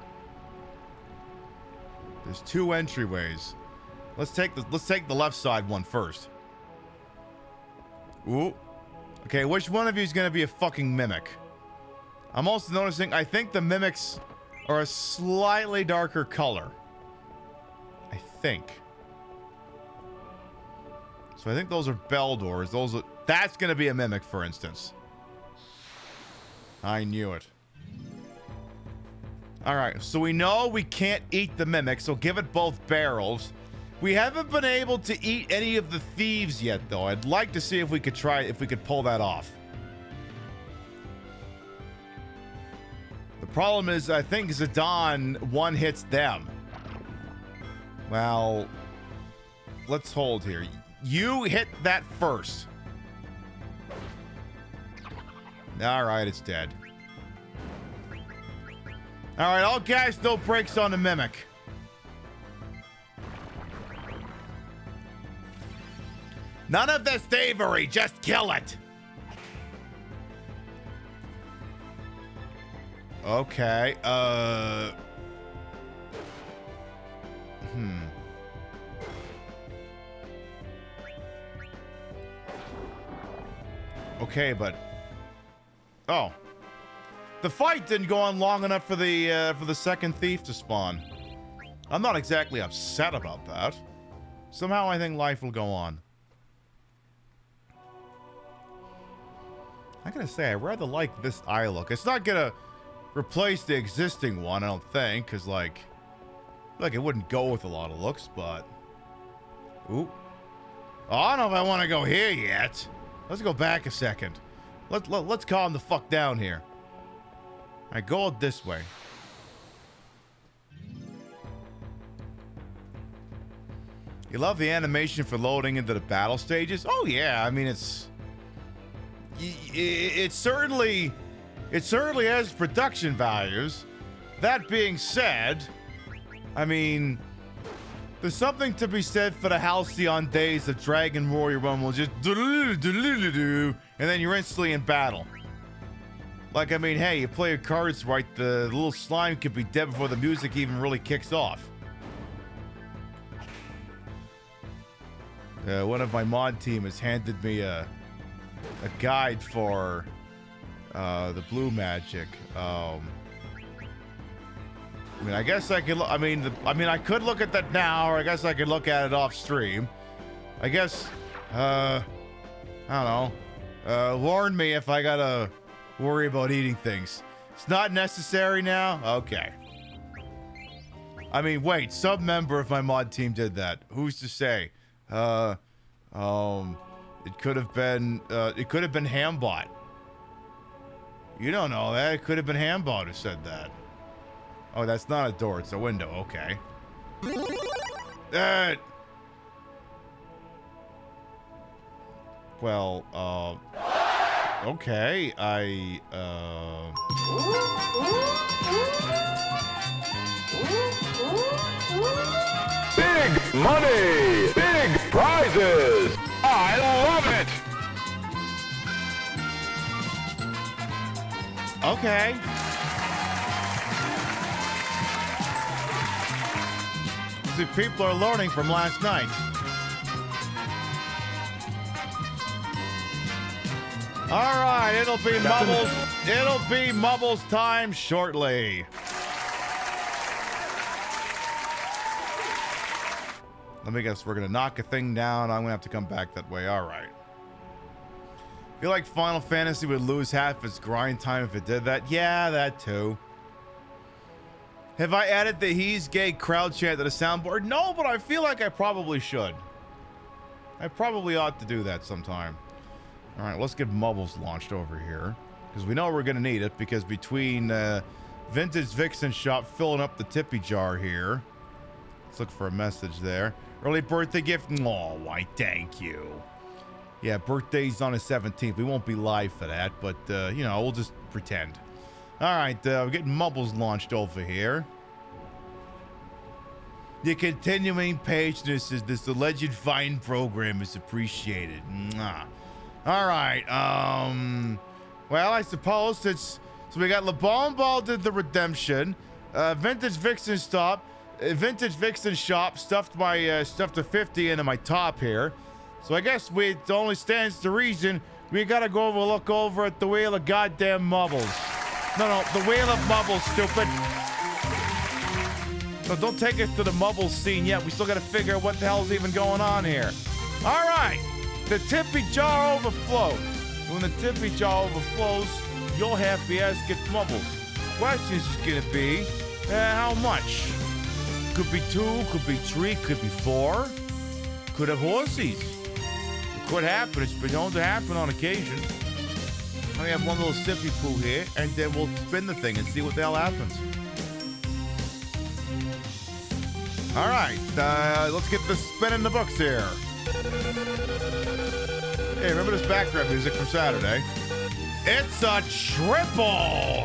There's two entryways. Let's take the left side one first. Ooh. Okay, which one of you is gonna be a fucking mimic? I'm also noticing, I think the mimics are a slightly darker color. I think. So I think those are bell doors. That's gonna be a mimic, for instance. I knew it. Alright, so we know we can't eat the mimic, so give it both barrels. We haven't been able to eat any of the thieves yet, though. I'd like to see if we could pull that off. The problem is, I think Zidane one hits them. Well, let's hold here. You hit that first. Alright, it's dead. Alright, all gas, no brakes on the mimic. None of this thievery, just kill it. Okay, Okay, but... Oh. The fight didn't go on long enough for the second thief to spawn. I'm not exactly upset about that. Somehow I think life will go on. I gotta say, I rather like this eye look. It's not gonna replace the existing one, I don't think, because, like, it wouldn't go with a lot of looks, but... Ooh. Oh, I don't know if I want to go here yet. Let's go back a second. Let's calm the fuck down here. All right, go out this way. You love the animation for loading into the battle stages? Oh yeah, I mean it certainly has production values. That being said, I mean, there's something to be said for the halcyon days of Dragon Warrior 1 will just and then you're instantly in battle. Like, I mean, hey, you play your cards right, the little slime could be dead before the music even really kicks off. One of my mod team has handed me a guide for the blue magic. I mean, I guess I could. I mean, I could look at that now, or I guess I could look at it off stream. I guess. I don't know. Warn me if I gotta worry about eating things. It's not necessary now. Okay. I mean, wait. Some member of my mod team did that. Who's to say? It could have been. It could have been Hambot. You don't know that. It could have been Hambot who said that. Oh, that's not a door, it's a window, okay. Well, okay, Big money! Big prizes! I love it! Okay. See, people are learning from last night. All right, it'll be Mubbles. It'll be Mubbles time shortly. Let me guess, we're gonna knock a thing down. I'm gonna have to come back that way. All right. Feel like Final Fantasy would lose half its grind time if it did that? Yeah, that too. Have I added the He's Gay crowd chant to the soundboard? No, but I feel like I probably should. I probably ought to do that sometime. All right, let's get Mubbles launched over here. Because we know we're going to need it, because between Vintage Vixen Shop filling up the tippy jar here. Let's look for a message there. Early birthday gift. Oh, why, thank you. Yeah, birthday's on the 17th. We won't be live for that, but, you know, we'll just pretend. All right, we're getting Mubbles launched over here. Your continuing patience is this alleged fine program is appreciated. Mwah. All right, well, I suppose it's... So we got Le Bon Ball did the redemption. Vintage Vixen Shop stuffed my stuffed a 50 into my top here. So I guess it only stands to reason we gotta go look over at the Wheel of Goddamn Mubbles. No, the Wheel of Mubbles, stupid. No, don't take us to the Mubbles scene yet. We still gotta figure out what the hell's even going on here. All right, the tippy jar overflowed. When the tippy jar overflows, your happy ass gets Mubbles. Question is gonna be, how much? Could be 2, could be 3, could be 4. Could have horsies. It could happen. It's been known to happen on occasion. We have one little sippy poo here, and then we'll spin the thing and see what the hell happens. All right, let's get the spin in the books here. Hey, remember this background music from Saturday? It's a triple!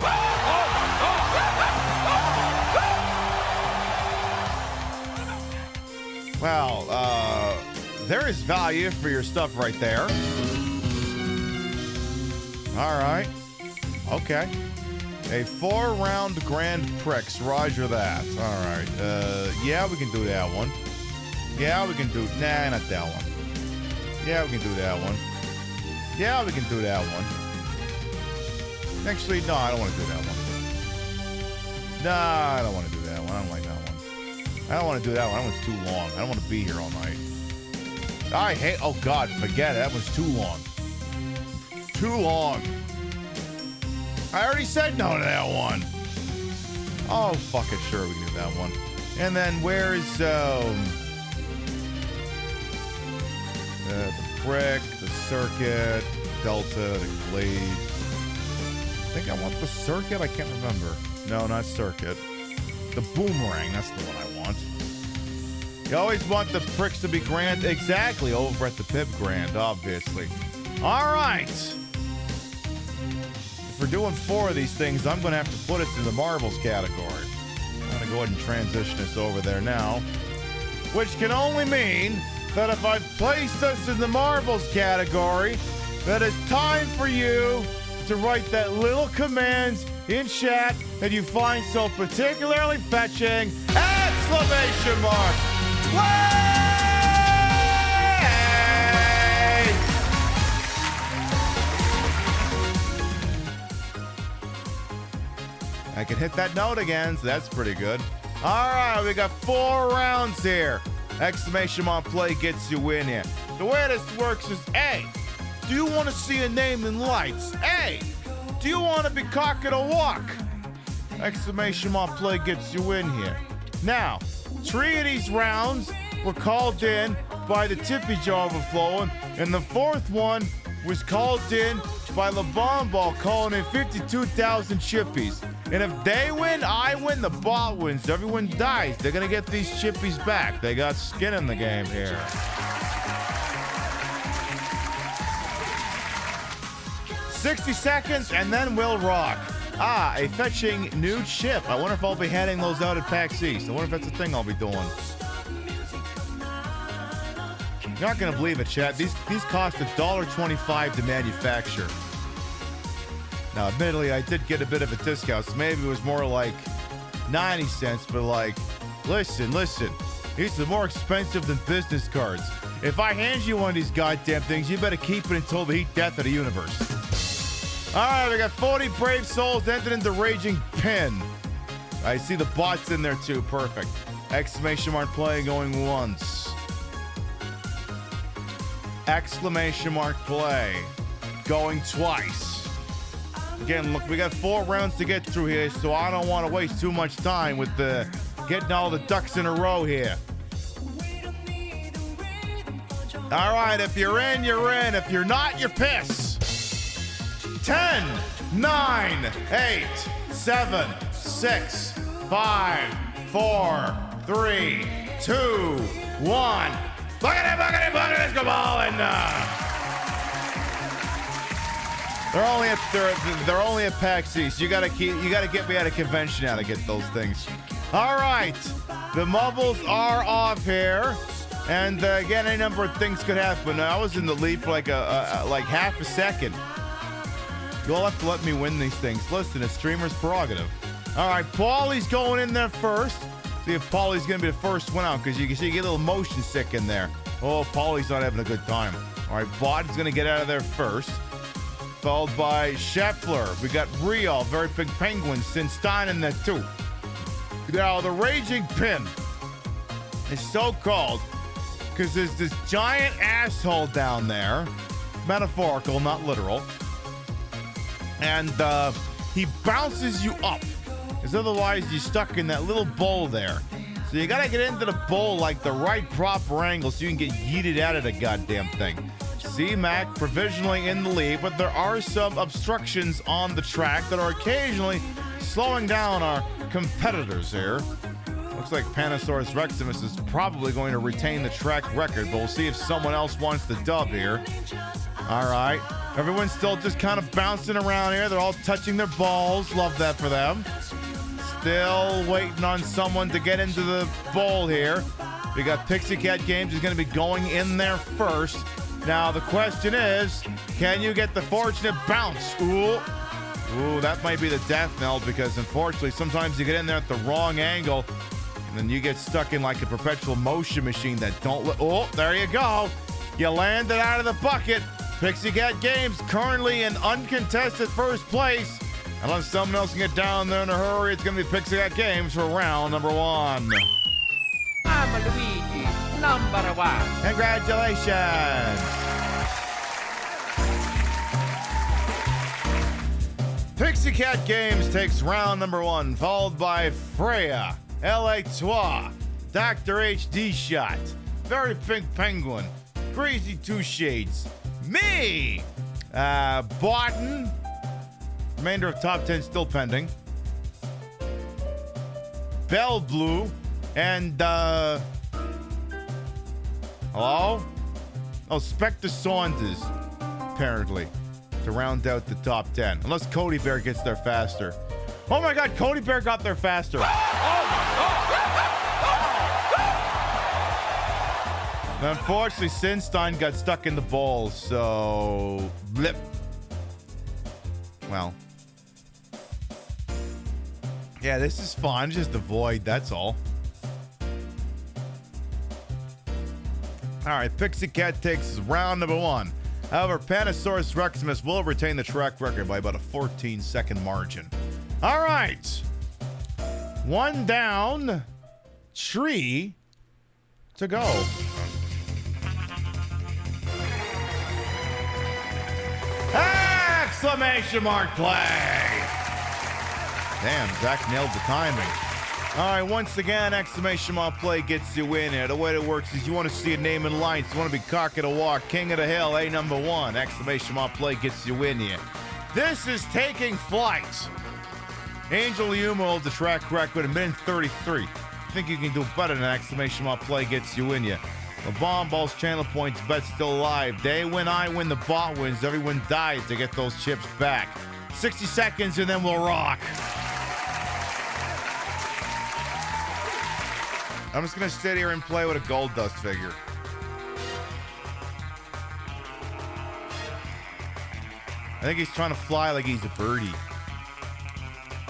Well, there is value for your stuff right there. All right. Okay. A 4-round Grand Prix. Roger that. All right. Yeah, we can do that one. Yeah, we can do... Nah, not that one. Yeah, we can do that one. Yeah, we can do that one. Actually, no, I don't want to do that one. No, I don't want to do that one. I don't like that one. I don't want to do that one. That one's too long. I don't want to be here all night. I hate... Oh, God, forget it. That one's too long. Too long. I already said no to that one. Oh, fuck it. Sure, we can do that one. And then where's... the brick, the circuit, delta, the glade. I think I want the circuit. I can't remember. No, not circuit. The boomerang. That's the one I want. You always want the pricks to be grand. Exactly. Over at the Pib Grand, obviously. All right. If we're doing 4 of these things, I'm going to have to put us in the marbles category. I'm going to go ahead and transition us over there now. Which can only mean that if I've placed us in the marbles category, that it's time for you to write that little command in chat that you find so particularly fetching! Exclamation mark! Way! I can hit that note again, so that's pretty good. All right, we got 4 rounds here. Exclamation mark play gets you in here. The way this works is A, do you want to see a name in lights? A, do you want to be cocked or walk? Exclamation mark play gets you in here. Now, 3 of these rounds were called in by the tippy jar overflowing, and the 4th one was called in by the bomb ball calling in 52,000 chippies. And if they win, I win, the bot wins. Everyone dies. They're going to get these chippies back. They got skin in the game here. "60 seconds, and then we'll rock." Ah, a fetching new chip. I wonder if I'll be handing those out at PAX East. I wonder if that's the thing I'll be doing. You're not going to believe it, chat. These cost $1.25 to manufacture. Now, admittedly, I did get a bit of a discount, so maybe it was more like 90 cents, but like, listen, these are more expensive than business cards. If I hand you one of these goddamn things, you better keep it until the heat death of the universe. All right, we got 40 brave souls entered into Raging Pin. I see the bots in there too, perfect. Exclamation mark play going once. Exclamation mark play going twice. Again, look, we got 4 rounds to get through here, so I don't want to waste too much time with the getting all the ducks in a row here. All right, if you're in, you're in. If you're not, you're pissed. 10, 9, 8, 7, 6, 5, 4, 3, 2, 1. Bucket, come on! They're only at PAX East. You gotta get me at a convention now to get those things. All right, the mubbles are off here, and again, any number of things could happen. I was in the lead for like half a second. You'll have to let me win these things. Listen, it's streamer's prerogative. All right, Paulie's going in there first. See if Paulie's gonna be the first one out, because you can see you get a little motion sick in there. Oh, Paulie's not having a good time. All right, Bot is gonna get out of there first, followed by Scheffler. We got Rio, Very Big Penguin, Sinstein in there too. Now, the Raging Pin is so called because there's this giant asshole down there, metaphorical, not literal, and he bounces you up, because otherwise you're stuck in that little bowl there. So you gotta get into the bowl like the right proper angle so you can get yeeted out of the goddamn thing. C-Mac provisionally in the lead, but there are some obstructions on the track that are occasionally slowing down our competitors here. Looks like Panosaurus Reximus is probably going to retain the track record, but we'll see if someone else wants the dub here. All right. Everyone's still just kind of bouncing around here. They're all touching their balls. Love that for them. Still waiting on someone to get into the bowl here. We got Pixie Cat Games is going to be going in there first. Now, the question is, can you get the fortunate bounce? Ooh, that might be the death knell, because unfortunately, sometimes you get in there at the wrong angle, and then you get stuck in like a perpetual motion machine that don't... Oh, there you go. You landed out of the bucket. Pixie Cat Games currently in uncontested first place. Unless someone else can get down there in a hurry, it's going to be Pixie Cat Games for round number 1. I'm Luigi, number 1. Congratulations. Pixie Cat Games takes round number 1, followed by Freya, L.A. Toi, Dr. HD Shot, Very Pink Penguin, Crazy Two Shades, me, Barton, remainder of top 10 still pending, Bell Blue, and, hello? Oh, Spectre Saunders, apparently, to round out the top 10. Unless Cody Bear gets there faster. Oh my god, Cody Bear got there faster. Unfortunately, Sinstein got stuck in the balls, so... Blip. Well. Yeah, this is fun. Just avoid, that's all. Alright, Pixie Cat takes round number 1. However, Panosaurus Reximus will retain the track record by about a 14-second margin. Alright. 1 down. Tree to go. Exclamation mark play! Damn, Zach nailed the timing. All right, once again, exclamation mark play gets you in here. The way it works is you want to see a name in lights. You want to be cock of the walk, king of the hill, A number 1. Exclamation mark play gets you in here. This is taking flight. Angel Yuma holds the track record, 1:33. I think you can do better than exclamation mark play gets you in you. The bomb balls, channel points, bet still alive. They win, I win, the bot wins. Everyone dies to get those chips back. 60 seconds and then we'll rock. I'm just gonna sit here and play with a gold dust figure. I think he's trying to fly like he's a birdie.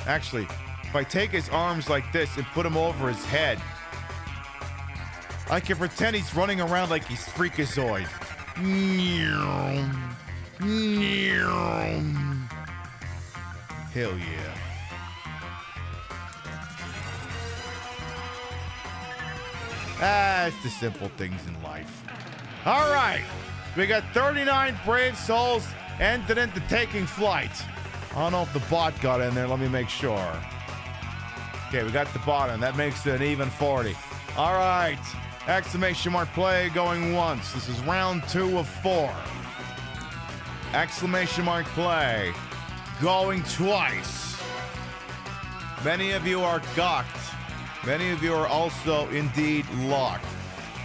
Actually, if I take his arms like this and put him over his head, I can pretend he's running around like he's Freakazoid. Hell yeah. It's the simple things in life. All right. We got 39 brave souls entered into taking flight. I don't know if the bot got in there. Let me make sure. Okay, we got the bot in. That makes it an even 40. All right. Exclamation mark play going once. This is round 2 of 4. Exclamation mark play going twice. Many of you are gawked. Many of you are also indeed locked.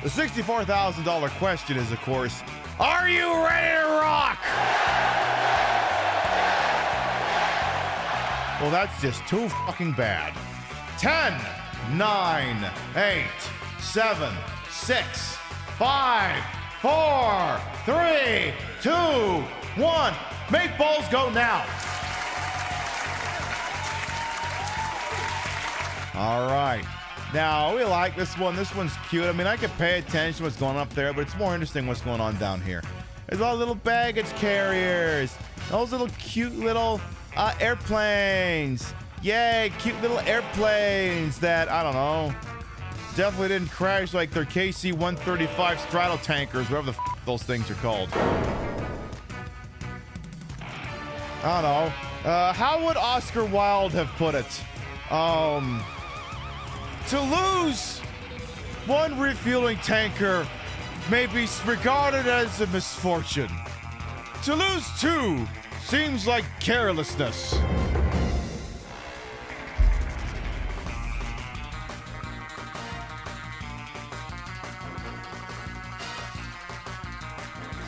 The $64,000 question is, of course, are you ready to rock? Well, that's just too fucking bad. 10, 9, 8, 7, 6, 5, 4, 3, 2, 1. Make balls go now. All right. Now, we like this one. This one's cute. I mean, I can pay attention to what's going on up there, but it's more interesting what's going on down here. There's all little baggage carriers. Those little cute little airplanes. Yay, cute little airplanes that, I don't know, definitely didn't crash like their KC-135 straddle tankers, whatever the those things are called. I don't know. How would Oscar Wilde have put it? To lose one refueling tanker may be regarded as a misfortune. To lose 2 seems like carelessness.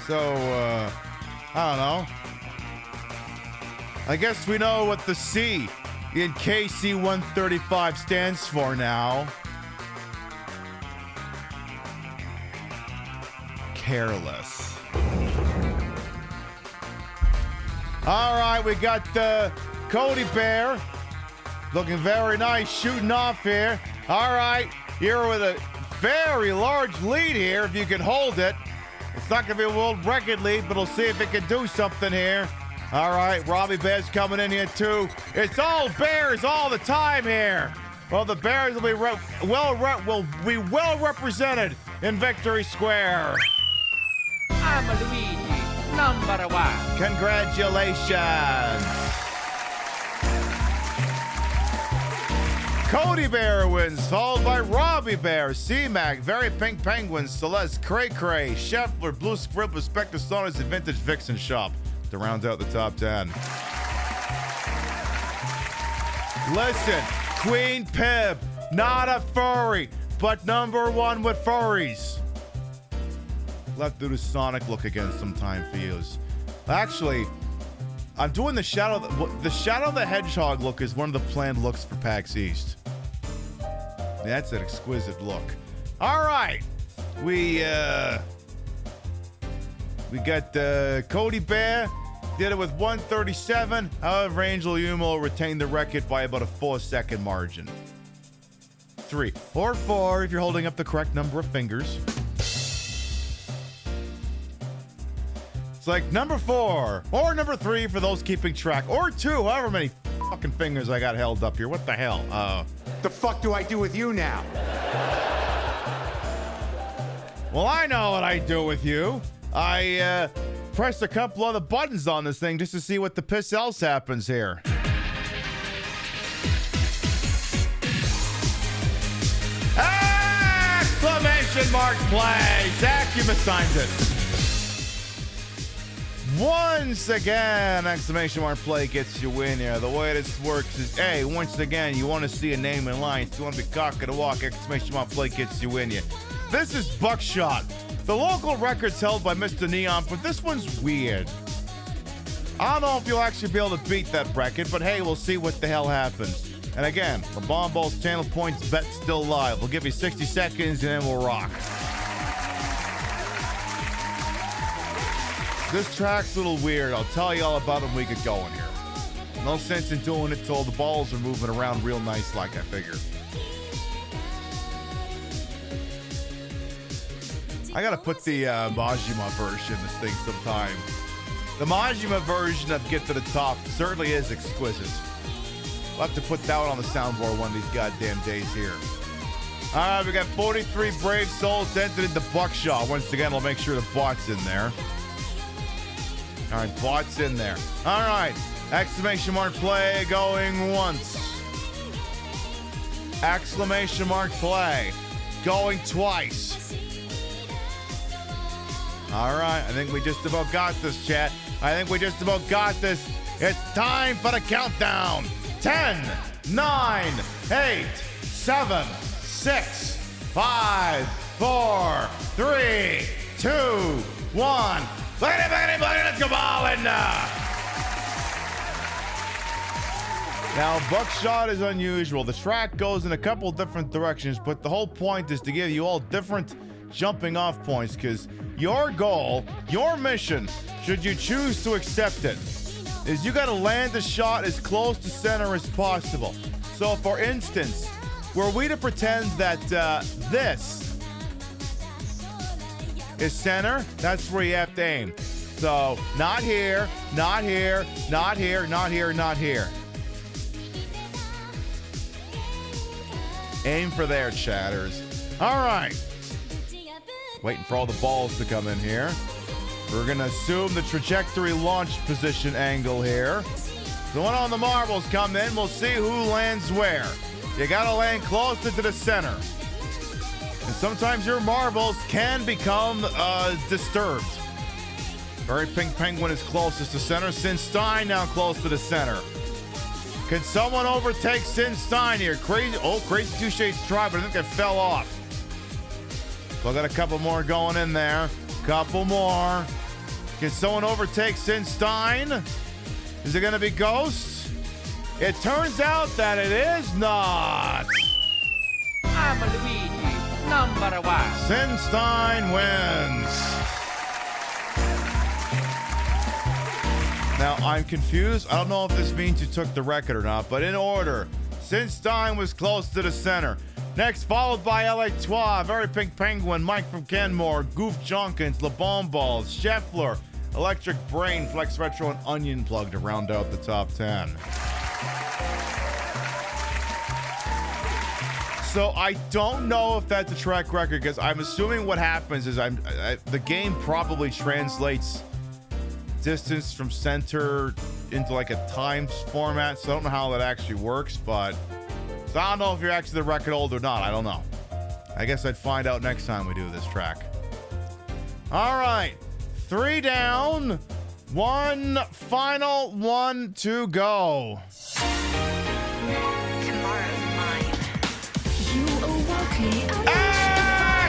So, I don't know. I guess we know what the C in KC-135 stands for now. Careless. All right, we got Cody Bear looking very nice, shooting off here. All right, you're with a very large lead here, if you can hold it. It's not going to be a world record lead, but we'll see if it can do something here. All right, Robbie Bear's coming in here too. It's all Bears all the time here. Well, the Bears will be well represented in Victory Square. I'm Luigi, number one. Congratulations. Cody Bear wins, followed by Robbie Bear, C-Mac, Very Pink Penguins, Celeste, Cray Cray, Scheffler, Blue Scrib, Respect the Stoners, and Vintage Vixen Shop to round out the top 10. Listen, Queen Pib, not a furry, but number one with furries. Let's do the Sonic look again sometime for you. Actually, I'm doing the Shadow the Hedgehog look is one of the planned looks for PAX East. That's an exquisite look. All right, we got Cody Bear did it with 137. However, Angel Yumo retained the record by about a 4-second margin. 3 or 4 if you're holding up the correct number of fingers. It's like number 4 or number 3 for those keeping track, or 2, however many fucking fingers I got held up here. What the hell? The fuck do I do with you now? Well, I know what I do with you. I pressed a couple other buttons on this thing just to see what the piss else happens here. Exclamation mark play. Zach, you mistimed it. Once again, exclamation mark play gets you in here. The way this works is, hey, once again, you want to see a name in lines. You want to be cock of the walk, exclamation mark play gets you in here. This is Buckshot. The local record's held by Mr. Neon, but this one's weird. I don't know if you'll actually be able to beat that record, but hey, we'll see what the hell happens. And again, the Bomb Balls channel points bet still live. We'll give you 60 seconds and then we'll rock. This track's a little weird. I'll tell you all about it when we get going here. No sense in doing it till the balls are moving around real nice like I figure. I gotta put the Majima version of this thing sometime. The Majima version of Get to the Top certainly is exquisite. We'll have to put that one on the soundboard one of these goddamn days here. All right, we got 43 brave souls entered into Buckshot. Once again, we'll make sure the bot's in there. All right, bot's in there. All right, exclamation mark play going once. Exclamation mark play going twice. All right, I think we just about got this, chat. I think we just about got this. It's time for the countdown. 10, 9, 8, 7, 6, 5, 4, 3, 2, 1. Let's go ballin'. Now, Buckshot is unusual. The track goes in a couple different directions, but the whole point is to give you all different jumping off points, because your goal, your mission, should you choose to accept it, is you got to land the shot as close to center as possible. So, for instance, were we to pretend that this is center, that's where you have to aim. So, not here, not here, not here, not here, not here. Aim for there, chatters. All right. Waiting for all the balls to come in here. We're going to assume the trajectory launch position angle here. So when all the marbles come in, we'll see who lands where. You got to land closer to the center. And sometimes your marbles can become disturbed. Very Pink Penguin is closest to center. Sin Stein now close to the center. Can someone overtake Sin Stein here? Crazy Two Shades tried, but I think it fell off. So I got a couple more going in there. Couple more. Can someone overtake Sin Stein? Is it going to be Ghost? It turns out that it is not. I'm Luigi, number one. Sin Stein wins. Now, I'm confused. I don't know if this means you took the record or not, but in order, Sin Stein was close to the center. Next, followed by LA Trois, Very Pink Penguin, Mike from Kenmore, Goof Jonkins, Le Bon Balls, Scheffler, Electric Brain, Flex Retro, and Onion Plug to round out the top 10. So I don't know if that's a track record because I'm assuming what happens is the game probably translates distance from center into like a times format. So I don't know how that actually works, but so I don't know if you're actually the record holder or not. I don't know. I guess I'd find out next time we do this track. All right, 3 down, 1 final 1 to go.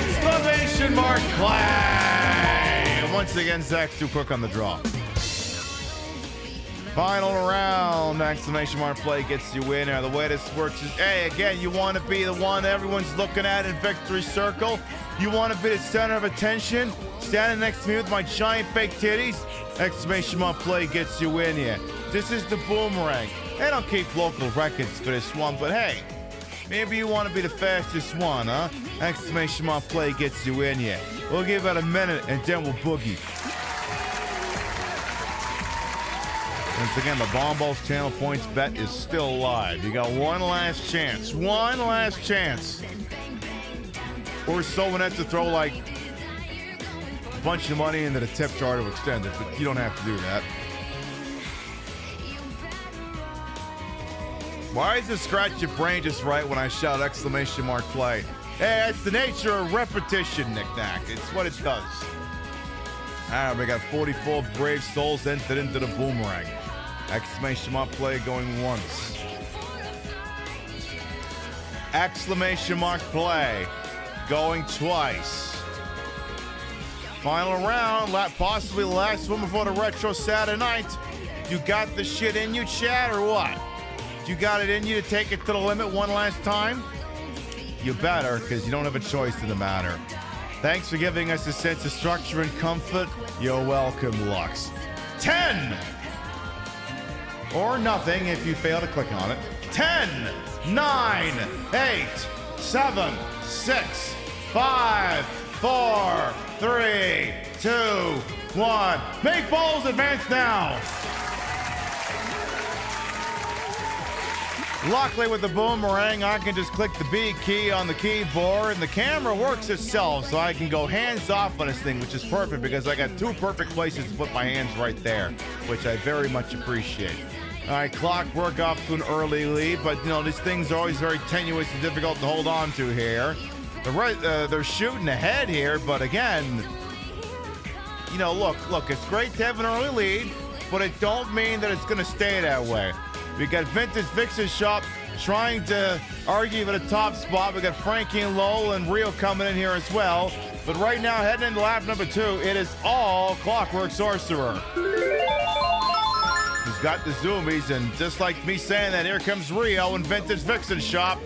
Exclamation mark play! Once again, Zach's too quick on the draw. Final round, exclamation mark play gets you in there. The way this works is, hey, again, you want to be the one everyone's looking at in victory circle. You want to be the center of attention, standing next to me with my giant fake titties. Exclamation mark play gets you in here. This is the boomerang. They don't keep local records for this one, but hey, maybe you want to be the fastest one, huh? Exclamation mark play gets you in here. We'll give it a minute and then we'll boogie. Once again, the Bomb Balls channel points bet is still live. You got one last chance. One last chance. Or someone has to throw like a bunch of money into the tip jar to extend it, but you don't have to do that. Why does it scratch your brain just right when I shout exclamation mark play? Hey, it's the nature of repetition, knick-knack. It's what it does. All right, we got 44 brave souls entered into the boomerang. Exclamation mark play going once. Exclamation mark play going twice. Final round, possibly the last one before the Retro Saturday night. You got the shit in you, chat, or what? You got it in you to take it to the limit one last time? You better, because you don't have a choice in the matter. Thanks for giving us a sense of structure and comfort. You're welcome, Lux. 10! Or nothing if you fail to click on it. 10, 9, 8, 7, 6, 5, 4, 3, 2, 1. Make balls advance now! Luckily with the boomerang, I can just click the B key on the keyboard and the camera works itself, so I can go hands off on this thing, which is perfect because I got 2 perfect places to put my hands right there, which I very much appreciate. All right, Clockwork off to an early lead, but you know, these things are always very tenuous and difficult to hold on to here. They're shooting ahead here, but again, you know, look, it's great to have an early lead, but it don't mean that it's gonna stay that way. We got Vintage Vix's Shop trying to argue for the top spot. We got Frankie and Lowell and Rio coming in here as well. But right now, heading into lap number 2, it is all Clockwork Sorcerer. He's got the zoomies, and just like me saying that, here comes Rio and Vintage Vix's Shop.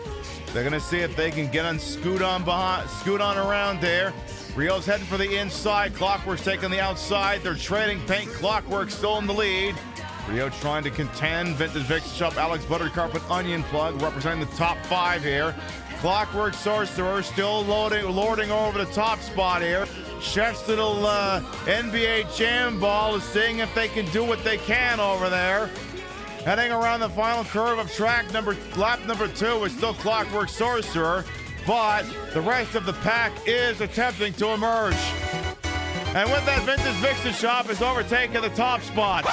They're gonna see if they can get on, scoot on around there. Rio's heading for the inside. Clockwork's taking the outside. They're trading paint. Clockwork still in the lead. Rio trying to contend. Vintage Vix Shop, Alex Buttercarpet, Onion Plug representing the top 5 here. Clockwork Sorcerer still lording over the top spot here. Chef's little NBA Jam Ball is seeing if they can do what they can over there. Heading around the final curve of lap number 2 is still Clockwork Sorcerer, but the rest of the pack is attempting to emerge. And with that, Vintage Vix's Shop is overtaking the top spot.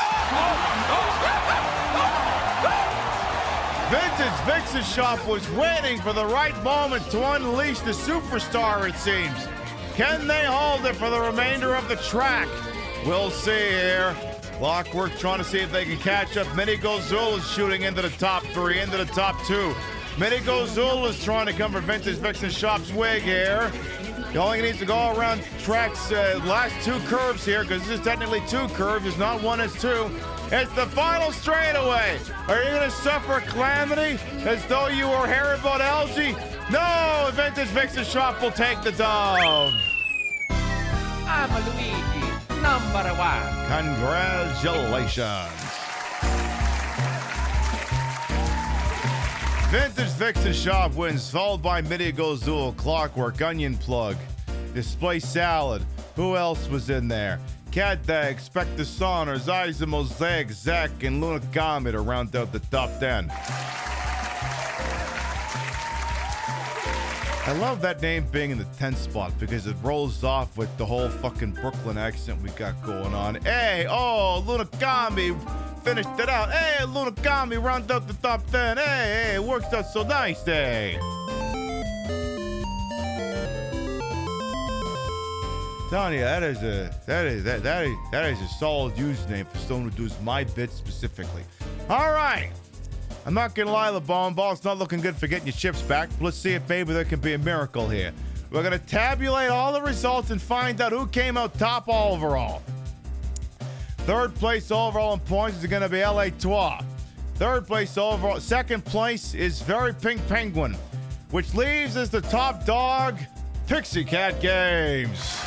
Vintage Vix's Shop was waiting for the right moment to unleash the superstar, it seems. Can they hold it for the remainder of the track? We'll see here. Clockwork trying to see if they can catch up. Mini Gozul is shooting into the top 3, into the top 2. Mini Gozul is trying to come for Vintage Vix's Shop's wig here. He only needs to go around track's last 2 curves here, because this is technically 2 curves. It's not 1, it's 2. It's the final straightaway. Are you going to suffer calamity as though you were Haribo Algae? No! Vintage Vix's Shop will take the dub. I'm Luigi, number 1. Congratulations. Vintage Vixen Shop wins, followed by Midi Gozul, Clockwork, Onion Plug, Display Salad. Who else was in there? Cat Dag, Spectre Saunders, Isa Mosaic, Zack, and Luna Comet to round out the top 10. I love that name being in the 10th spot because it rolls off with the whole fucking Brooklyn accent we got going on. Hey, oh, Luna Comet finished it out. Hey, Luna Comet round out the top 10. Hey, it works out so nice, hey. Telling you, that is a solid username for someone who does my bit specifically. All right. I'm not gonna lie, the ball's not looking good for getting your chips back. Let's see if maybe there can be a miracle here. We're gonna tabulate all the results and find out who came out top overall. Third place overall in points is gonna be LA Trois. Third place overall. Second place is Very Pink Penguin, which leaves as the top dog Pixie Cat Games.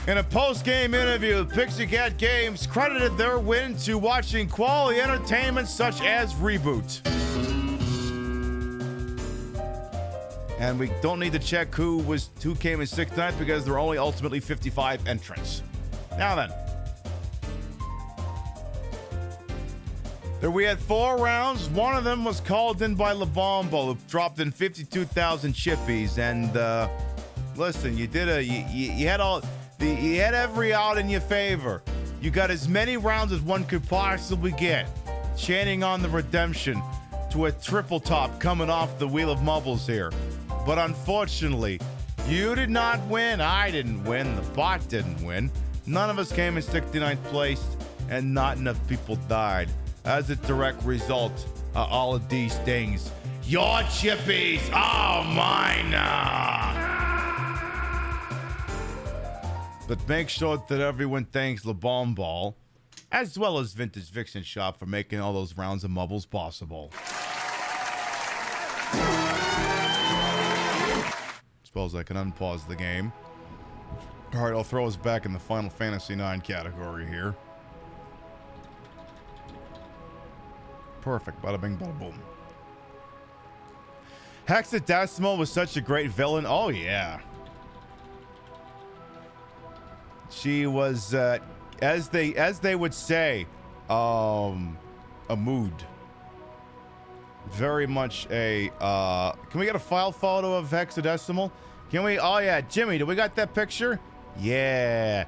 In a post-game interview, Pixie Cat Games credited their win to watching quality entertainment such as Reboot. And we don't need to check who came in 6th tonight because there are only ultimately 55 entrants. Now then. There we had 4 rounds. One of them was called in by LaBombo, who dropped in 52,000 chippies. And listen, you had every out in your favor. You got as many rounds as one could possibly get. Chanting on the redemption to a triple top coming off the Wheel of Mubbles here. But unfortunately, you did not win. I didn't win. The bot didn't win. None of us came in 69th place, and not enough people died. As a direct result of all of these things, your chippies are mine now. But make sure that everyone thanks LaBomb, as well as Vintage Vixen Shop, for making all those rounds of Mubbles possible. Suppose I can unpause the game. All right, I'll throw us back in the Final Fantasy IX category here. Perfect. Bada bing, bada boom. Hexadecimal was such a great villain. Oh, yeah. She was, as they would say, a mood. Very much a, can we get a file photo of Hexadecimal? Can we? Oh, yeah. Jimmy, do we got that picture? Yeah.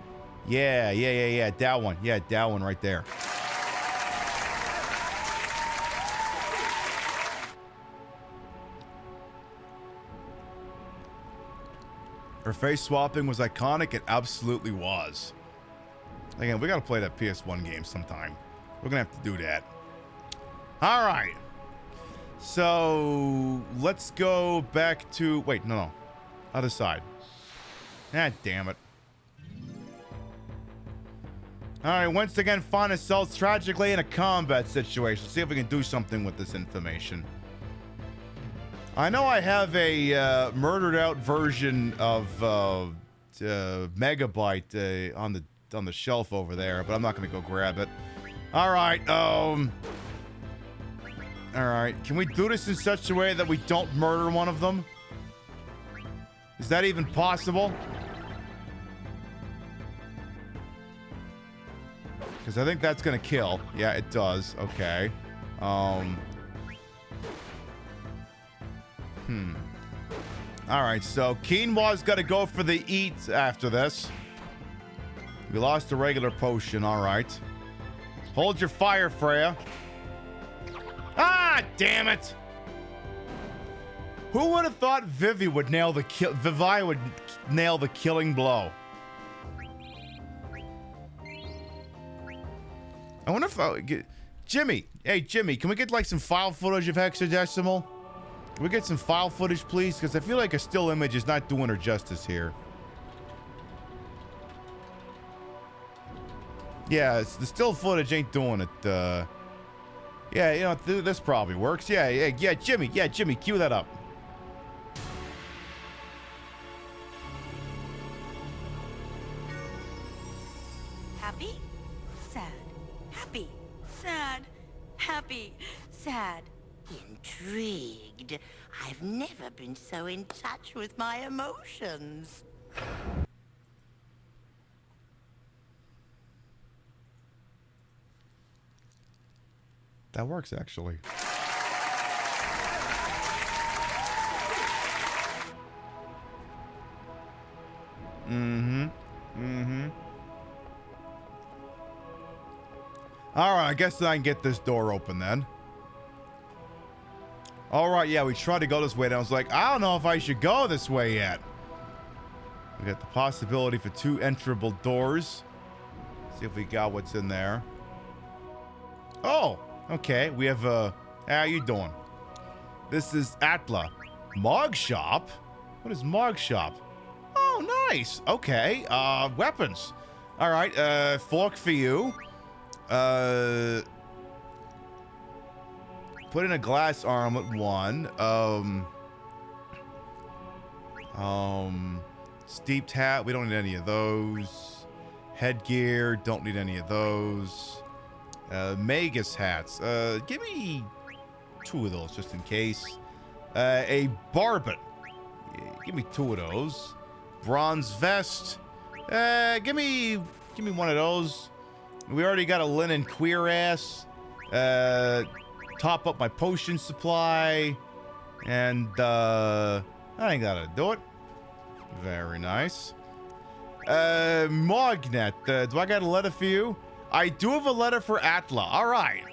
Yeah. That one. Yeah, that one right there. Her face swapping was iconic. It absolutely was. Again, we got to play that PS1 game sometime. We're going to have to do that. All right. So let's go back to... Wait, no. Other side. Ah, damn it. All right, once again, find ourselves tragically in a combat situation. See if we can do something with this information. I know I have a murdered out version of Megabyte on the shelf over there, but I'm not going to go grab it. All right, can we do this in such a way that we don't murder one of them? Is that even possible? Because I think that's going to kill. Yeah, it does. Okay. All right, so Quinoa's got to go for the eat after this. We lost a regular potion. All right. Hold your fire, Freya. Ah, damn it. Who would have thought Vivi would nail the would nail the killing blow? I wonder if I get Jimmy. Hey, Jimmy, can we get like some file footage of Hexadecimal? Can we get some file footage, please? Because I feel like a still image is not doing her justice here. Yeah, the still footage ain't doing it. Yeah, you know, this probably works. Yeah, Jimmy, cue that up. Happy, sad, happy, sad, happy, sad, intrigued. I've never been so in touch with my emotions. That works, actually. Alright, I guess I can get this door open then. Alright, yeah, we tried to go this way, and I was like, I don't know if I should go this way yet. We got the possibility for 2 enterable doors. See if we got what's in there. Oh, okay. We have, how you doing? This is Atla. Mog shop? What is Mog shop? Oh, nice. Okay, weapons. Alright, fork for you. Put in a glass armlet 1. Steeped hat, we don't need any of those. Headgear, don't need any of those. Magus hats, give me 2 of those just in case. A barbet, give me 2 of those. Bronze vest, give me 1 of those. We already got a linen queer ass. Top up my potion supply. And, I think that'll do it. Very nice. Mognet, do I got a letter for you? I do have a letter for Atla. All right.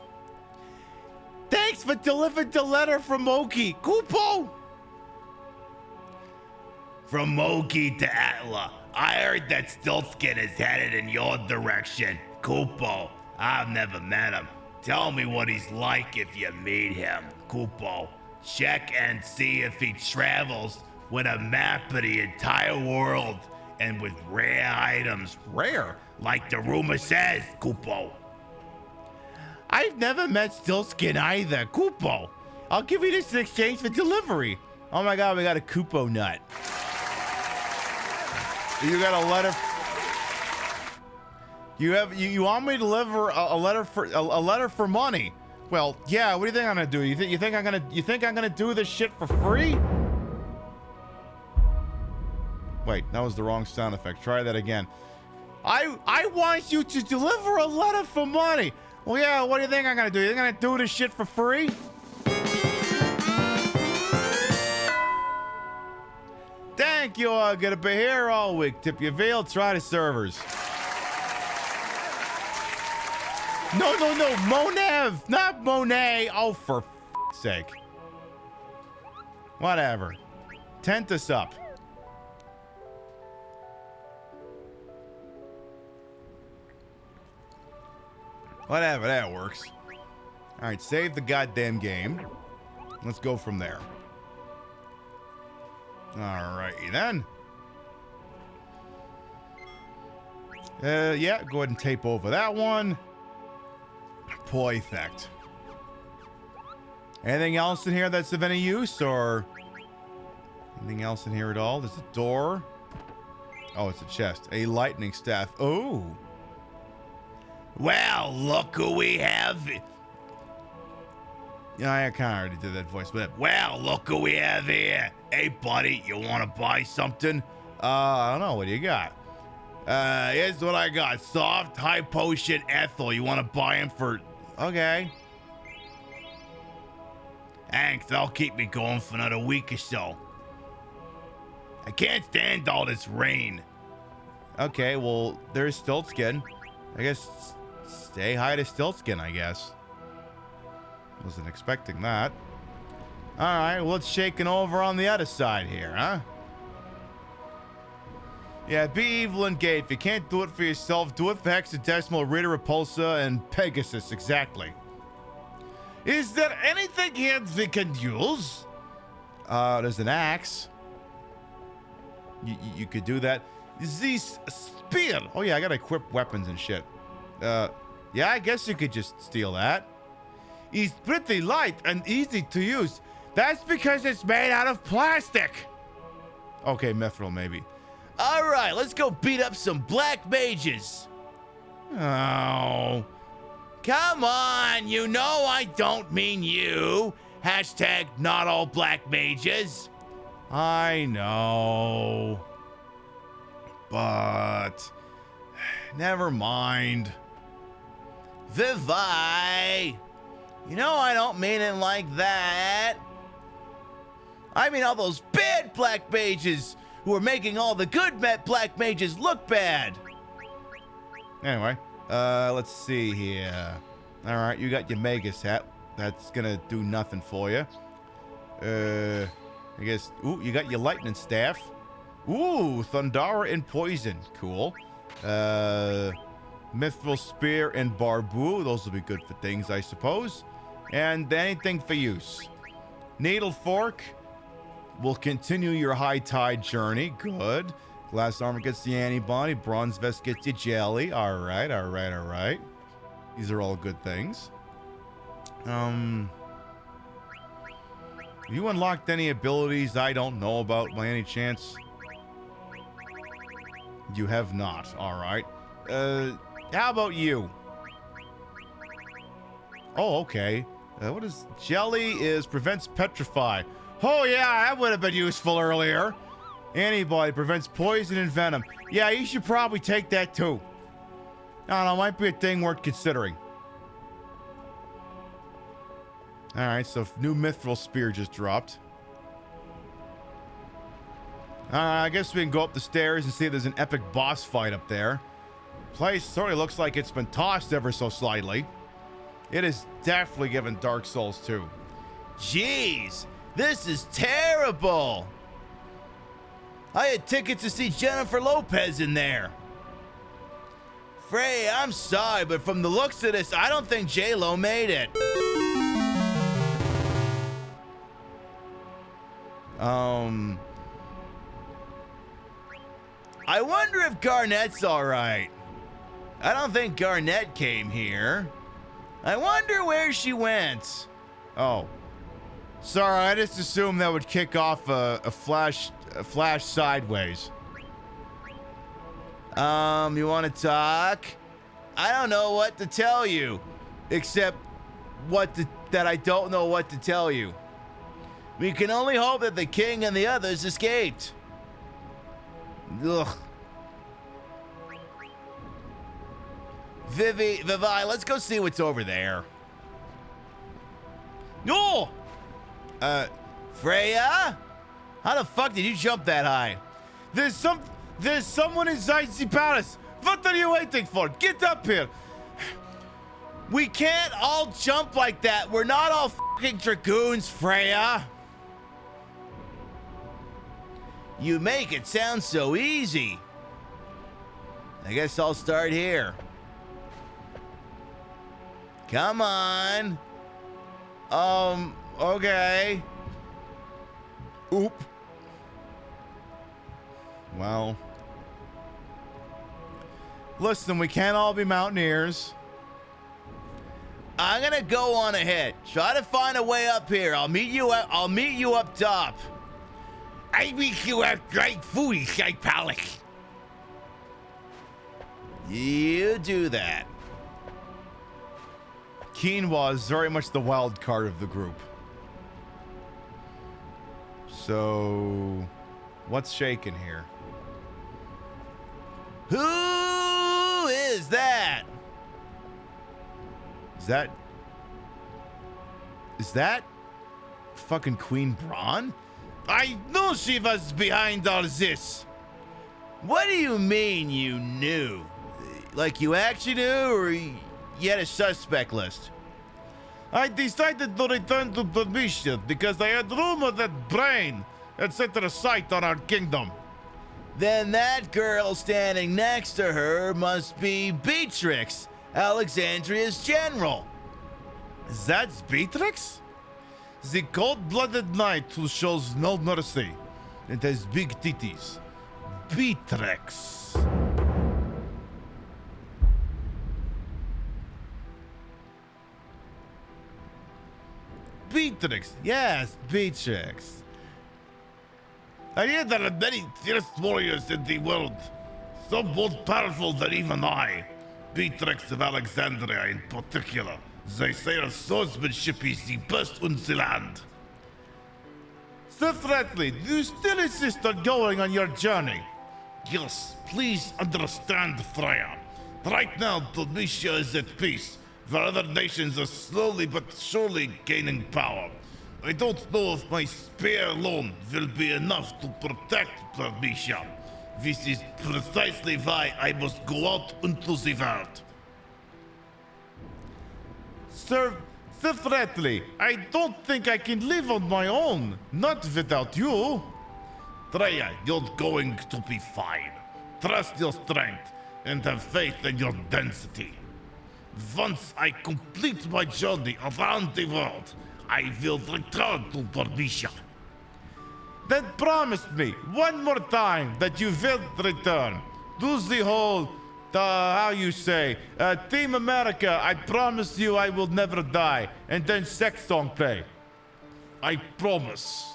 Thanks for delivering the letter from Moki. Kupo! From Moki to Atla. I heard that Stiltskin is headed in your direction. Kupo, I've never met him. Tell me what he's like if you meet him. Kupo, check and see if he travels with a map of the entire world and with rare items. Rare? Like the rumor says, Kupo. I've never met Stiltskin either, Kupo. I'll give you this in exchange for delivery. Oh my god, we got a Kupo nut. You got a letter. You want me to deliver a letter for money? Well, yeah. What do you think I'm gonna do? You think I'm gonna do this shit for free? Wait, that was the wrong sound effect. Try that again. I want you to deliver a letter for money. Well, yeah. What do you think I'm gonna do? You think I'm gonna do this shit for free? Thank you. I'm gonna be here all week. Tip your veil. Try the servers. No. Monev, not Monet. Oh, for f***'s sake. Whatever. Tent us up. Whatever, that works. All right, save the goddamn game. Let's go from there. All righty then. Yeah, go ahead and tape over that one. Perfect. Anything else in here that's of any use, or anything else in here at all? There's a door. Oh, it's a chest. A lightning staff. Oh. Well, look who we have. Yeah, I kind of already did that voice, but well, look who we have here. Hey, buddy, you want to buy something? I don't know. What do you got? Here's what I got. Soft, high potion, Ethel. You want to buy him for... Okay. Thanks, that'll keep me going for another week or so. I can't stand all this rain. Okay, well, there's Stiltskin. I guess stay high to Stiltskin, I guess. Wasn't expecting that. All right, well, it's shaking over on the other side here, huh? Yeah, be evil and gay. If you can't do it for yourself, do it for Hexadecimal, Rita Repulsa, and Pegasus, exactly. Is there anything here we can use? There's an axe. You could do that. This spear. Oh, yeah, I gotta equip weapons and shit. Yeah, I guess you could just steal that. It's pretty light and easy to use. That's because it's made out of plastic. Okay, mithril, maybe. All right, let's go beat up some black mages. Oh. Come on, you know I don't mean you. Hashtag not all black mages. I know. But never mind. Vivi, you know I don't mean it like that. I mean all those bad black mages who are making all the good black mages look bad. Anyway, let's see here. All right, you got your Magus hat. That's gonna do nothing for you. I guess. Ooh, you got your lightning staff. Ooh, Thundara and poison. Cool. Mithril spear and barbu. Those will be good for things, I suppose. And anything for use. Needle fork will continue your high tide journey. Good. Glass armor gets the antibody. Bronze vest gets you jelly. All right, all right, all right. These are all good things. You unlocked any abilities I don't know about by any chance? You have not. All right. How about you? Oh, okay. What is jelly? Is prevents petrify. Oh yeah, that would have been useful earlier. Antibody prevents poison and venom. Yeah, you should probably take that too. I don't know, might be a thing worth considering. Alright, so new mithril spear just dropped. I guess we can go up the stairs and see if there's an epic boss fight up there. Place certainly looks like it's been tossed ever so slightly. It is definitely given Dark Souls 2. Jeez, this is terrible. I had tickets to see Jennifer Lopez in there. Frey, I'm sorry, but from the looks of this, I don't think J-Lo made it. I wonder if Garnett's all right. I don't think Garnett came here. I wonder where she went. Oh. Sorry, I just assumed that would kick off a flash sideways. You want to talk? I don't know what to tell you, except that I don't know what to tell you. We can only hope that the king and the others escaped. Ugh. Vivi, let's go see what's over there. No! Freya? How the fuck did you jump that high? There's someone inside the palace. What are you waiting for? Get up here. We can't all jump like that. We're not all fucking dragoons, Freya. You make it sound so easy. I guess I'll start here. Come on. Okay. Oop. Well. Listen, we can't all be mountaineers. I'm gonna go on ahead. Try to find a way up here. I'll meet you up top. I meet you up great food, like Pollock. You do that. Quinoa is very much the wild card of the group. So, what's shaking here? Who is that? Is that fucking Queen Braun? I knew she was behind all this. What do you mean you knew? Like you actually knew, or you had a suspect list? I decided to return to Permission because I had rumor that Brain had set her sight on our kingdom. Then that girl standing next to her must be Beatrix, Alexandria's general. That's Beatrix? The cold-blooded knight who shows no mercy and has big titties. Beatrix. Beatrix. Yes, Beatrix. I hear there are many fierce warriors in the world, some more powerful than even I. Beatrix of Alexandria in particular. They say her swordsmanship is the best in the land. Sir Fratley, do you still insist on going on your journey? Yes, please understand, Freya. Right now, Tunisia is at peace, where other nations are slowly but surely gaining power. I don't know if my spear alone will be enough to protect Tunisia. This is precisely why I must go out into the world. Sir Fratley, I don't think I can live on my own, not without you. Freya, you're going to be fine. Trust your strength and have faith in your density. Once I complete my journey around the world, I will return to Tunisia. Then promise me one more time that you will return. Do the whole, how you say, Team America, I promise you I will never die, and then sex song play. I promise.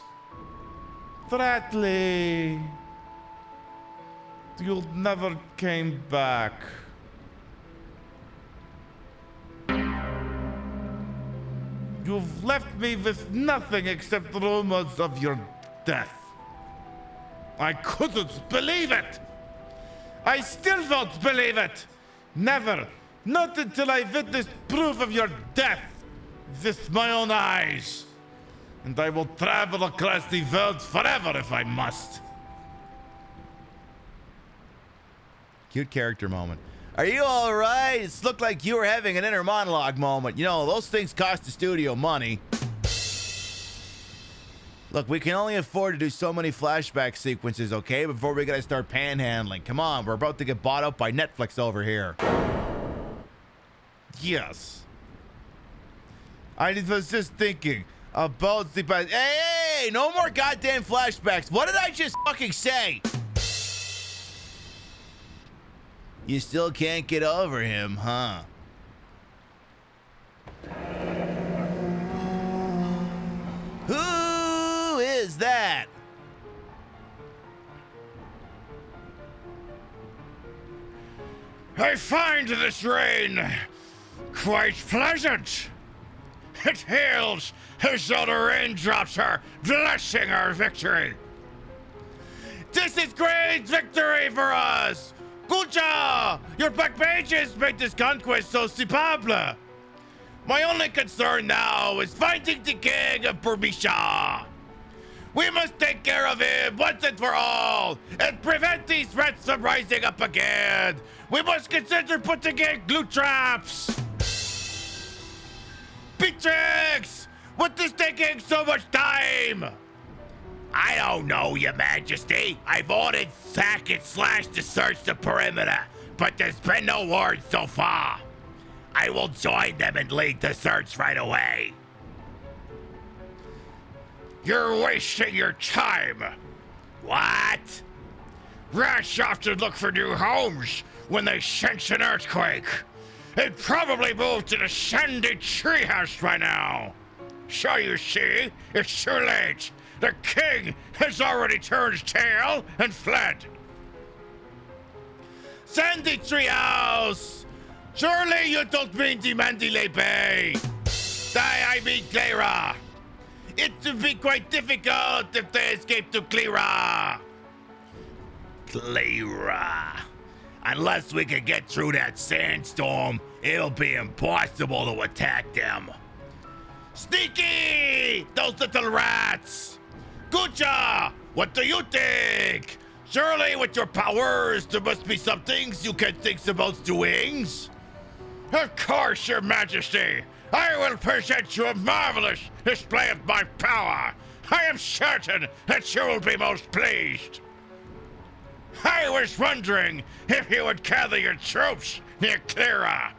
Fratley, you never came back. You've left me with nothing except rumors of your death. I couldn't believe it. I still don't believe it. Never. Not until I witnessed proof of your death with my own eyes. And I will travel across the world forever if I must. Cute character moment. Are you all right? It looked like you were having an inner monologue moment. You know, those things cost the studio money. Look, we can only afford to do so many flashback sequences, okay? Before we gotta start panhandling. Come on, we're about to get bought up by Netflix over here. Yes. I was just thinking about the... Hey, no more goddamn flashbacks. What did I just fucking say? You still can't get over him, huh? Who is that? I find this rain quite pleasant. It feels as though the raindrops are blessing our victory. This is great victory for us! Good job! Your back pages made this conquest so superb. My only concern now is finding the king of Burmisha. We must take care of him once and for all and prevent these threats from rising up again. We must consider putting in glue traps. Beatrix! What is taking so much time? I don't know, Your Majesty. I've ordered Sackett Slash to search the perimeter, but there's been no word so far. I will join them and lead the search right away. You're wasting your time. What? Rats often look for new homes when they sense an earthquake. It probably moved to the sandy treehouse by now. So you see, it's too late. The king has already turned his tail and fled. Sandy Treehouse! Surely you don't mean the Mandalay Bay. I mean Clara. It would be quite difficult if they escaped to Clara. Clara. Unless we can get through that sandstorm, it'll be impossible to attack them. Sneaky! Those little rats! Guja! What do you think? Surely with your powers, there must be some things you can think about doing. Of course, Your Majesty. I will present you a marvelous display of my power. I am certain that you will be most pleased. I was wondering if you would gather your troops near Clara.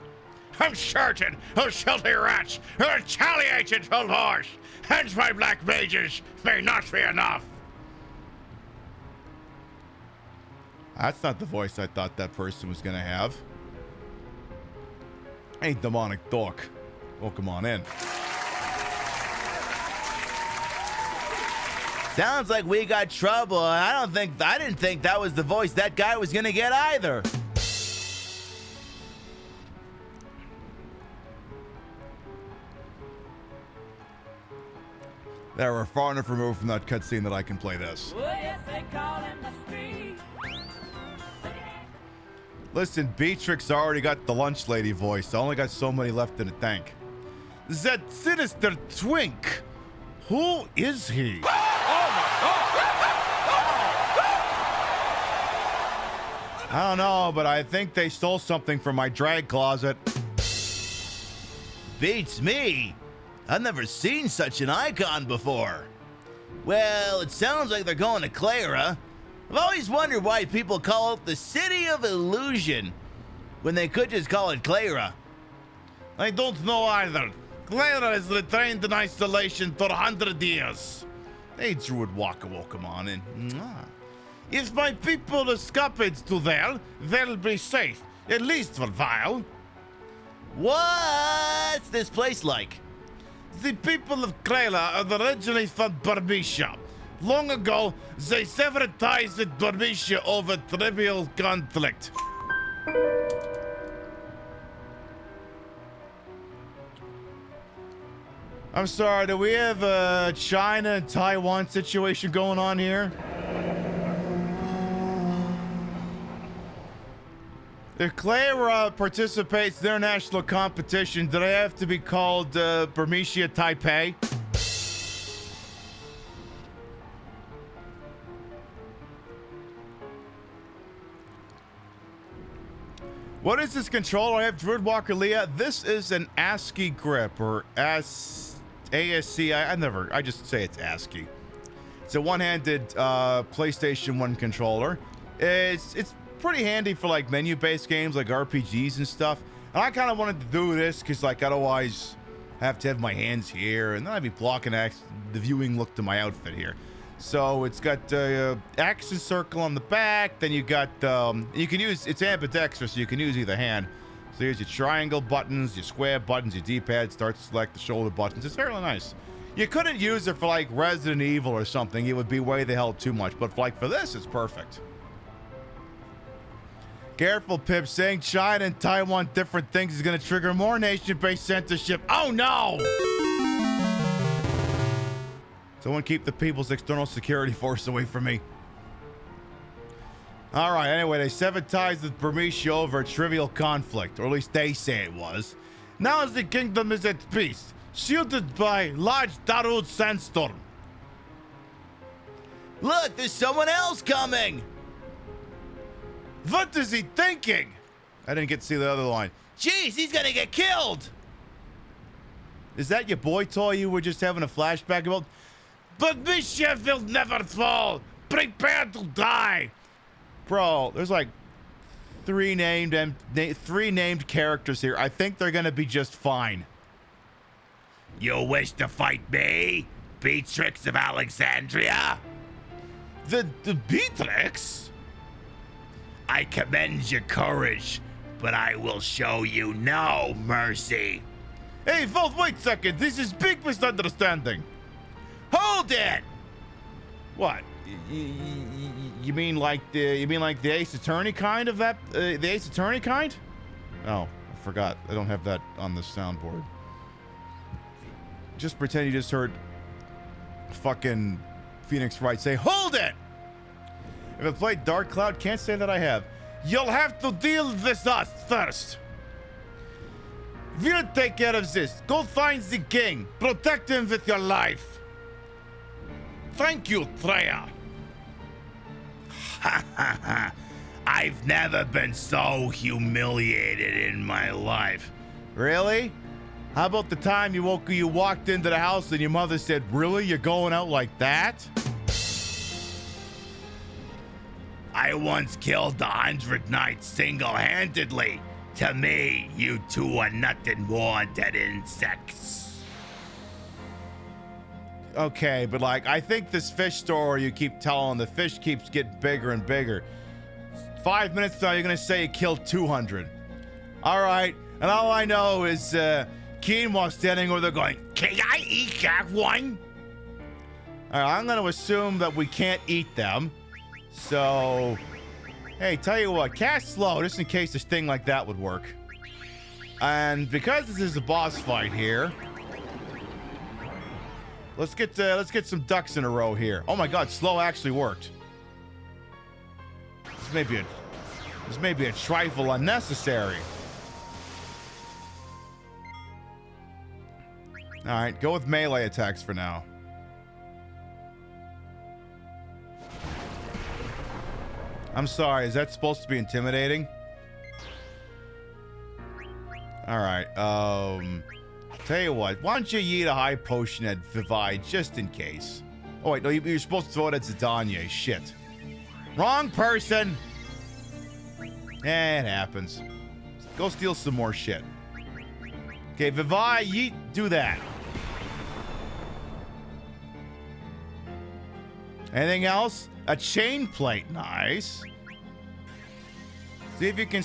I'm certain those filthy rats will retaliate in full force, and my black mages may not be enough. That's not the voice I thought that person was gonna have. Hey, demonic dork. Welcome on in. Sounds like we got trouble. I didn't think that was the voice that guy was gonna get either. There, we're far enough removed from that cutscene that I can play this. Listen, Beatrix already got the lunch lady voice. I only got so many left in the tank. That sinister twink. Who is he? I don't know, but I think they stole something from my drag closet. Beats me. I've never seen such an icon before. Well, it sounds like they're going to Clara. I've always wondered why people call it the City of Illusion when they could just call it Clara. I don't know either. Clara is retained in isolation for 100 years. Hey, Druid Walker will come on in. Mwah. If my people escaped to there, they'll be safe, at least for a while. What's this place like? The people of Clara are originally from Burmecia. Long ago, they severed ties with Burmecia over trivial conflict. I'm sorry, do we have a China and Taiwan situation going on here? If Clara participates in their national competition, do they have to be called Burmecia Taipei? What is this controller? I have Druid Walker Leah. This is an ASCII grip, or ASC. I just say it's ASCII. It's a one-handed PlayStation 1 controller. It's pretty handy for like menu-based games like RPGs and stuff. And I kind of wanted to do this because like otherwise I have to have my hands here, and then I'd be blocking the viewing look to my outfit here. So it's got axis circle on the back. Then you got you can use, it's ambidextrous, so you can use either hand. So here's your triangle buttons, your square buttons, your D-pad, start to select the shoulder buttons. It's fairly nice. You couldn't use it for like Resident Evil or something. It would be way the hell too much. But like for this, it's perfect. Careful, Pip. Saying China and Taiwan different things is going to trigger more nation-based censorship. Oh, no! Someone keep the People's External Security Force away from me. All right, anyway, they severed ties with Burmecia over a trivial conflict, or at least they say it was. Now the kingdom is at peace, shielded by large Darude sandstorm. Look, there's someone else coming! What is he thinking? I didn't get to see the other line. Jeez, he's gonna get killed! Is that your boy toy you were just having a flashback about? But Burmecia will never fall! Prepare to die! Bro, there's like three named characters here. I think they're gonna be just fine. You wish to fight me, Beatrix of Alexandria? The Beatrix? I commend your courage, but I will show you no mercy. Hey, Volt, wait a second. This is big misunderstanding. Hold it! What? You mean like the Ace Attorney kind of that? The Ace Attorney kind? Oh, I forgot. I don't have that on the soundboard. Just pretend you just heard fucking Phoenix Wright say, "Hold it!" If I played Dark Cloud, can't say that I have. You'll have to deal with us first. We'll take care of this. Go find the king. Protect him with your life. Thank you, Treya. Ha ha ha. I've never been so humiliated in my life. Really? How about the time you walked into the house and your mother said, "Really? You're going out like that?" I once killed 100 knights single-handedly. To me, you two are nothing more than insects. Okay, but like, I think this fish story you keep telling, the fish keeps getting bigger and bigger. 5 minutes now, you're gonna say you killed 200. All right, and all I know is quinoa standing over there going, "Can I eat that one?" All right, I'm gonna assume that we can't eat them. So, hey, tell you what, cast slow, just in case this thing like that would work. And because this is a boss fight here, Let's get some ducks in a row here. Oh my God, slow actually worked. This may be a trifle unnecessary. All right, go with melee attacks for now. I'm sorry, is that supposed to be intimidating? All right, tell you what, why don't you eat a high potion at Vivi just in case? Oh wait, no, you're supposed to throw it at Zidane. Shit. Wrong person. It happens. Go steal some more shit. Okay, Vivi, yeet, do that. Anything else? A chain plate, nice. See if you can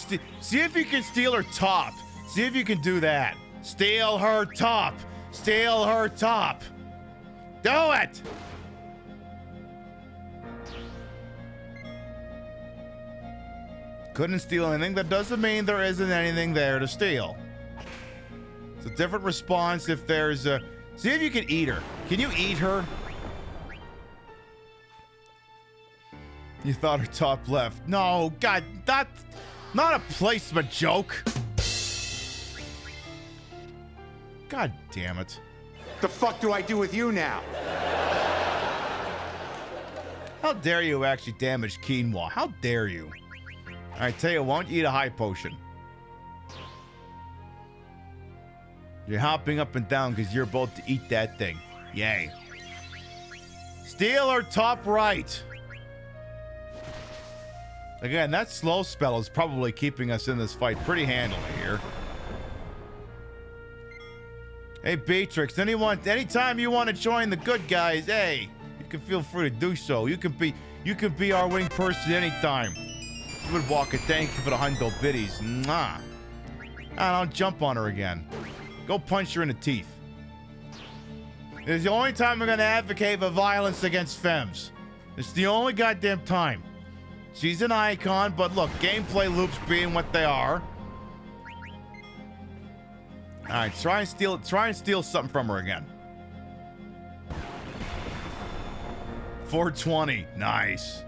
steal her top. See if you can do that. Steal her top. Steal her top. Do it. Couldn't steal anything. That doesn't mean there isn't anything there to steal. It's a different response if there's a... See if you can eat her. Can you eat her? You thought her top left. No, God, that's not a placement joke. God damn it. The fuck do I do with you now? How dare you actually damage quinoa? How dare you? All right, tell you, why don't you eat a high potion? You're hopping up and down because you're about to eat that thing. Yay. Steal her top right. Again, that slow spell is probably keeping us in this fight pretty handily here. Hey, Beatrix, anytime you want to join the good guys, hey, you can feel free to do so. You can be our wing person anytime. You would walk a thank you for the hundo biddies. Mwah. Don't jump on her again. Go punch her in the teeth. It's the only time I'm going to advocate for violence against femmes. It's the only goddamn time. She's an icon, but look, gameplay loops being what they are. All right, try and steal something from her again. 420, nice.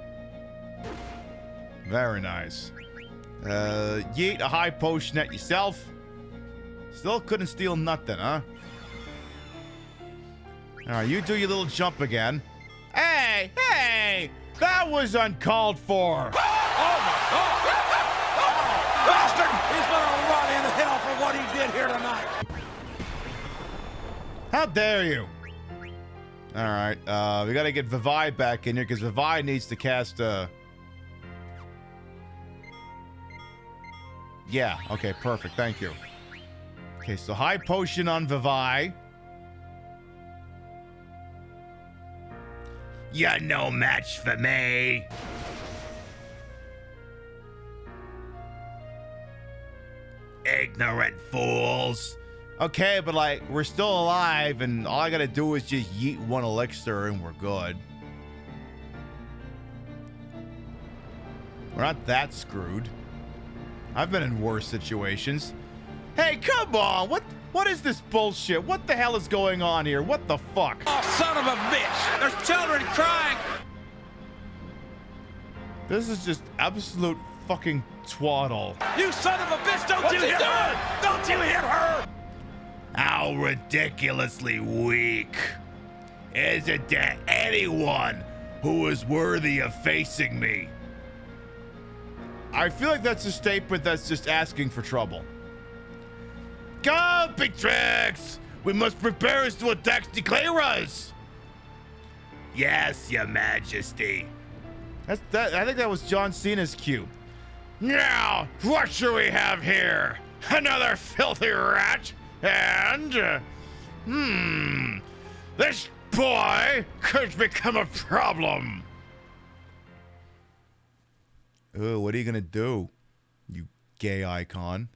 Very nice. Yeet a high potion at yourself. Still couldn't steal nothing, huh? All right, you do your little jump again. Hey! That was uncalled for. Oh my God! Bastard! He's gonna rot in hell for what he did here tonight. How dare you? All right, we gotta get Vivi back in here because Vivi needs to cast Yeah, okay, perfect, thank you. Okay, so high potion on Vivi. You're no match for me. Ignorant fools. Okay, but like, we're still alive, and all I gotta do is just yeet one elixir, and we're good. We're not that screwed. I've been in worse situations. Hey, come on! What is this bullshit? What the hell is going on here? What the fuck? Oh, son of a bitch! There's children crying! This is just absolute fucking twaddle. You son of a bitch! Don't you hit her! Don't you hit her! How ridiculously weak. Isn't there anyone who is worthy of facing me? I feel like that's a statement that's just asking for trouble. Go, Beatrix! We must prepare us to attack the Claras! Yes, your majesty. I think that was John Cena's cue. Now, what should we have here? Another filthy rat? And, this boy could become a problem. Oh, what are you gonna do, you gay icon?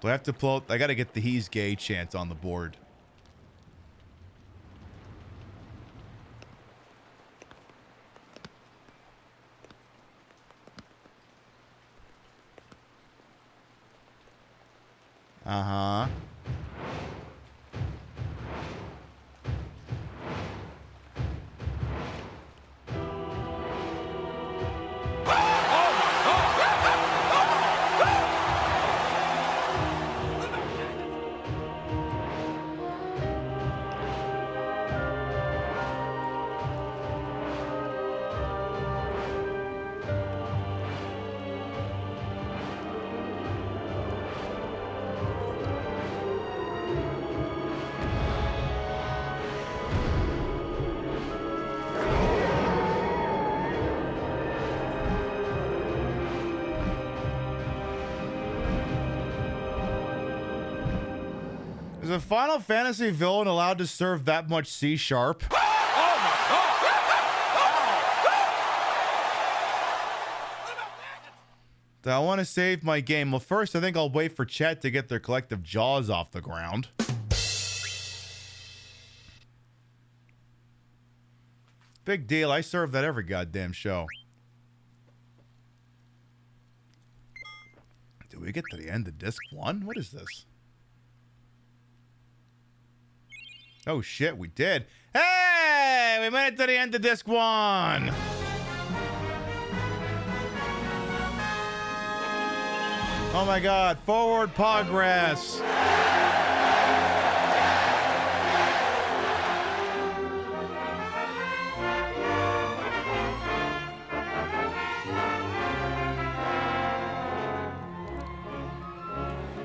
Do I have to pull? I gotta get the he's gay chant on the board. Is a Final Fantasy villain allowed to serve that much C#? I want to save my game. Well, first, I think I'll wait for chat to get their collective jaws off the ground. Big deal. I serve that every goddamn show. Did we get to the end of disc 1? What is this? Oh, shit, we did. Hey! We made it to the end of disc 1! Oh my god, forward progress.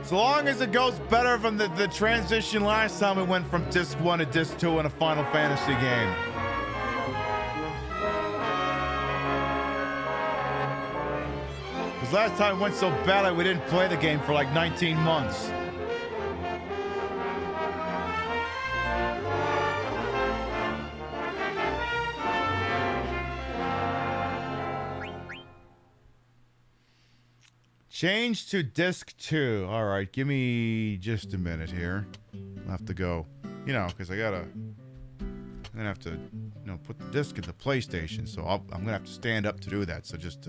So long as it goes better from the transition last time we went from disc 1 to disc 2 in a Final Fantasy game. Last time it went so bad we didn't play the game for like 19 months. Change to disc 2. All right, give me just a minute here. I'll have to go, you know, because I'm gonna have to, put the disc in the PlayStation. So I'm gonna have to stand up to do that. So just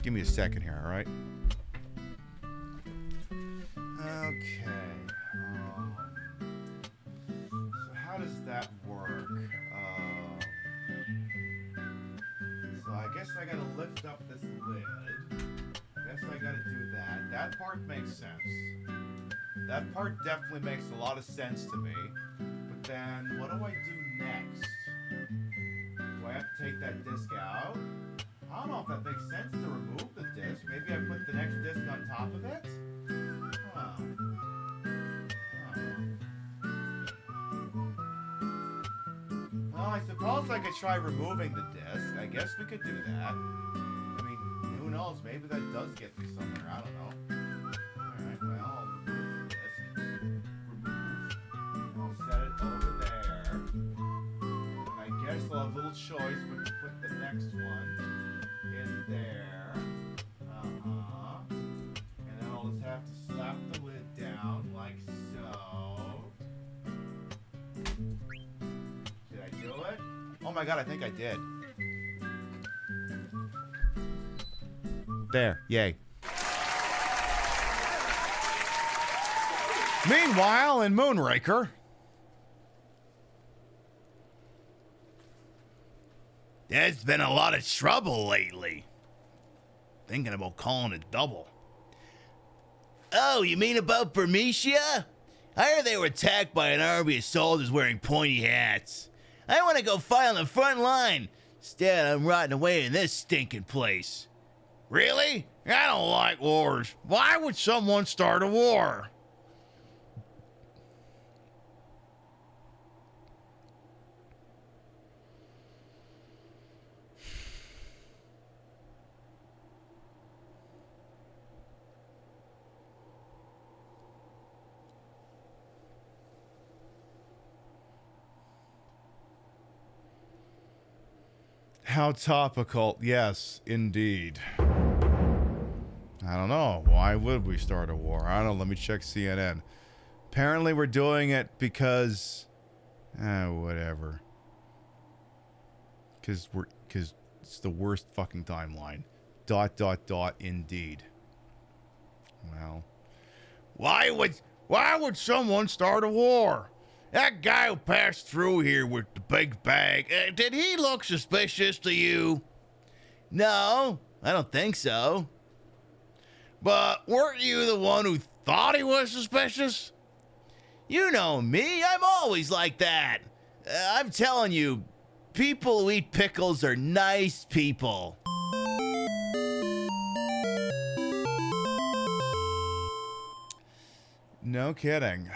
give me a second here, all right? Okay. So how does that work? So I guess I gotta lift up this lid. I guess I gotta do that. That part makes sense. That part definitely makes a lot of sense to me. But then, what do I do next? Do I have to take that disc out? I don't know if that makes sense to remove the disc. Maybe I put the next disc on top of it? Well, I suppose I could try removing the disc. I guess we could do that. I mean, who knows? Maybe that does get me somewhere. I don't know. Alright, well, I'll remove the disc. Remove. I'll set it over there. And I guess I'll have a little choice but to put the next one in there. And then I'll just have to slap the lid down like so. Did I do it? Oh my god, I think I did. There, yay. Meanwhile, in Moonraker, there's been a lot of trouble lately. Thinking about calling it double. Oh, you mean about Bermesia? I heard they were attacked by an army of soldiers wearing pointy hats. I want to go fight on the front line. Instead, I'm rotting away in this stinking place. Really? I don't like wars. Why would someone start a war? how topical. Yes, indeed. I don't know. Why would we start a war? I don't know. Let me check CNN. Apparently we're doing it because... whatever. Because it's the worst fucking timeline. ... Indeed. Well... Why would someone start a war? That guy who passed through here with the big bag, did he look suspicious to you? No, I don't think so. But weren't you the one who thought he was suspicious? You know me, I'm always like that. I'm telling you, people who eat pickles are nice people. No kidding.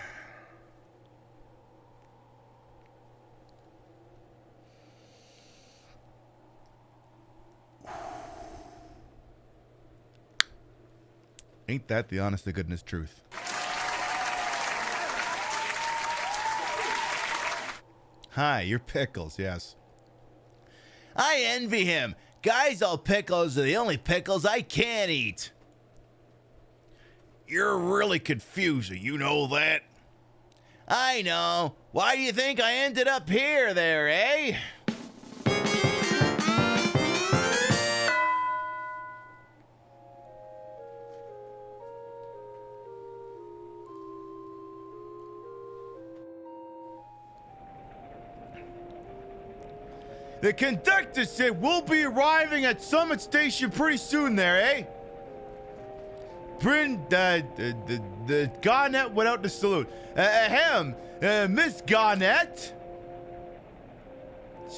Ain't that the honest to goodness truth? Hi, you're Pickles, yes. I envy him. Guys all pickles are the only pickles I can't eat. You're really confusing, you know that? I know. Why do you think I ended up here there, eh? The conductor said we'll be arriving at Summit Station pretty soon there, eh? The Garnet went out to salute. Miss Garnet?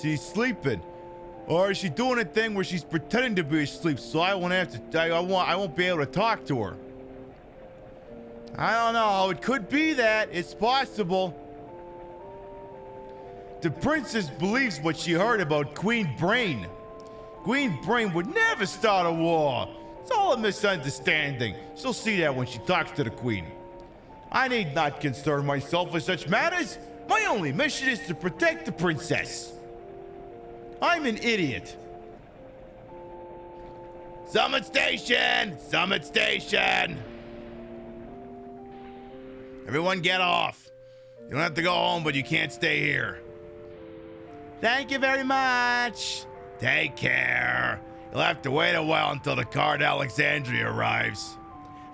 She's sleeping. Or is she doing a thing where she's pretending to be asleep so I won't be able to talk to her? I don't know. It could be that. It's possible. The princess believes what she heard about Queen Brain. Queen Brain would never start a war. It's all a misunderstanding. She'll see that when she talks to the queen. I need not concern myself with such matters. My only mission is to protect the princess. I'm an idiot. Summit Station! Summit Station! Everyone get off. You don't have to go home, but you can't stay here. Thank you very much. Take care. You'll have to wait a while until the car to Alexandria arrives.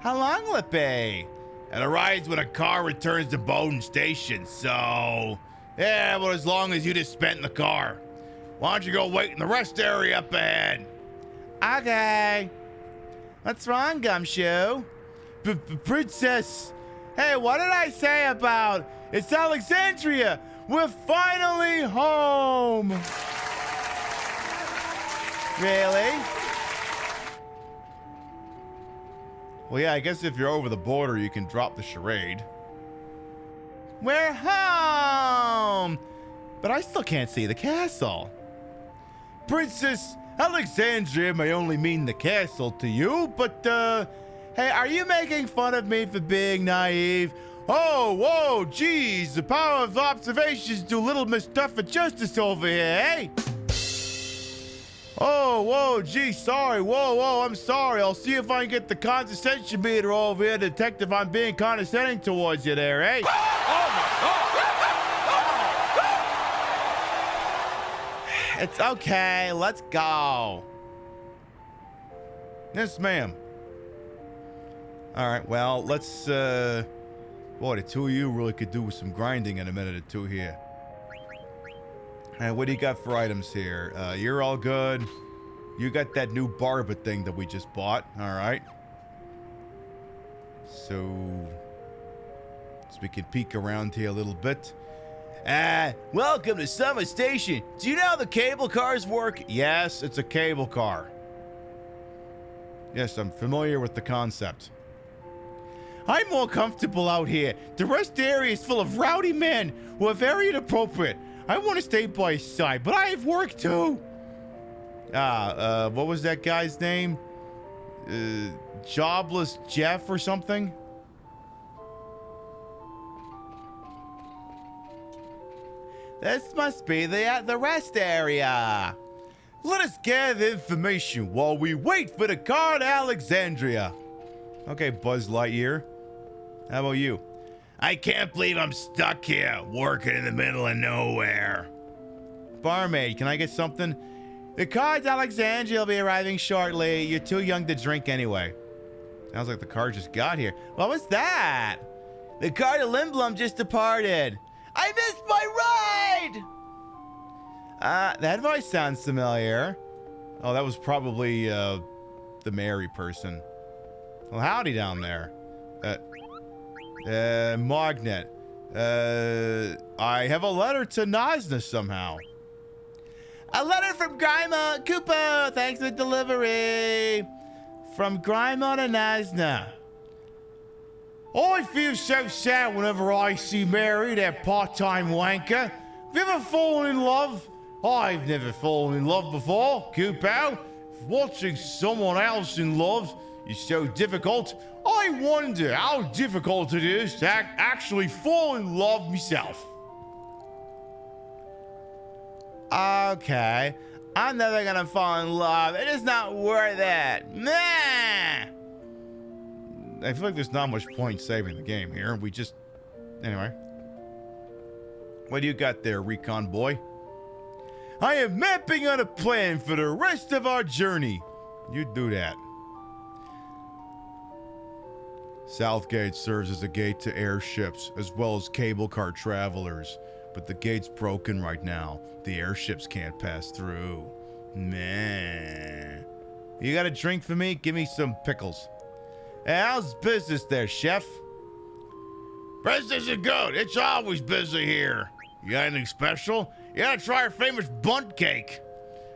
How long will it be? It arrives when a car returns to Bowden Station, so... Yeah, well, as long as you just spent in the car. Why don't you go wait in the rest area up ahead? Okay. What's wrong, Gumshoe? Princess. Hey, what did I say about... It's Alexandria. We're finally home. Really? Well, yeah, I guess if you're over the border, you can drop the charade. We're home! But I still can't see the castle. Princess, Alexandria may only mean the castle to you, but, hey, are you making fun of me for being naive? Oh, whoa, geez, the power of observations do little Miss Duffet justice over here, eh? Oh, whoa, gee, sorry, whoa, I'm sorry. I'll see if I can get the condescension meter over here to detect if I'm being condescending towards you there, eh? It's okay, let's go. Yes, ma'am. All right, well, let's, boy, the two of you really could do with some grinding in a minute or two here. And what do you got for items here? You're all good. You got that new barber thing that we just bought. All right. So we can peek around here a little bit. Welcome to Summit Station. Do you know how the cable cars work? Yes, it's a cable car. Yes, I'm familiar with the concept. I'm more comfortable out here. The rest area is full of rowdy men who are very inappropriate. I want to stay by his side, but I have work too. What was that guy's name? Jobless Jeff or something? This must be the rest area. Let us gather information while we wait for the car to Alexandria. Okay, Buzz Lightyear. How about you? I can't believe I'm stuck here, working in the middle of nowhere. Barmaid, can I get something? The car to Alexandria will be arriving shortly. You're too young to drink anyway. Sounds like the car just got here. What was that? The car to Lindblom just departed. I missed my ride! That voice sounds familiar. Oh, that was probably, the Mary person. Well, howdy down there. Magnet. I have a letter to Nazna somehow. A letter from Grima Koopa. Thanks for the delivery. From Grima to Nazna. I feel so sad whenever I see Mary, that part-time wanker. Have you ever fallen in love? I've never fallen in love before, Koopa. Watching someone else in love is so difficult. I wonder how difficult it is to actually fall in love myself. Okay. I'm never gonna fall in love. It is not worth it. Nah. I feel like there's not much point saving the game here. We just... Anyway. What do you got there, recon boy? I am mapping out a plan for the rest of our journey. You do that. Southgate serves as a gate to airships, as well as cable car travelers. But the gate's broken right now. The airships can't pass through. Man. You got a drink for me? Give me some pickles. Hey, how's business there, chef? Business is good. It's always busy here. You got anything special? You gotta try our famous bunt cake.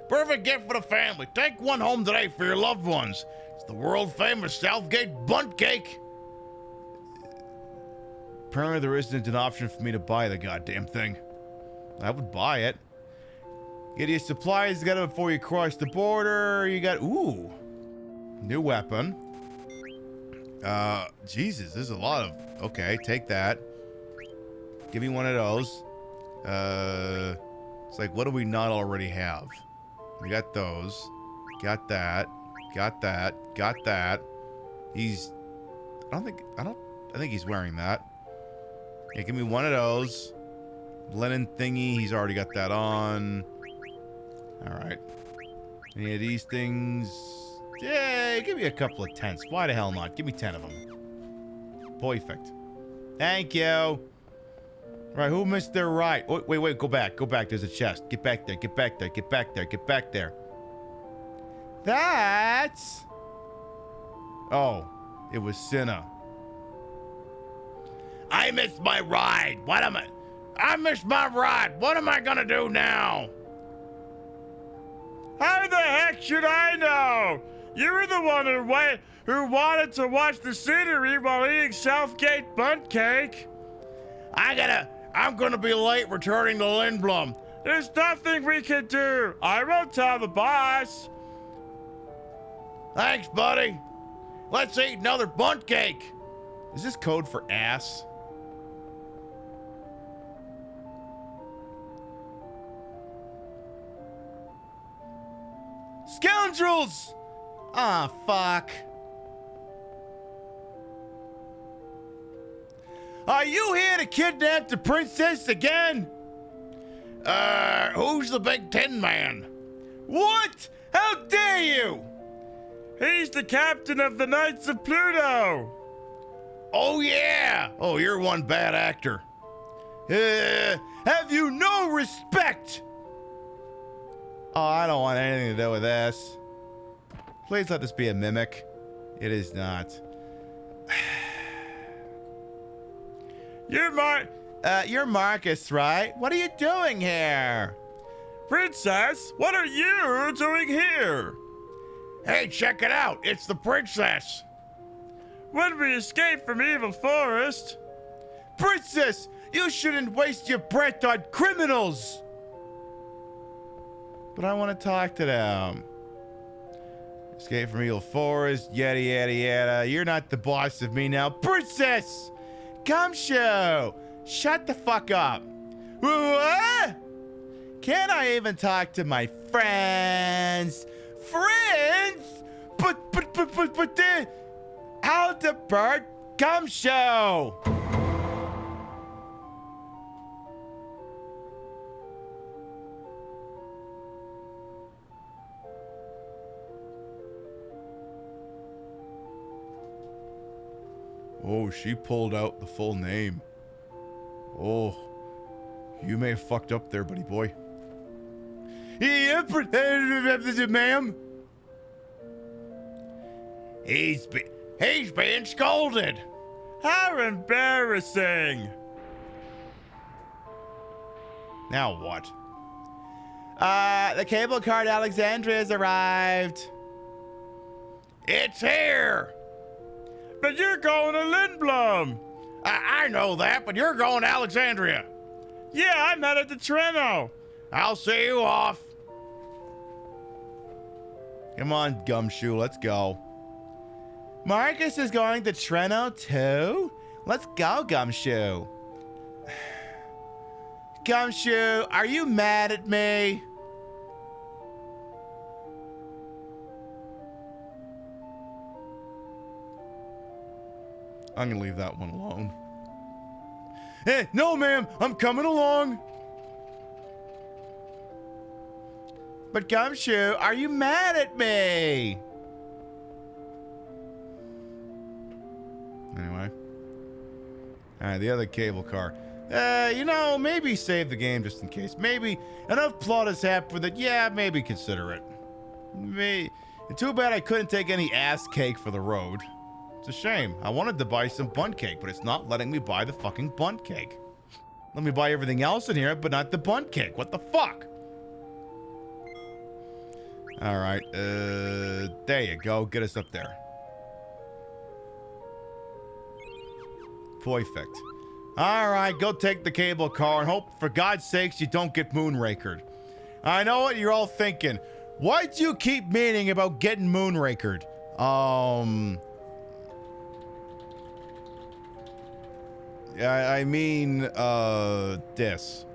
Perfect gift for the family. Take one home today for your loved ones. It's the world famous Southgate bunt cake. Apparently there isn't an option for me to buy the goddamn thing. I would buy it. Get your supplies together before you cross the border. You got... Ooh. New weapon. Jesus, there's a lot of... Okay, take that. Give me one of those. It's like, what do we not already have? We got those. Got that. Got that. Got that. He's... I think he's wearing that. Yeah, give me one of those. Linen thingy, he's already got that on. Alright. Any of these things? Yeah, give me a couple of tents. Why the hell not? Give me 10 of them. Perfect. Thank you. Right, who missed their ride? Oh, wait, go back. Go back, there's a chest. Get back there, get back there, get back there, get back there. That's... Oh, it was Cinna. I missed my ride. I missed my ride. What am I gonna do now? How the heck should I know? You were the one who wanted to watch the scenery while eating Southgate bunt cake. I'm gonna be late returning to Lindblom. There's nothing we can do. I won't tell the boss. Thanks, buddy. Let's eat another bunt cake. Is this code for ass? Scoundrels! Ah, fuck. Are you here to kidnap the princess again? Who's the Big Tin Man? What? How dare you? He's the captain of the Knights of Pluto. Oh, yeah. Oh, you're one bad actor. Have you no respect? Oh, I don't want anything to do with this. Please let this be a mimic. It is not. You're Marcus, right? What are you doing here? Princess, what are you doing here? Hey, check it out. It's the princess. When we escaped from Evil Forest. Princess, you shouldn't waste your breath on criminals. But I want to talk to them. Escape from Evil Forest, yada, yada, yada. You're not the boss of me now. Princess! Gumshoe! Shut the fuck up. What? Can't I even talk to my friends? Friends? But then... Aldebert Gumshoe! Oh, she pulled out the full name. Oh, you may have fucked up there, buddy boy. Ma'am? He's being scolded. How embarrassing. Now what? The cable car to Alexandria has arrived. It's here. But you're going to Lindblom. I know that, but you're going to Alexandria. Yeah, I'm headed to Treno. I'll see you off. Come on, Gumshoe, let's go. Marcus is going to Treno too? Let's go, Gumshoe. Gumshoe, are you mad at me? I'm gonna leave that one alone. Hey, no, ma'am, I'm coming along. But Gumshoe, are you mad at me? Anyway. Alright, the other cable car. You know, maybe save the game just in case. Maybe enough plot has happened that, yeah, maybe consider it. Too bad I couldn't take any ass cake for the road. It's a shame. I wanted to buy some bun cake, but it's not letting me buy the fucking bun cake. Let me buy everything else in here, but not the bun cake. What the fuck? Alright, there you go. Get us up there. Perfect. Alright, go take the cable car and hope for God's sakes you don't get moonrakered. I know what you're all thinking. Why'd you keep meaning about getting moonrakered? I mean, this.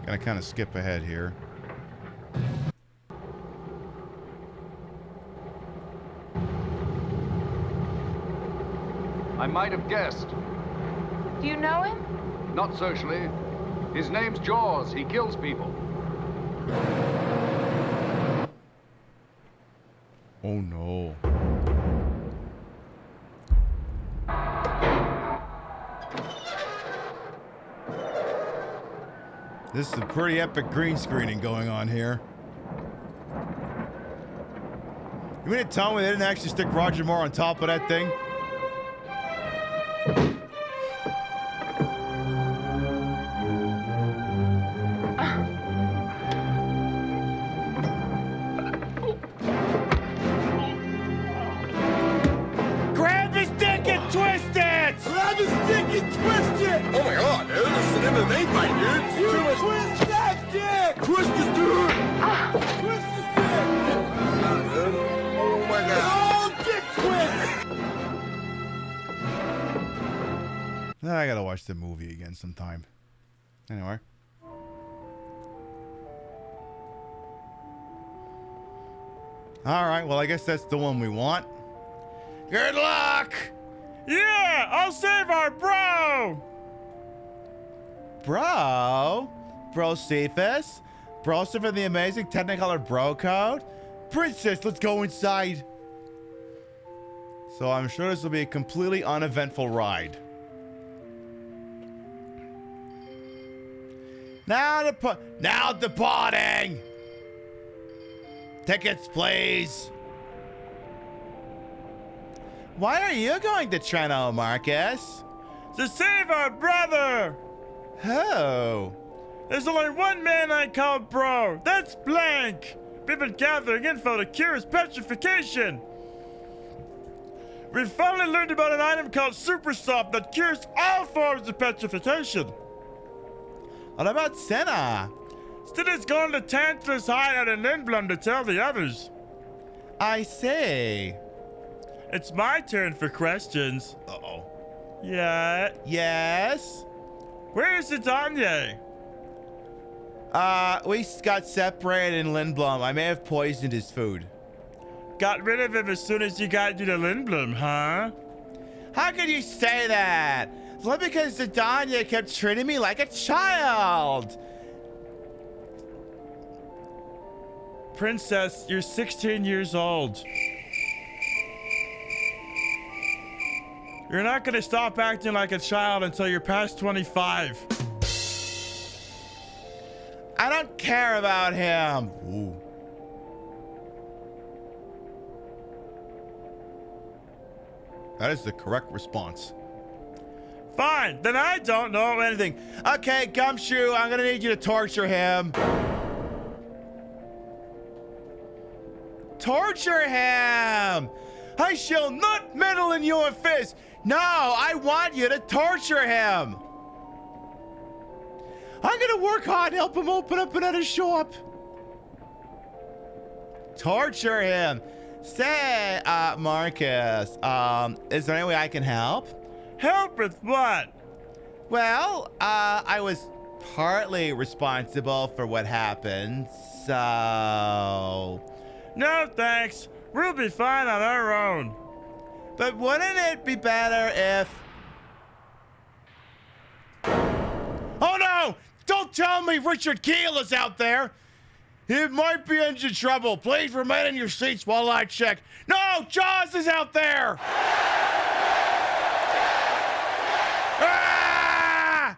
Gonna kind of skip ahead here. I might have guessed. Do you know him? Not socially. His name's Jaws. He kills people. Oh no. This is a pretty epic green screening going on here. You mean to tell me they didn't actually stick Roger Moore on top of that thing? Grab his dick and twist it! Grab his dick and twist it! Oh my god, dude, this is an MMA fight, dude. You twist that dick! Twist this dude! Twist his dick! Oh my god. Oh, dick twist! I gotta watch the movie again sometime. Anyway. Alright, well I guess that's the one we want. Good luck! Yeah, I'll save our bro! Bro? Bro Cephas? Bro for the amazing Technicolor bro code? Princess, let's go inside. So I'm sure this will be a completely uneventful ride. Now departing! Tickets, please. Why are you going to Treno, Marcus? To save our brother! Who? There's only one man I call bro. That's Blank. We've been gathering info to cure his petrification. We've finally learned about an item called Super Soft that cures all forms of petrification. What about Senna? Senna's going to Tantala's hideout in Lindblom to tell the others. I see. It's my turn for questions. Uh-oh. Yeah. Yes? Where is Zidane? We got separated in Lindblom. I may have poisoned his food. Got rid of him as soon as you got you to Lindblom, huh? How could you say that? It's not because Zidane kept treating me like a child. Princess, you're 16 years old. You're not gonna stop acting like a child until you're past 25. I don't care about him. Ooh. That is the correct response. Fine, then I don't know anything. Okay, Gumshoe, I'm gonna need you to torture him. Torture him! I shall not meddle in your affairs. No, I want you to torture him. I'm gonna work hard to help him open up another shop. Torture him. Say, Marcus, is there any way I can help? Help with what? Well, I was partly responsible for what happened, so... No, thanks. We'll be fine on our own. But wouldn't it be better if... Oh no! Don't tell me Richard Keel is out there! He might be in trouble. Please remain in your seats while I check. No! Jaws is out there! Ah!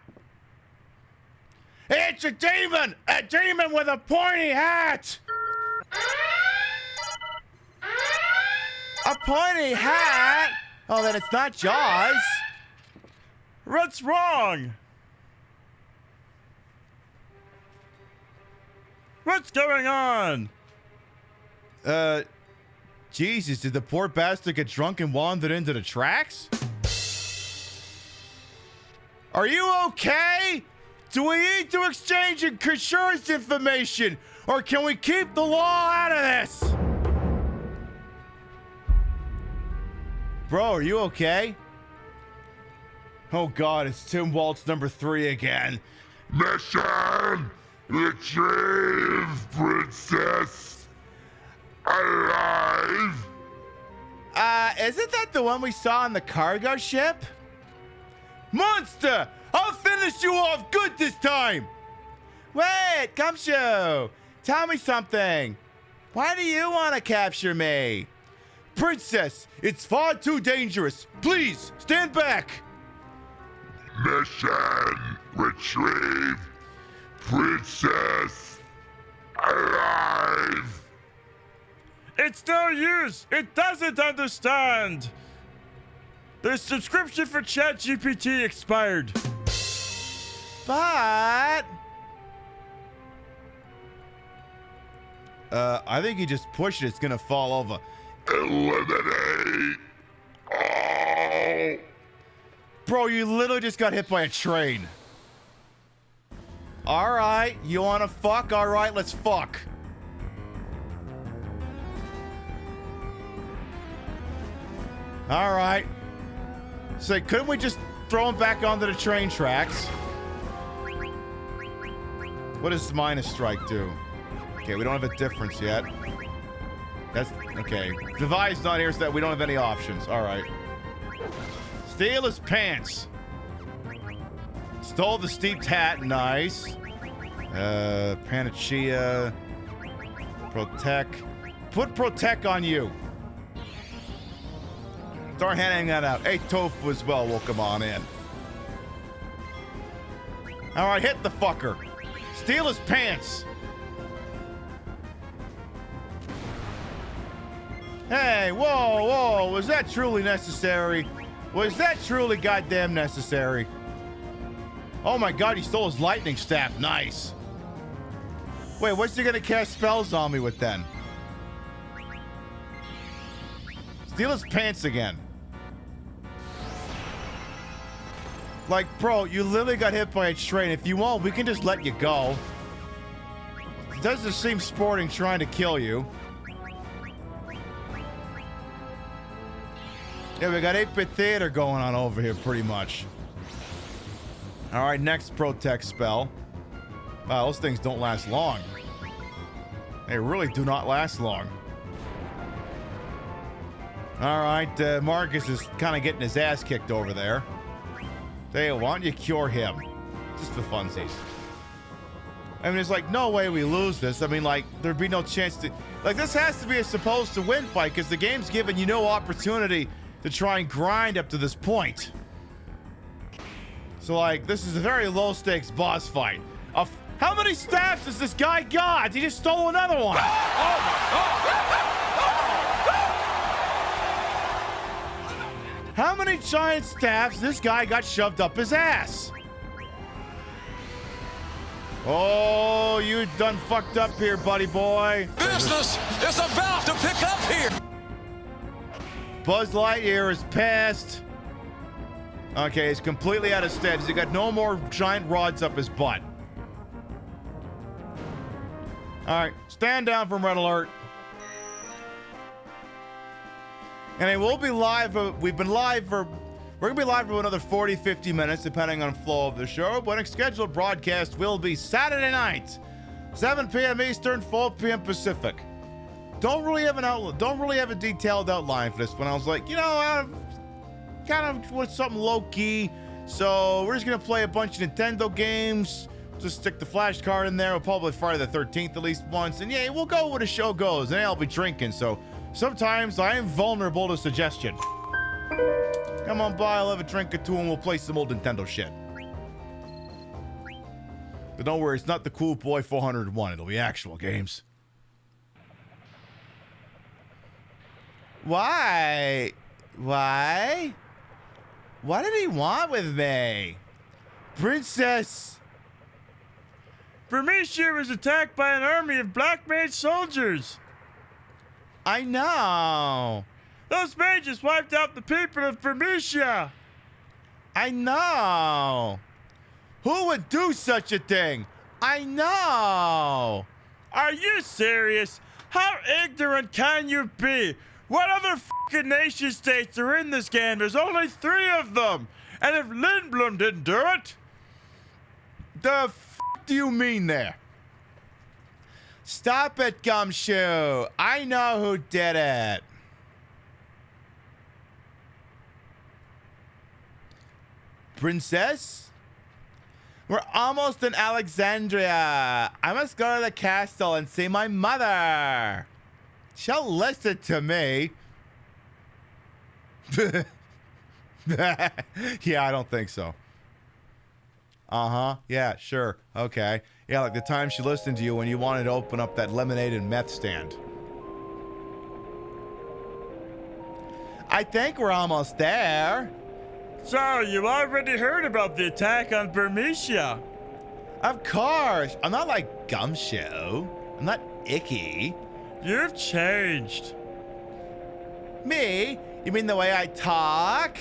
It's a demon! A demon with a pointy hat! A pointy hat? Oh, then it's not Jaws. What's wrong? What's going on? Jesus, did the poor bastard get drunk and wandered into the tracks? Are you okay? Do we need to exchange insurance information? Or can we keep the law out of this? Bro, are you okay? Oh God, it's Tim Waltz #3 again. Mission! Retrieve Princess alive! Isn't that the one we saw on the cargo ship? Monster! I'll finish you off good this time! Wait, Gumshoe! Tell me something. Why do you want to capture me? Princess, it's far too dangerous. Please, stand back! Mission! Retrieve Princess alive! It's no use. It doesn't understand. The subscription for ChatGPT expired. But... I think you just push it. It's gonna fall over. Eliminate all! Bro, you literally just got hit by a train. Alright, you wanna fuck? Alright, let's fuck. Alright. So couldn't we just throw him back onto the train tracks? What does minus strike do? Okay, we don't have a difference yet. That's okay. Devi's not here, so that we don't have any options. Alright. Steal his pants. Stole the steeped hat. Nice. Panacea. Protect. Put Protect on you. Start handing that out. Hey, Tofu as well will come on in. Alright, hit the fucker. Steal his pants. Hey, whoa, whoa. Was that truly necessary? Was that truly goddamn necessary? Oh my God, he stole his lightning staff. Nice. Wait, what's he gonna cast spells on me with then? Steal his pants again. Like, bro, you literally got hit by a train. If you want, we can just let you go. It doesn't seem sporting trying to kill you. Yeah, we got 8-bit theater going on over here, pretty much. All right, next Protect spell. Wow, those things don't last long. They really do not last long. All right, Marcus is kind of getting his ass kicked over there. Hey, why don't you cure him? Just for funsies. I mean, there's like no way we lose this. I mean, like, there'd be no chance to... Like, this has to be a supposed to win fight because the game's given you no opportunity to try and grind up to this point. So, like, this is a very low-stakes boss fight. How many staffs has this guy got? He just stole another one. How many giant staffs this guy got shoved up his ass? Oh, you done fucked up here, buddy boy. Business is about to pick up here. Buzz Lightyear is passed. Okay, he's completely out of steps. He got no more giant rods up his butt. All right, stand down from Red Alert. And it will be live. We've been live for We're going to be live for another 40, 50 minutes, depending on flow of the show. But next scheduled broadcast will be Saturday night, 7 p.m. Eastern, 4 p.m. Pacific. Don't really have a detailed outline for this one. I was like, kind of with something low-key. So we're just going to play a bunch of Nintendo games. Just stick the flash card in there. We'll probably Friday the 13th at least once. And yeah, we'll go where the show goes. And I'll be drinking. So sometimes I am vulnerable to suggestion. Come on by, I'll have a drink or two and we'll play some old Nintendo shit. But don't worry, it's not the Cool Boy 401. It'll be actual games. Why? Why? What did he want with me? Princess! Bermicia was attacked by an army of black mage soldiers. I know. Those mages wiped out the people of Bermicia. I know. Who would do such a thing? I know. Are you serious? How ignorant can you be? What other fucking nation states are in this game? There's only 3 of them. And if Lindblom didn't do it... The do you mean there? Stop it, Gumshoe. I know who did it. Princess? We're almost in Alexandria. I must go to the castle and see my mother. She'll listen to me. Yeah, I don't think so. Uh-huh. Yeah, sure. Okay. Yeah, like the time she listened to you when you wanted to open up that lemonade and meth stand. I think we're almost there. So, you already heard about the attack on Bermicia? Of course. I'm not like Gumshoe. I'm not icky. You've changed. Me? You mean the way I talk?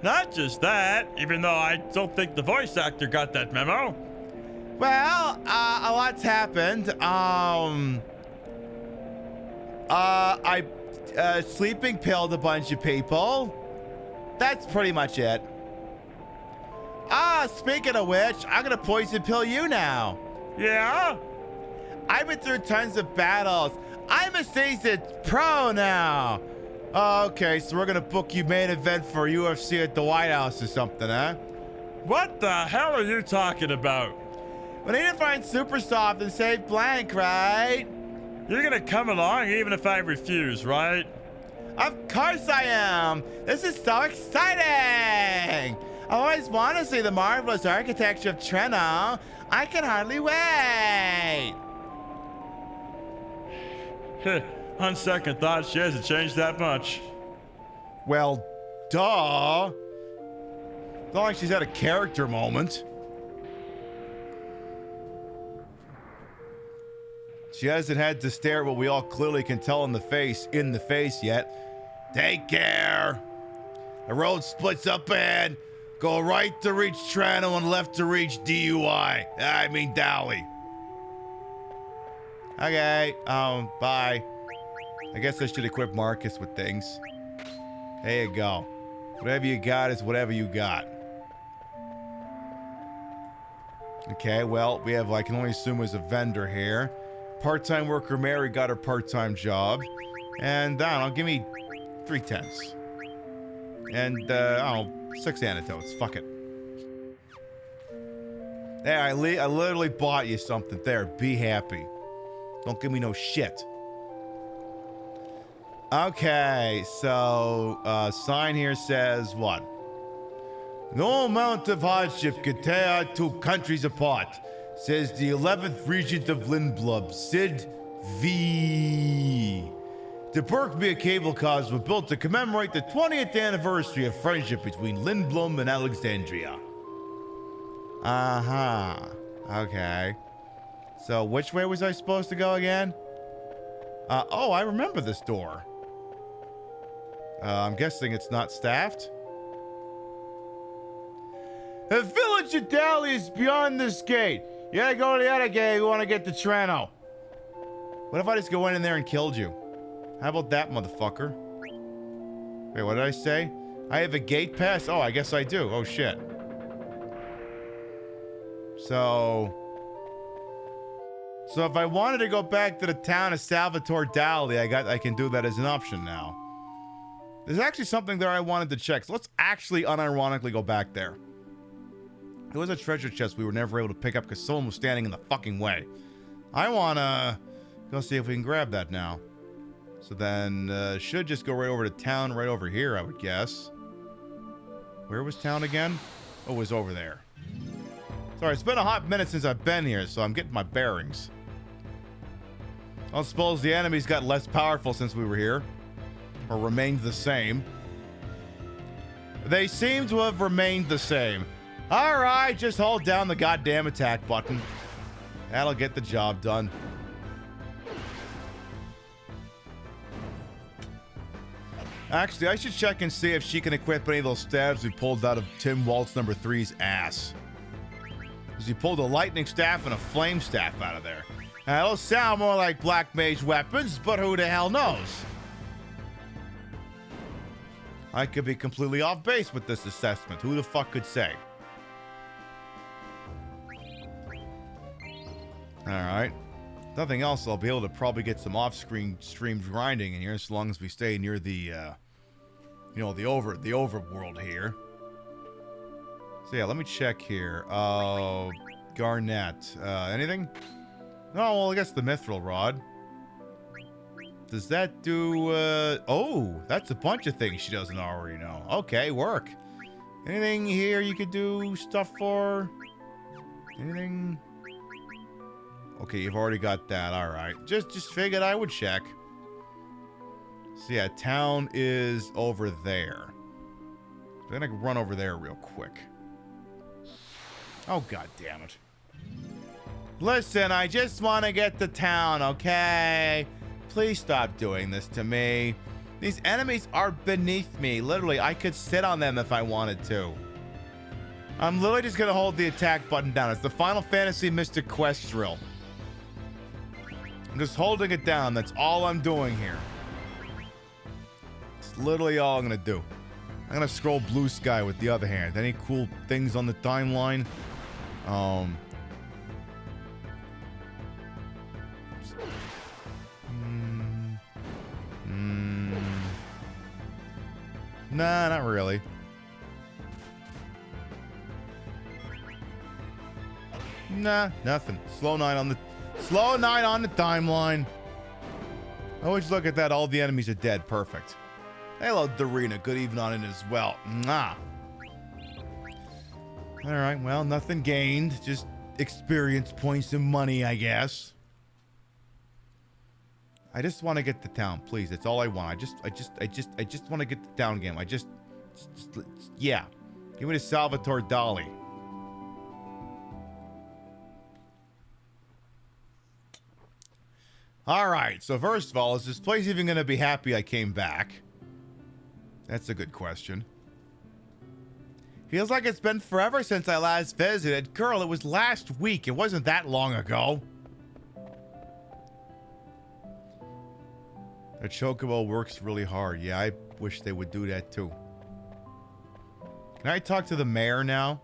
Not just that, even though I don't think the voice actor got that memo. Well, a lot's happened. I sleeping pilled a bunch of people. That's pretty much it. Speaking of which, I'm gonna poison pill you now. Yeah? I've been through tons of battles. I'm a seasoned pro now. Okay, so we're gonna book you main event for UFC at the White House or something, huh? What the hell are you talking about? We need to find Super Soft and save Blank, right? You're gonna come along even if I refuse, right? Of course I am! This is so exciting! I always want to see the marvelous architecture of Treno. I can hardly wait! On second thought, she hasn't changed that much. Well, duh. It's not like she's had a character moment. She hasn't had to stare at what we all clearly can tell in the face yet. Take care. The road splits up and go right to reach Trano and left to reach DUI. I mean Dowie. Okay, bye. I guess I should equip Marcus with things. There you go. Whatever you got is whatever you got. Okay, well, we have, I can only assume, as a vendor here. Part-time worker Mary got her part-time job. And, I don't know, give me 3 10s. And, I don't know, 6 antidotes. Fuck it. There, I literally bought you something. There, be happy. Don't give me no shit. Okay, so, sign here says what? No amount of hardship could tear our 2 countries apart, says the 11th Regent of Lindblom, Sid V. The Berkmere cable cars were built to commemorate the 20th anniversary of friendship between Lindblom and Alexandria. Uh-huh. Okay. So, which way was I supposed to go again? Oh, I remember this door. I'm guessing it's not staffed. The village of Dali is beyond this gate. You gotta go to the other gate if you want to get to Trano. What if I just go in there and killed you? How about that, motherfucker? Wait, what did I say? I have a gate pass? Oh, I guess I do. Oh, shit. So if I wanted to go back to the town of Salvatore Dali, I can do that as an option now. There's actually something there I wanted to check. So let's actually unironically go back there. There was a treasure chest we were never able to pick up because someone was standing in the fucking way. I want to go see if we can grab that now. So then, should just go right over to town right over here, I would guess. Where was town again? Oh, it was over there. Sorry, it's been a hot minute since I've been here, so I'm getting my bearings. I don't suppose the enemies got less powerful since we were here. Or remained the same. They seem to have remained the same. Alright, just hold down the goddamn attack button. That'll get the job done. Actually, I should check and see if she can equip any of those stabs we pulled out of Tim Waltz number 3's ass. Because he pulled a lightning staff and a flame staff out of there. Now, those sound more like black mage weapons, but who the hell knows? I could be completely off base with this assessment. Who the fuck could say? Alright. Nothing else, I'll be able to probably get some off-screen stream grinding in here as long as we stay near the, you know, the overworld here. So yeah, let me check here. Garnet. Anything? No, well, I guess the mithril rod. Does that do, oh, that's a bunch of things she doesn't already know. Okay, work. Anything here you could do stuff for? Anything? Okay, you've already got that. All right. Just figured I would check. So yeah, town is over there. I'm gonna run over there real quick. Oh, god damn it. Listen, I just want to get to town, okay? Please stop doing this to me. These enemies are beneath me. Literally, I could sit on them if I wanted to. I'm literally just gonna hold the attack button down. It's the Final Fantasy Mystic Quest drill. I'm just holding it down. That's all I'm doing here. It's literally all I'm gonna do. I'm gonna scroll blue sky with the other hand. Any cool things on the timeline? Nah, not really. Nah, nothing. Slow 9 on the timeline. Always look at that. All the enemies are dead. Perfect. Hello, Darina. Good evening on it as well. Mwah. All right. Well, nothing gained. Just experience points and money, I guess. I just want to get to town, please. That's all I want. I just want to get the town game. Yeah. Give me the Salvatore Dali. All right. So first of all, is this place even going to be happy I came back? That's a good question. Feels like it's been forever since I last visited. Girl, it was last week. It wasn't that long ago. The chocobo works really hard. Yeah, I wish they would do that too. Can I talk to the mayor now?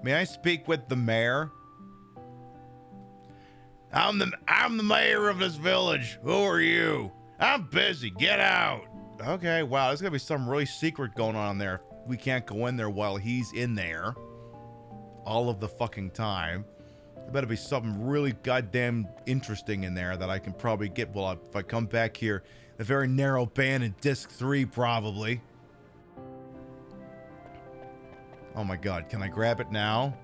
May I speak with the mayor? I'm the mayor of this village. Who are you? I'm busy. Get out. Okay, wow, there's gonna be some really secret going on there. We can't go in there while he's in there. All of the fucking time. There better be something really goddamn interesting in there that I can probably get. Well, if I come back here, a very narrow band in disc 3, probably. Oh my god, can I grab it now?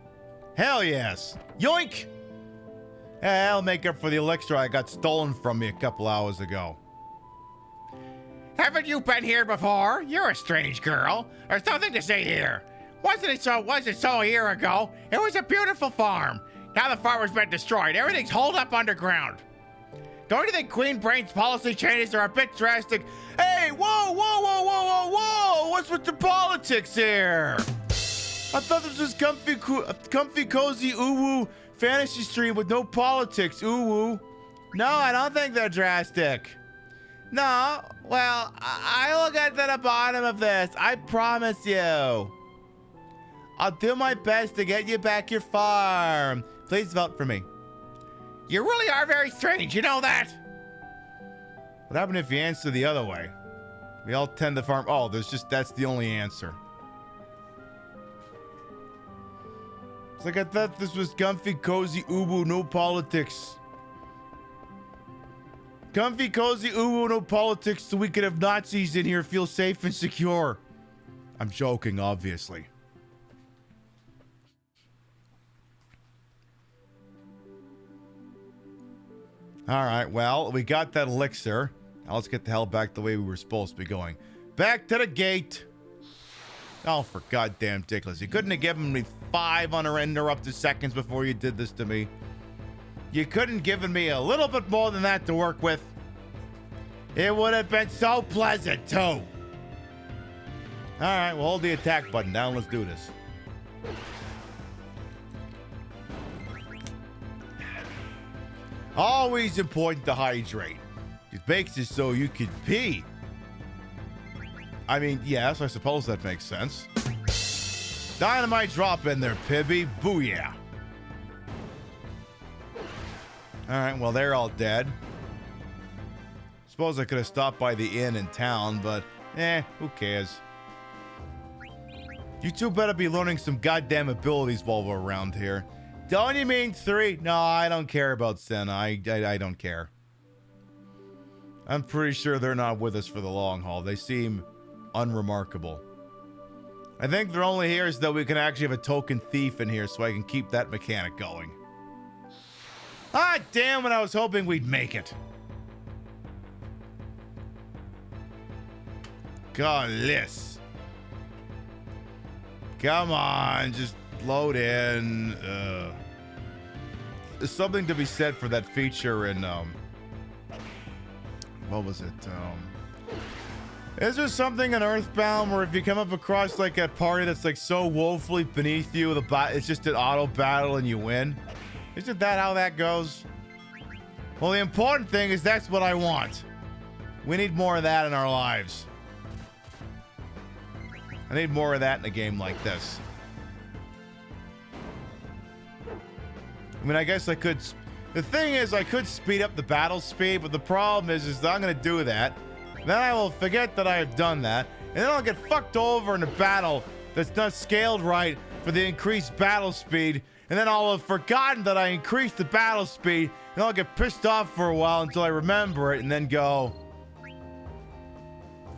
Hell yes! Yoink! I'll make up for the elixir I got stolen from me a couple hours ago. Haven't you been here before? You're a strange girl. There's nothing to see here. Wasn't it so a year ago? It was a beautiful farm. Now the farm has been destroyed. Everything's holed up underground. Don't you think Queen Brain's policy changes are a bit drastic? Hey, whoa! What's with the politics here? I thought this was comfy, cozy, ooh-woo fantasy stream with no politics, ooh-woo. No, I don't think they're drastic. No, well, I'll get to the bottom of this. I promise you. I'll do my best to get you back your farm. Please vote for me. You really are very strange, you know that? What happened if you answer the other way? We all tend to farm. Oh, that's the only answer. It's like I thought this was comfy, cozy, ubu, no politics. Comfy, cozy, ubu, no politics, so we could have Nazis in here feel safe and secure. I'm joking, obviously. All right, well, we got that elixir. Now let's get the hell back the way we were supposed to be going. Back to the gate. Oh, for goddamn ridiculous. You couldn't have given me 5 uninterrupted seconds before you did this to me. You couldn't have given me a little bit more than that to work with. It would have been so pleasant, too. All right, we'll hold the attack button down. Let's do this. Always important to hydrate. It makes it so you can pee. I mean, yes, I suppose that makes sense. Dynamite drop in there, Pibby. Booyah. Alright, well, they're all dead. Suppose I could have stopped by the inn in town, but who cares? You two better be learning some goddamn abilities while we're around here. Don't you mean 3? No, I don't care about Senna. I don't care. I'm pretty sure they're not with us for the long haul. They seem unremarkable. I think they're only here so that we can actually have a token thief in here so I can keep that mechanic going. Ah, damn it, I was hoping we'd make it. Godless. Come on, just load in. There's something to be said for that feature in, what was it? Is there something in Earthbound where if you come up across like a party that's like so woefully beneath you, it's just an auto battle and you win? Isn't that how that goes? Well, the important thing is that's what I want. We need more of that in our lives. I need more of that in a game like this. I mean, I guess I could... The thing is, I could speed up the battle speed, but the problem is that I'm going to do that. Then I will forget that I have done that, and then I'll get fucked over in a battle that's not scaled right for the increased battle speed, and then I'll have forgotten that I increased the battle speed, and I'll get pissed off for a while until I remember it, and then go...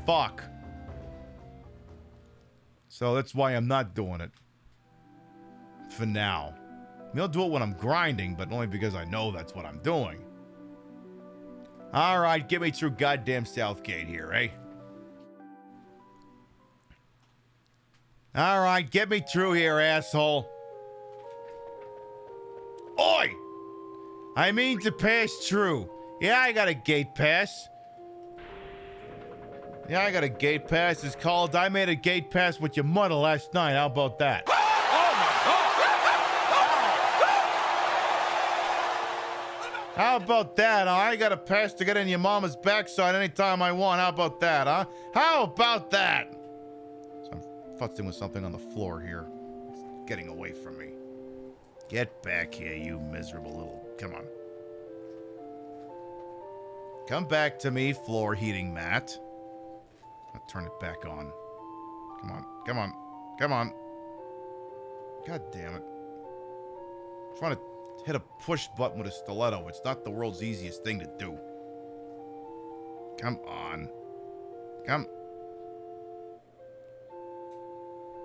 Fuck. So that's why I'm not doing it. For now. I'll do it when I'm grinding, but only because I know that's what I'm doing. Alright, get me through goddamn Southgate here, eh? Alright, get me through here, asshole. Oi! I mean to pass through. Yeah, I got a gate pass. Yeah, I got a gate pass. It's called I made a gate pass with your mother last night. How about that? How about that, huh? I got a pass to get in your mama's backside anytime I want. How about that, huh? How about that? So I'm futzing with something on the floor here. It's getting away from me. Get back here, you miserable little... Come on. Come back to me, floor heating mat. I'll turn it back on. Come on. Come on. Come on. God damn it. I'm trying to hit a push button with a stiletto. It's not the world's easiest thing to do. Come on. Come.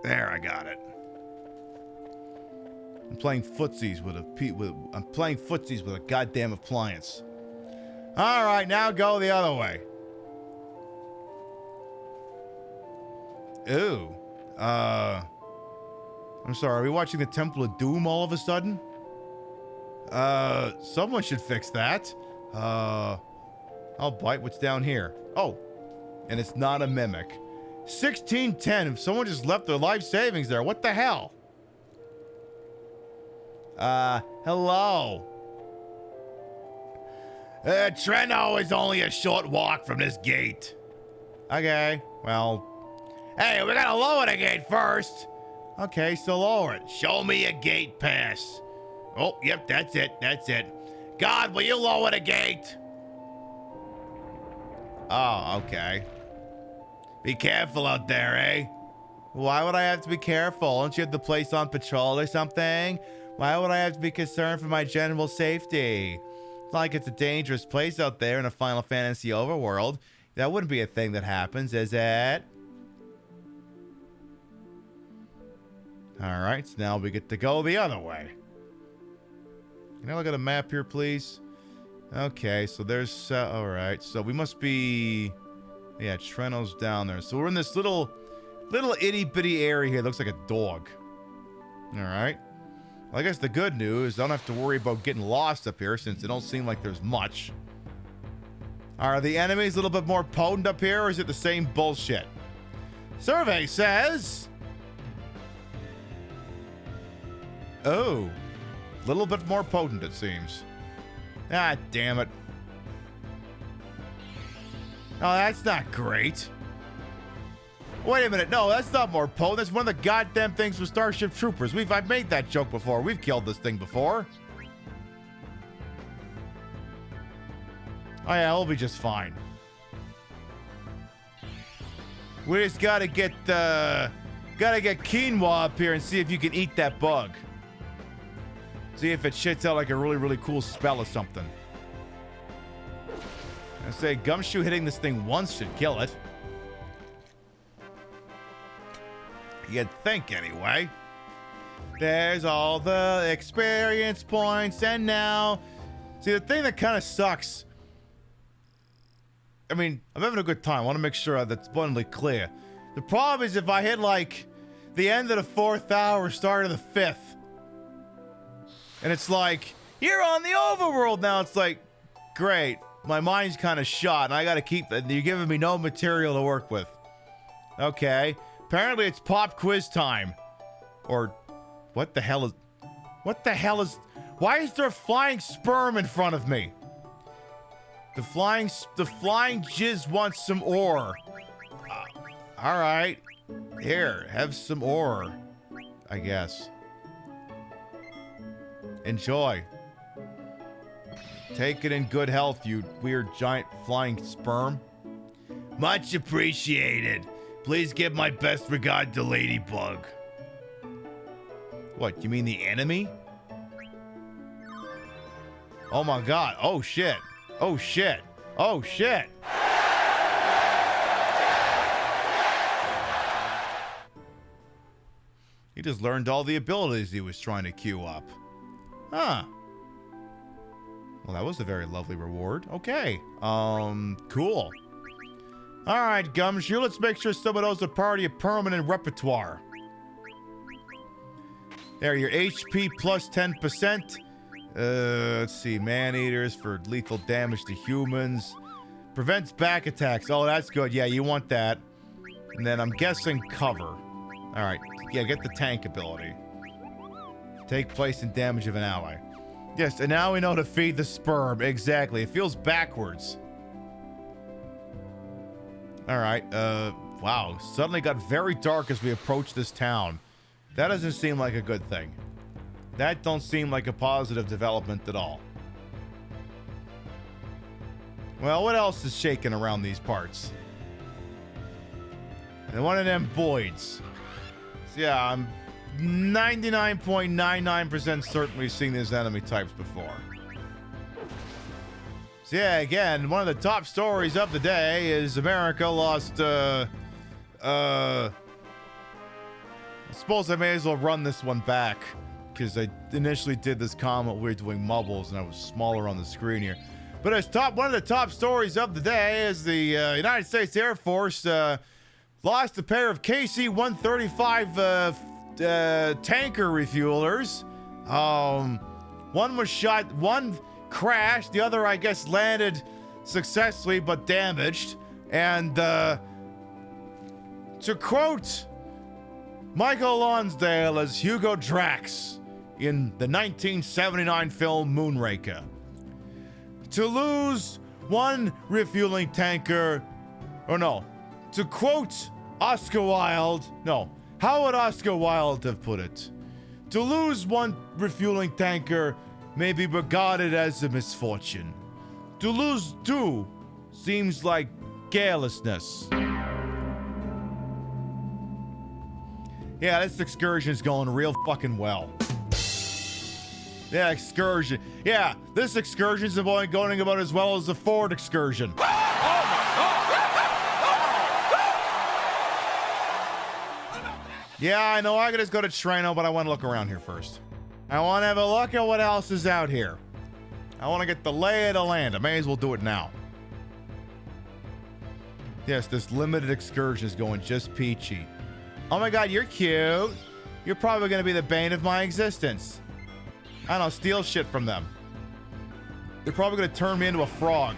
There, I got it. I'm playing footsies with a goddamn appliance. All right, now go the other way. Ooh. I'm sorry, are we watching the Temple of Doom all of a sudden? Someone should fix that. I'll bite what's down here. Oh, and it's not a mimic. 1610, if someone just left their life savings there, what the hell? Hello. Treno is only a short walk from this gate. Okay, well. Hey, we gotta lower the gate first. Okay, so lower it. Show me a gate pass. Oh, yep, that's it. God, will you lower the gate? Oh, okay. Be careful out there, eh? Why would I have to be careful? Don't you have the place on patrol or something? Why would I have to be concerned for my general safety? It's not like it's a dangerous place out there in a Final Fantasy overworld. That wouldn't be a thing that happens, is it? Alright, so now we get to go the other way. Can I look at a map here, please? Okay, so there's... alright, so we must be... Yeah, Treno's down there. So we're in this little itty-bitty area here. Looks like a dog. Alright. Well, I guess the good news, I don't have to worry about getting lost up here since it don't seem like there's much. Are the enemies a little bit more potent up here, or is it the same bullshit? Survey says... Oh. A little bit more potent, it seems. Ah, damn it. Oh, that's not great. Wait a minute. No, that's not more potent. That's one of the goddamn things with Starship Troopers. I've made that joke before. We've killed this thing before. Oh yeah, we'll be just fine. We just gotta get quinoa up here and see if you can eat that bug. See if it shits out like a really, really cool spell or something. I say Gumshoe hitting this thing once should kill it. You'd think, anyway. There's all the experience points, and now... See, the thing that kind of sucks... I mean, I'm having a good time. I want to make sure that's abundantly clear. The problem is if I hit, like, the end of the 4th hour, start of the 5th, and it's like, you're on the overworld now. It's like, great. My mind's kind of shot, and I got to keep that. You're giving me no material to work with. Okay. Apparently, it's pop quiz time. Or, what the hell is... Why is there a flying sperm in front of me? The flying jizz wants some ore. All right. Here, have some ore, I guess. Enjoy. Take it in good health, you weird giant flying sperm. Much appreciated. Please give my best regard to Ladybug. What, you mean the enemy? Oh my god. Oh shit. Oh shit. Oh shit. He just learned all the abilities he was trying to queue up. Huh. Well, that was a very lovely reward. Okay. Cool. Alright, Gumshoe, let's make sure some of those are part of your permanent repertoire. There, your HP plus 10%. Let's see. Man-eaters for lethal damage to humans. Prevents back attacks. Oh, that's good. Yeah, you want that. And then I'm guessing cover. Alright. Yeah, get the tank ability. Take place in damage of an ally. Yes, and now we know to feed the sperm. Exactly. It feels backwards. Alright, wow. Suddenly got very dark as we approach this town. That doesn't seem like a good thing. That don't seem like a positive development at all. Well, what else is shaking around these parts? And one of them Boyds. So yeah, I'm 99.99% certain we've seen these enemy types before. So yeah, again, one of the top stories of the day is America lost, I suppose I may as well run this one back, because I initially did this comment we were doing mubbles and I was smaller on the screen here. But as one of the top stories of the day is the United States Air Force lost a pair of KC-135 tanker refuelers. One was shot, one crashed, the other I guess landed successfully but damaged. And to quote Michael Lonsdale as Hugo Drax in the 1979 film Moonraker, To lose one refueling tanker, or no, to quote Oscar Wilde, no, how would Oscar Wilde have put it? To lose one refueling tanker may be regarded as a misfortune. To lose two seems like carelessness. Yeah, this excursion's going real fucking well. Yeah, excursion. Yeah, this excursion's going about as well as the Ford excursion. Yeah, I know I could just go to Trano, but I want to look around here first. I want to have a look at what else is out here. I want to get the lay of the land. I may as well do it now. Yes, this limited excursion is going just peachy. Oh my god, you're cute. You're probably going to be the bane of my existence. I don't know, steal shit from them. They're probably going to turn me into a frog.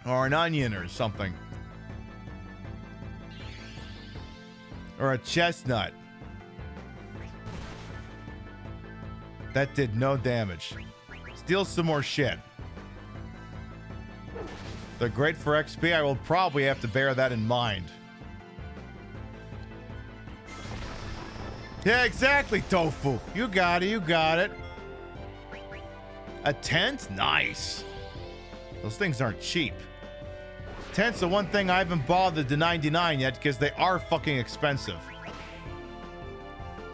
Or an onion or something. Or a chestnut. That did no damage. Steal some more shit. They're great for XP. I will probably have to bear that in mind. Yeah, exactly, Tofu. You got it, you got it. A tent? Nice. Those things aren't cheap. Tent's the one thing I haven't bothered to 99 yet because they are fucking expensive.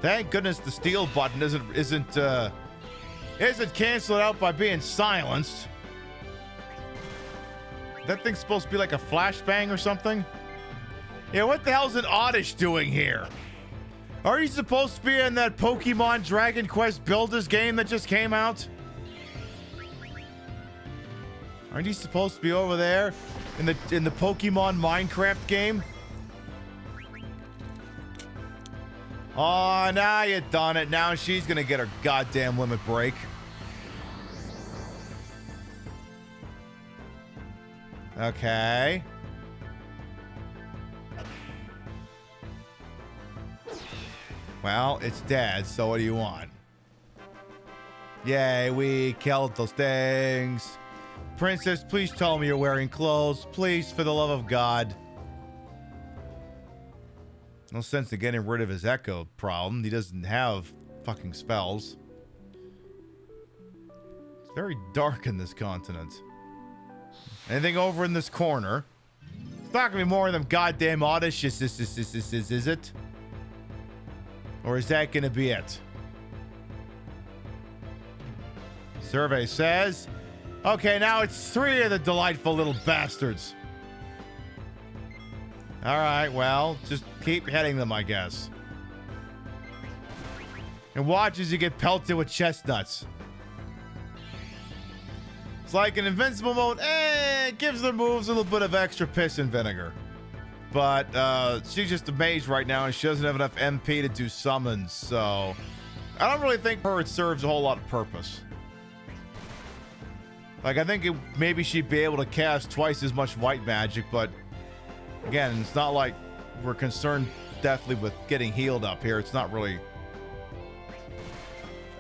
Thank goodness the steal button isn't canceled out by being silenced. That thing's supposed to be like a flashbang or something? Yeah, what the hell's an Oddish doing here? Are you supposed to be in that Pokemon Dragon Quest Builders game that just came out? Aren't you supposed to be over there in the Pokemon Minecraft game? Oh, now you done it. Now she's gonna get her goddamn limit break. Okay. Well, it's dead, so what do you want? Yay, we killed those things. Princess, please tell me you're wearing clothes. Please, for the love of God. No sense in getting rid of his echo problem. He doesn't have fucking spells. It's very dark in this continent. Anything over in this corner? It's not gonna be more than goddamn Oddish, is it? Or is that gonna be it? Survey says... Okay, now it's 3 of the delightful little bastards. Alright, well, just keep hitting them, I guess. And watch as you get pelted with chestnuts. It's like an invincible mode, it gives their moves a little bit of extra piss and vinegar. But she's just a mage right now, and she doesn't have enough MP to do summons, so... I don't really think it serves a whole lot of purpose. Like, I think maybe she'd be able to cast twice as much white magic, but... Again, it's not like we're concerned deathly with getting healed up here. It's not really...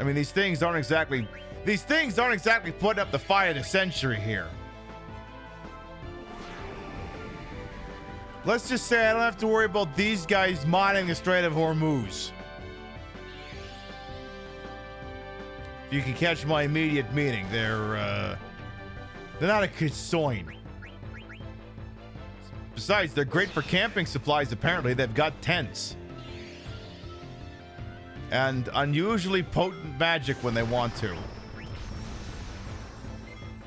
I mean, these things aren't exactly putting up the fight of the century here. Let's just say I don't have to worry about these guys mining the Strait of Hormuz. If you can catch my immediate meaning, they're not a concern. Besides, they're great for camping supplies, apparently. They've got tents. And unusually potent magic when they want to.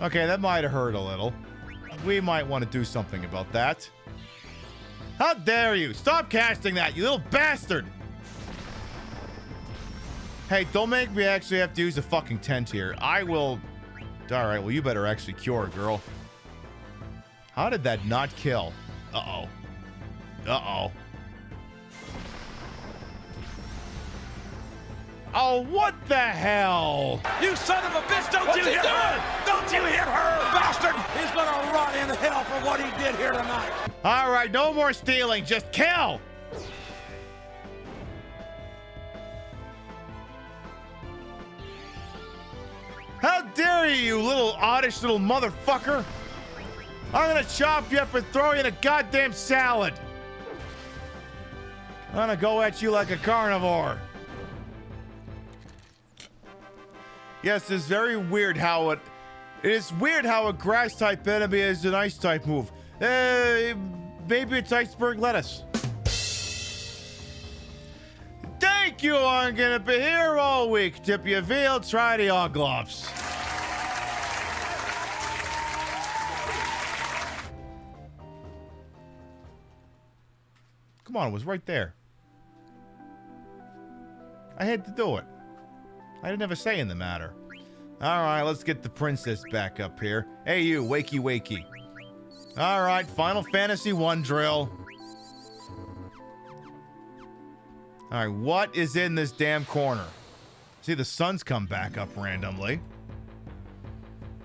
Okay, that might have hurt a little. We might want to do something about that. How dare you! Stop casting that, you little bastard! Hey, don't make me actually have to use a fucking tent here. I will... Alright, well, you better actually cure, girl. How did that not kill? Uh-oh. Uh-oh. Oh, what the hell? You son of a bitch, don't you hit her! Don't you hit her! Bastard! He's gonna rot in hell for what he did here tonight. All right, no more stealing, just kill! How dare you, you little oddish little motherfucker? I'm gonna chop you up and throw you in a goddamn salad. I'm gonna go at you like a carnivore. Yes, it's very weird how it is weird how a grass type enemy is an ice type move. Maybe it's iceberg lettuce. Thank you, I'm gonna be here all week. Tip your veal, try the ogloffs. Come on, it was right there. I had to do it. I didn't have a say in the matter. All right, let's get the princess back up here. Hey, you, wakey, wakey. All right, Final Fantasy 1 drill. All right, what is in this damn corner? See, the sun's come back up randomly.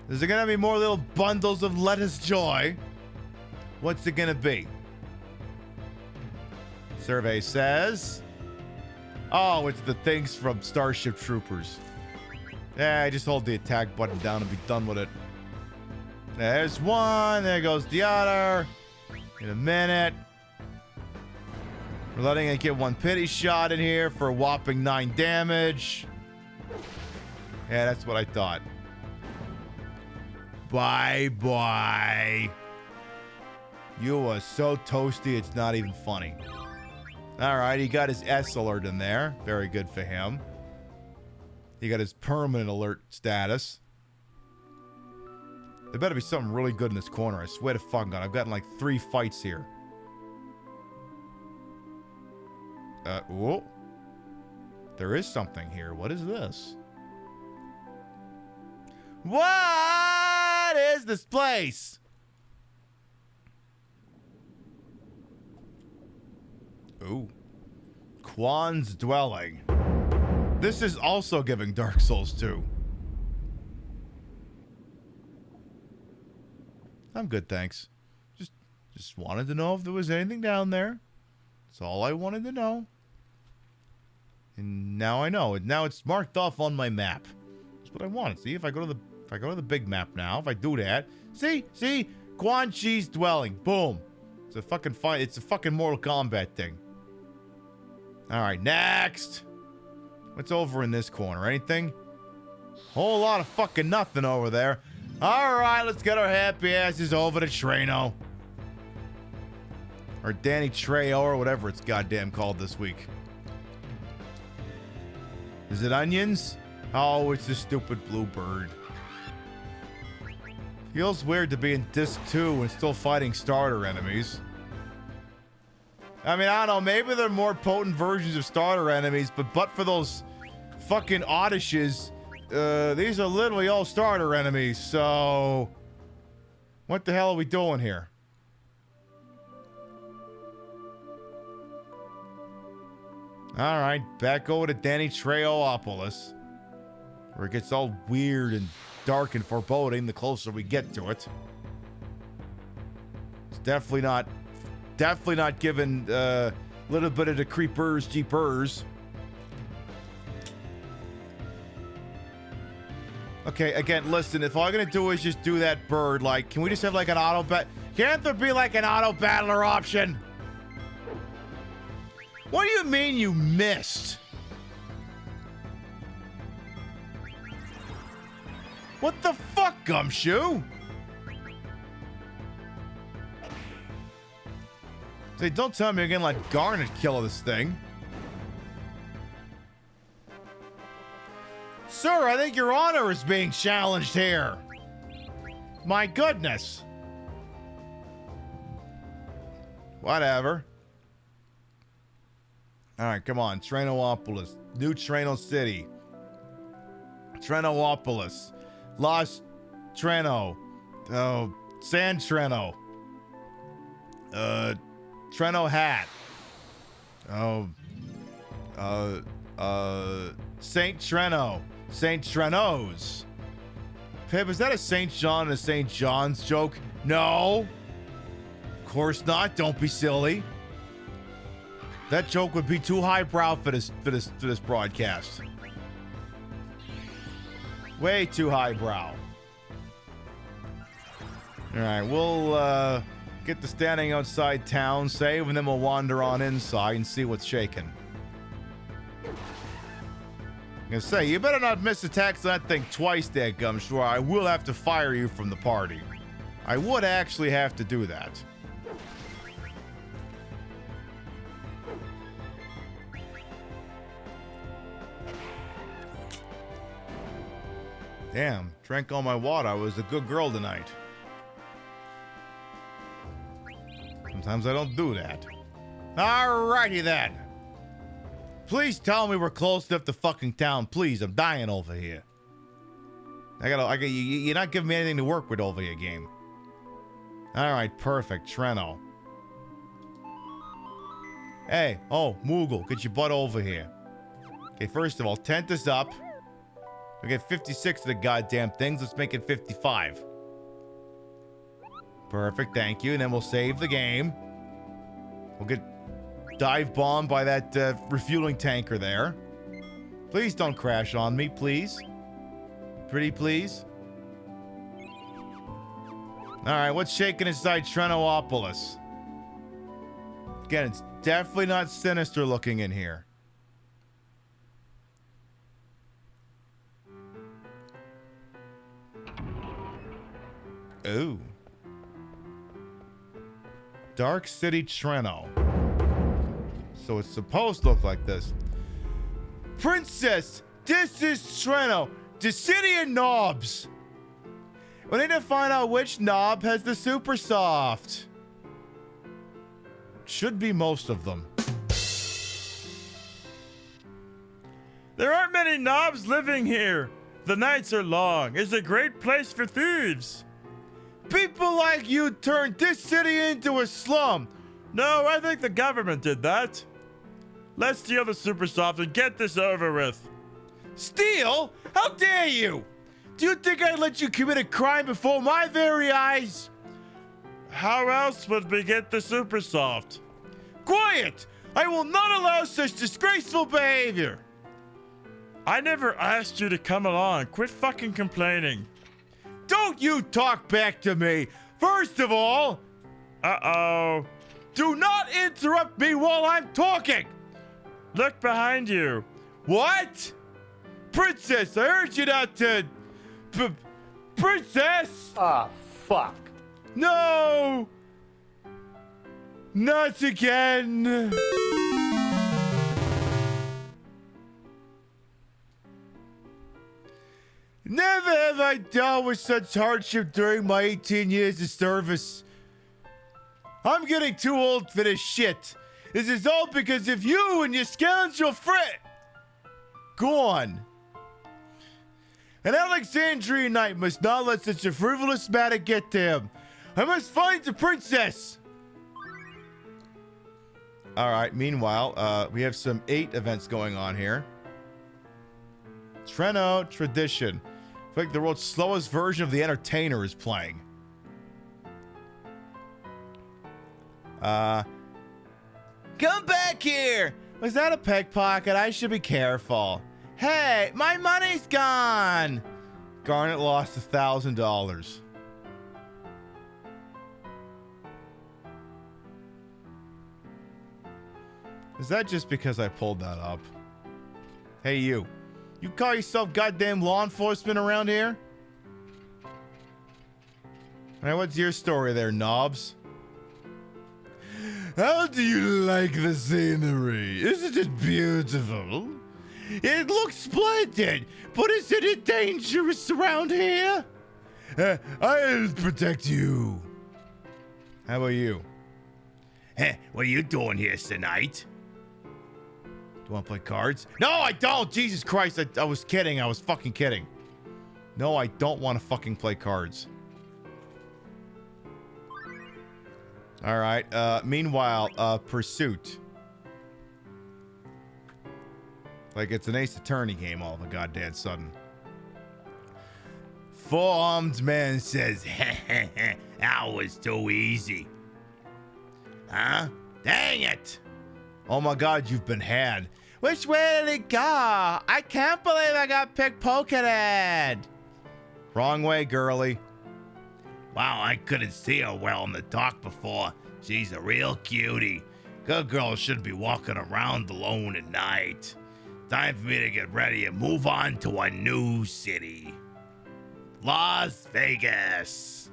Is there gonna be more little bundles of lettuce joy? What's it gonna be? Survey says... Oh, it's the things from Starship Troopers. Yeah, just hold the attack button down and be done with it. There's one. There goes the other. In a minute. We're letting it get one pity shot in here for a whopping 9 damage. Yeah, that's what I thought. Bye-bye. You are so toasty, it's not even funny. All right, he got his S alert in there. Very good for him. He got his permanent alert status. There better be something really good in this corner. I swear to fucking God. I've gotten like 3 fights here. Whoa. There is something here. What is this? What is this place? Ooh. Quan's Dwelling. This is also giving Dark Souls 2. I'm good, thanks. Just wanted to know if there was anything down there. That's all I wanted to know. And now I know. And now it's marked off on my map. That's what I wanted. See, if I go to the big map now, if I do that, see, Quan Chi's Dwelling. Boom. It's a fucking Mortal Kombat thing. All right, next. What's over in this corner? Anything? Whole lot of fucking nothing over there. All right, let's get our happy asses over to Treno. Or Danny Trejo, or whatever it's goddamn called this week. Is it onions? Oh, it's a stupid blue bird. Feels weird to be in Disc 2 and still fighting starter enemies. I mean, I don't know, maybe they're more potent versions of starter enemies, but for those fucking Oddishes, these are literally all starter enemies, so... What the hell are we doing here? Alright, back over to Danny Trejopolis, where it gets all weird and dark and foreboding the closer we get to it. It's definitely not giving a little bit of the creepers, jeepers. Okay, again, listen, if all I'm gonna do is just do that bird, like, can we just have like an auto bat? Can't there be like an auto battler option? What do you mean you missed? What the fuck, Gumshoe? Say, don't tell me you're gonna let Garnet kill this thing. Sir, I think your honor is being challenged here. My goodness. Whatever. Alright, come on. Trenopolis. New Treno City. Trenopolis. Lost Treno. Oh, San Treno. Treno Hat. Oh. St. Treno. St. Treno's. Pip, is that a St. John and a St. John's joke? No. Of course not. Don't be silly. That joke would be too highbrow for this broadcast. Way too highbrow. Alright, we'll get to standing outside town, save, and then we'll wander on inside and see what's shaking. I'm gonna say, you better not miss attacks on that thing twice there, Gumshoe, or I will have to fire you from the party. I would actually have to do that. Damn, drank all my water. I was a good girl tonight. Sometimes I don't do that. Alrighty then. Please tell me we're close enough to fucking town. Please, I'm dying over here. You're not giving me anything to work with over here, game. Alright, perfect. Treno. Hey, oh, Moogle, get your butt over here. Okay, first of all, tent is up. We get 56 of the goddamn things. Let's make it 55. Perfect, thank you. And then we'll save the game. We'll get dive bombed by that refueling tanker there. Please don't crash on me, please. Pretty please. Alright, what's shaking inside Trenoopolis? Again, it's definitely not sinister looking in here. Ooh. Dark City Treno. So it's supposed to look like this. Princess, this is Treno, the city of knobs. We need to find out which knob has the super soft. Should be most of them. There aren't many knobs living here. The nights are long. It's a great place for thieves. People like you turned this city into a slum. No, I think the government did that. Let's steal the super soft and get this over with. Steal? How dare you? Do you think I'd let you commit a crime before my very eyes? How else would we get the super soft? Quiet! I will not allow such disgraceful behavior. I never asked you to come along. Quit fucking complaining. Don't you talk back to me. First of all... Uh-oh. Do not interrupt me while I'm talking. Look behind you. What? Princess, I heard you not to... Princess? Ah, fuck. No! Not again. Never have I dealt with such hardship during my 18 years of service. I'm getting too old for this shit. This is all because of you and your scoundrel friend. Go on. An Alexandria knight must not let such a frivolous matter get to him. I must find the princess. All right, meanwhile, we have some 8 events going on here. Treno Tradition. I feel like the world's slowest version of The Entertainer is playing. Come back here! Was that a pickpocket? I should be careful. Hey, my money's gone! Garnet lost $1,000. Is that just because I pulled that up? Hey, you. You call yourself goddamn law enforcement around here? Alright, what's your story there, knobs? How do you like the scenery? Isn't it beautiful? It looks splendid, but isn't it dangerous around here? I'll protect you. How about you? Hey, what are you doing here tonight? Do you want to play cards? No, I don't! Jesus Christ, I was kidding. I was fucking kidding. No, I don't want to fucking play cards. Alright, meanwhile, Pursuit. Like it's an Ace Attorney game all of a goddamn sudden. Four-armed man says, that was too easy. Huh? Dang it! Oh my god, you've been had. Which way did it go? I can't believe I got pickpocketed. Wrong way, girly. Wow, I couldn't see her well in the dark before. She's a real cutie. Good girls shouldn't be walking around alone at night. Time for me to get ready and move on to a new city. Las Vegas.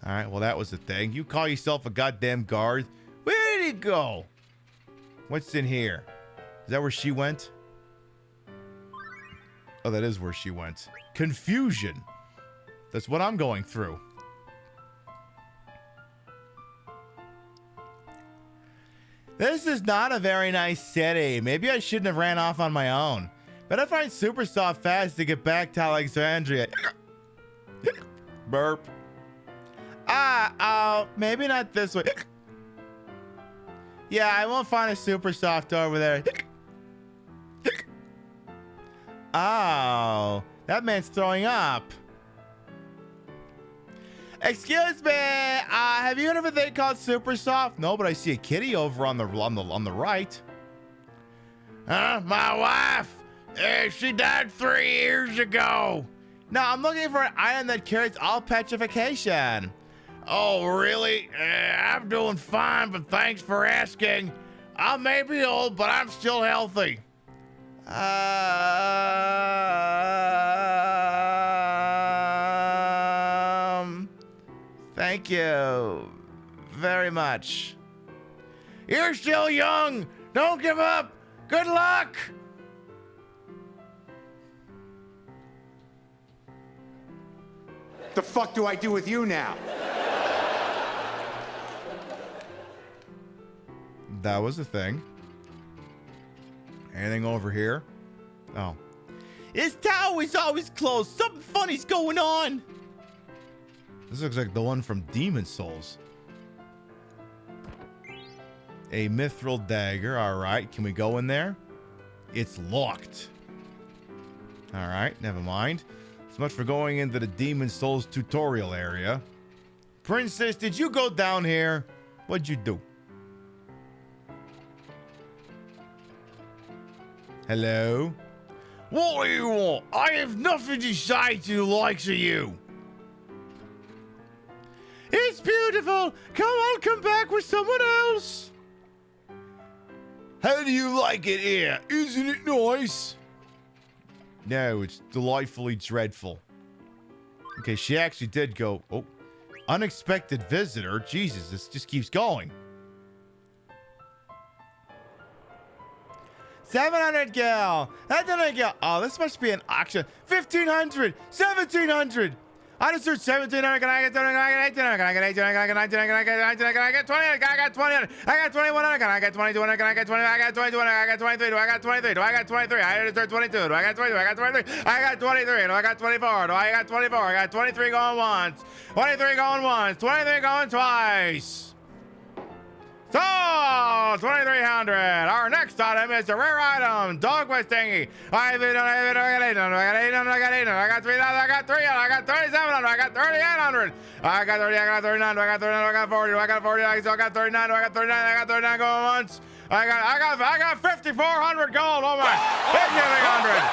All right, well, that was the thing. You call yourself a goddamn guard? Where did he go? What's in here? Is that where she went? Oh, that is where she went. Confusion. That's what I'm going through. This is not a very nice city. Maybe I shouldn't have ran off on my own. But I find super soft fast to get back to Alexandria. Burp. Maybe not this way. Yeah, I won't find a super soft over there. Oh, that man's throwing up. Excuse me, have you heard of a thing called super soft? No, but I see a kitty over on the right. Huh? My wife. She died 3 years ago. No, I'm looking for an item that cures all petrification. Oh, really? I'm doing fine, but thanks for asking. I may be old, but I'm still healthy. Thank you very much. You're still young. Don't give up. Good luck. The fuck do I do with you now? That was the thing. Anything over here? Oh. This tower is always closed. Something funny's going on. This looks like the one from Demon Souls. A mithril dagger. All right. Can we go in there? It's locked. All right. Never mind. So much for going into the Demon Souls tutorial area. Princess, did you go down here? What'd you do? Hello? What do you want? I have nothing to say to the likes of you. It's beautiful. Come on, come back with someone else. How do you like it here? Isn't it nice? No, it's delightfully dreadful. Okay, she actually did go. Oh, unexpected visitor. Jesus, this just keeps going. 700 gal. That didn't get. Oh, this must be an auction. 1,500. 1,700. I just heard 1,700. Can I get 700? Can I get 1,800? Can I get 1,800? Can I get 1,900? Can I get 1,900? Can I get 2,000? Can I get 2,000? I got 2,100. Can I get 2,200? Can I get 20? I got 2,200. I got 23. Do I got 23? Do I got 23? I just heard 22. Do I got 22? I got 23. I got 23. Do I got 24? Do I got 24? I got 23 going once. 23 going once. 23 going twice. So, 2,300. Our next item is a rare item, dog whiz thingy. I got 3,000. I got 3,000. I got 3,700. I got 3,800. I got 30. I got 39. I got 39. I got 40. I got 40. I still got 39. I got 39. I got 39 going once. I got 5,400 gold. Oh my, 5,300.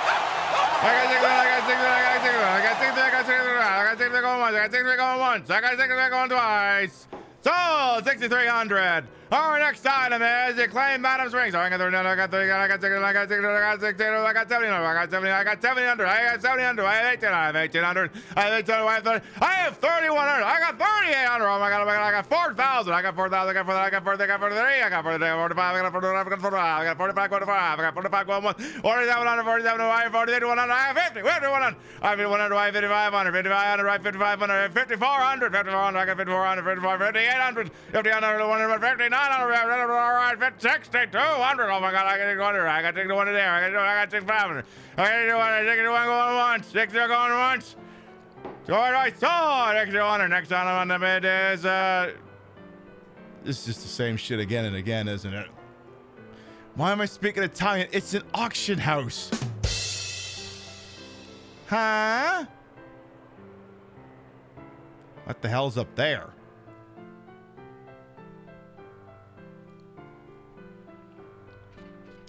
I got 6,000. I got 6,000. I got 6,000. I got 6,000. I got 6,000. I got 6,000 going once. I got 6,000 going once. I got 6,000 going twice. So, 6,300. Our next item is the Claim Madam's Rings. I got 39, I got 30, I got 60, I got 60, I got 60, I got 70, I got 70, I got 700, I got 700, I have 18, I have 1,800, I have 1,800, I have 30, I have 3,100, I got 3,800, oh my god, I got 4,000, I got 4,000, I got 4,000, I got 40, I got 43, I got 43, I got 45, I got 45, I got 45, I got 45, 45, I got 45, 47, 47, 47, I have 48, 100, I have 50, 100, I have 100, I have 5,500, 5,500, I have 5,500, I have 5,400, 5,400, I got 5,400, 5,800, 5,800, 5,900, all right, 6,200. Oh my god, I got 6,200. I got 6,200 there. I got 6,500. I got 6,200 going once. 6,200 going once. So I saw 6,200. Next time on the bid is this is just the same shit again and again, isn't it? Why am I speaking Italian? It's an auction house. Huh? What the hell's up there?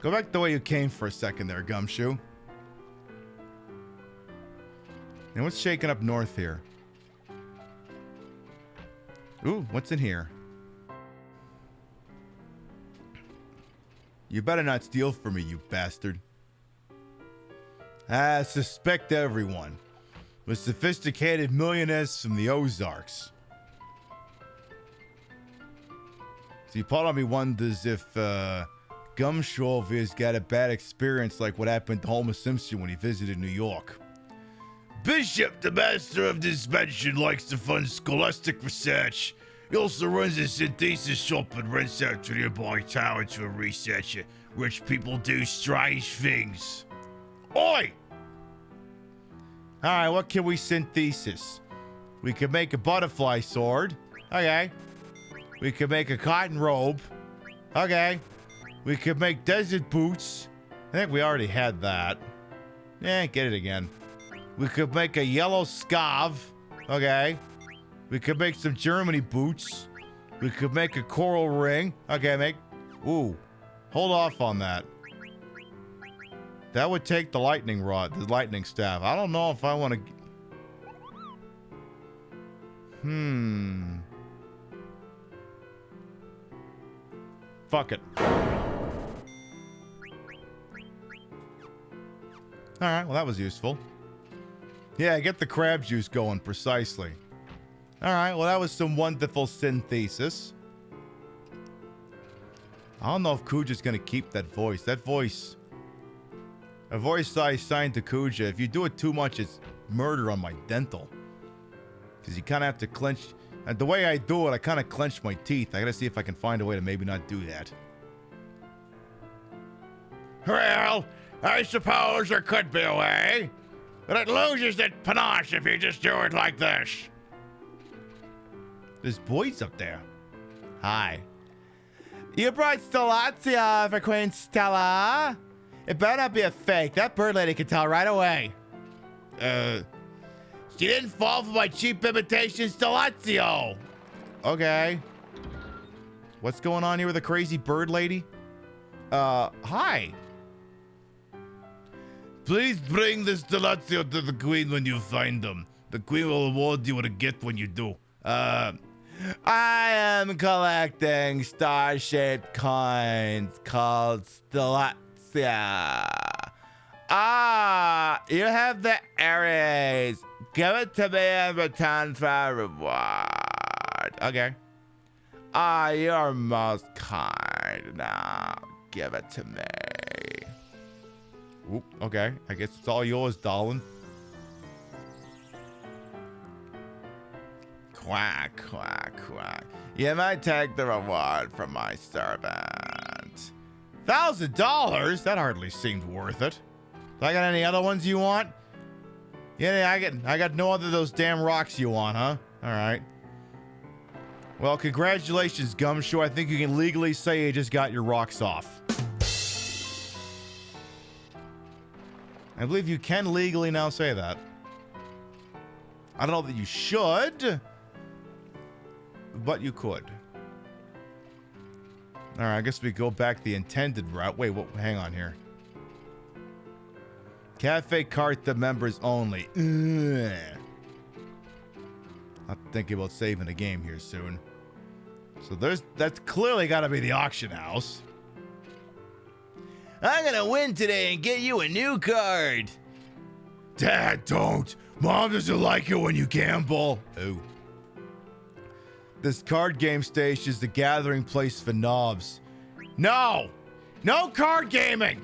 Go back the way you came for a second there, Gumshoe. And what's shaking up north here? Ooh, what's in here? You better not steal from me, you bastard. I suspect everyone. With sophisticated millionaires from the Ozarks. See, part of me wonders if Gumshoe has got a bad experience like what happened to Homer Simpson when he visited New York. Bishop, the master of this mansion, likes to fund scholastic research. He also runs a synthesis shop and rents out to nearby town to a researcher. Rich people do strange things. Oi! Alright, what can we synthesis? We could make a butterfly sword. Okay. We could make a cotton robe. Okay. We could make desert boots. I think we already had that. Get it again. We could make a yellow scarf. Okay. We could make some Germany boots. We could make a coral ring. Okay, Ooh. Hold off on that. That would take the lightning rod, the lightning staff. I don't know if I want to... Fuck it. Alright, well that was useful. Yeah, get the crab juice going, precisely. Alright, well that was some wonderful synthesis. I don't know if Kuja's gonna keep that voice. A voice I assigned to Kuja, if you do it too much, it's murder on my dental. Because you kind of have to clench... And the way I do it, I kind of clench my teeth. I gotta see if I can find a way to maybe not do that. Well, I suppose there could be a way. But it loses its panache if you just do it like this. There's boys up there. Hi. You brought Stellazia for Queen Stella? It better not be a fake. That bird lady can tell right away. She didn't fall for my cheap imitation Stellazio. Okay. What's going on here with the crazy bird lady? Hi. Please bring the Stellazio to the queen when you find them. The queen will award you with a gift when you do. I am collecting star-shaped coins called Stellazia. You have the Aries. Give it to me in return for a reward. Okay. You're most kind. Now, give it to me. Oop, okay. I guess it's all yours, darling. Quack, quack, quack. You might take the reward from my servant. $1,000? That hardly seemed worth it. I got any other ones you want? Yeah, I got no other of those damn rocks you want, huh? All right. Well, congratulations, Gumshoe. I think you can legally say you just got your rocks off. I believe you can legally now say that. I don't know that you should, but you could. All right, I guess we go back the intended route. Wait, what? Hang on here. Cafe cart to members only. Ugh. I'm thinking about saving the game here soon. So that's clearly got to be the auction house. I'm gonna win today and get you a new card. Dad, don't. Mom doesn't like it when you gamble. Oh. This card game station is the gathering place for knobs. No! No card gaming!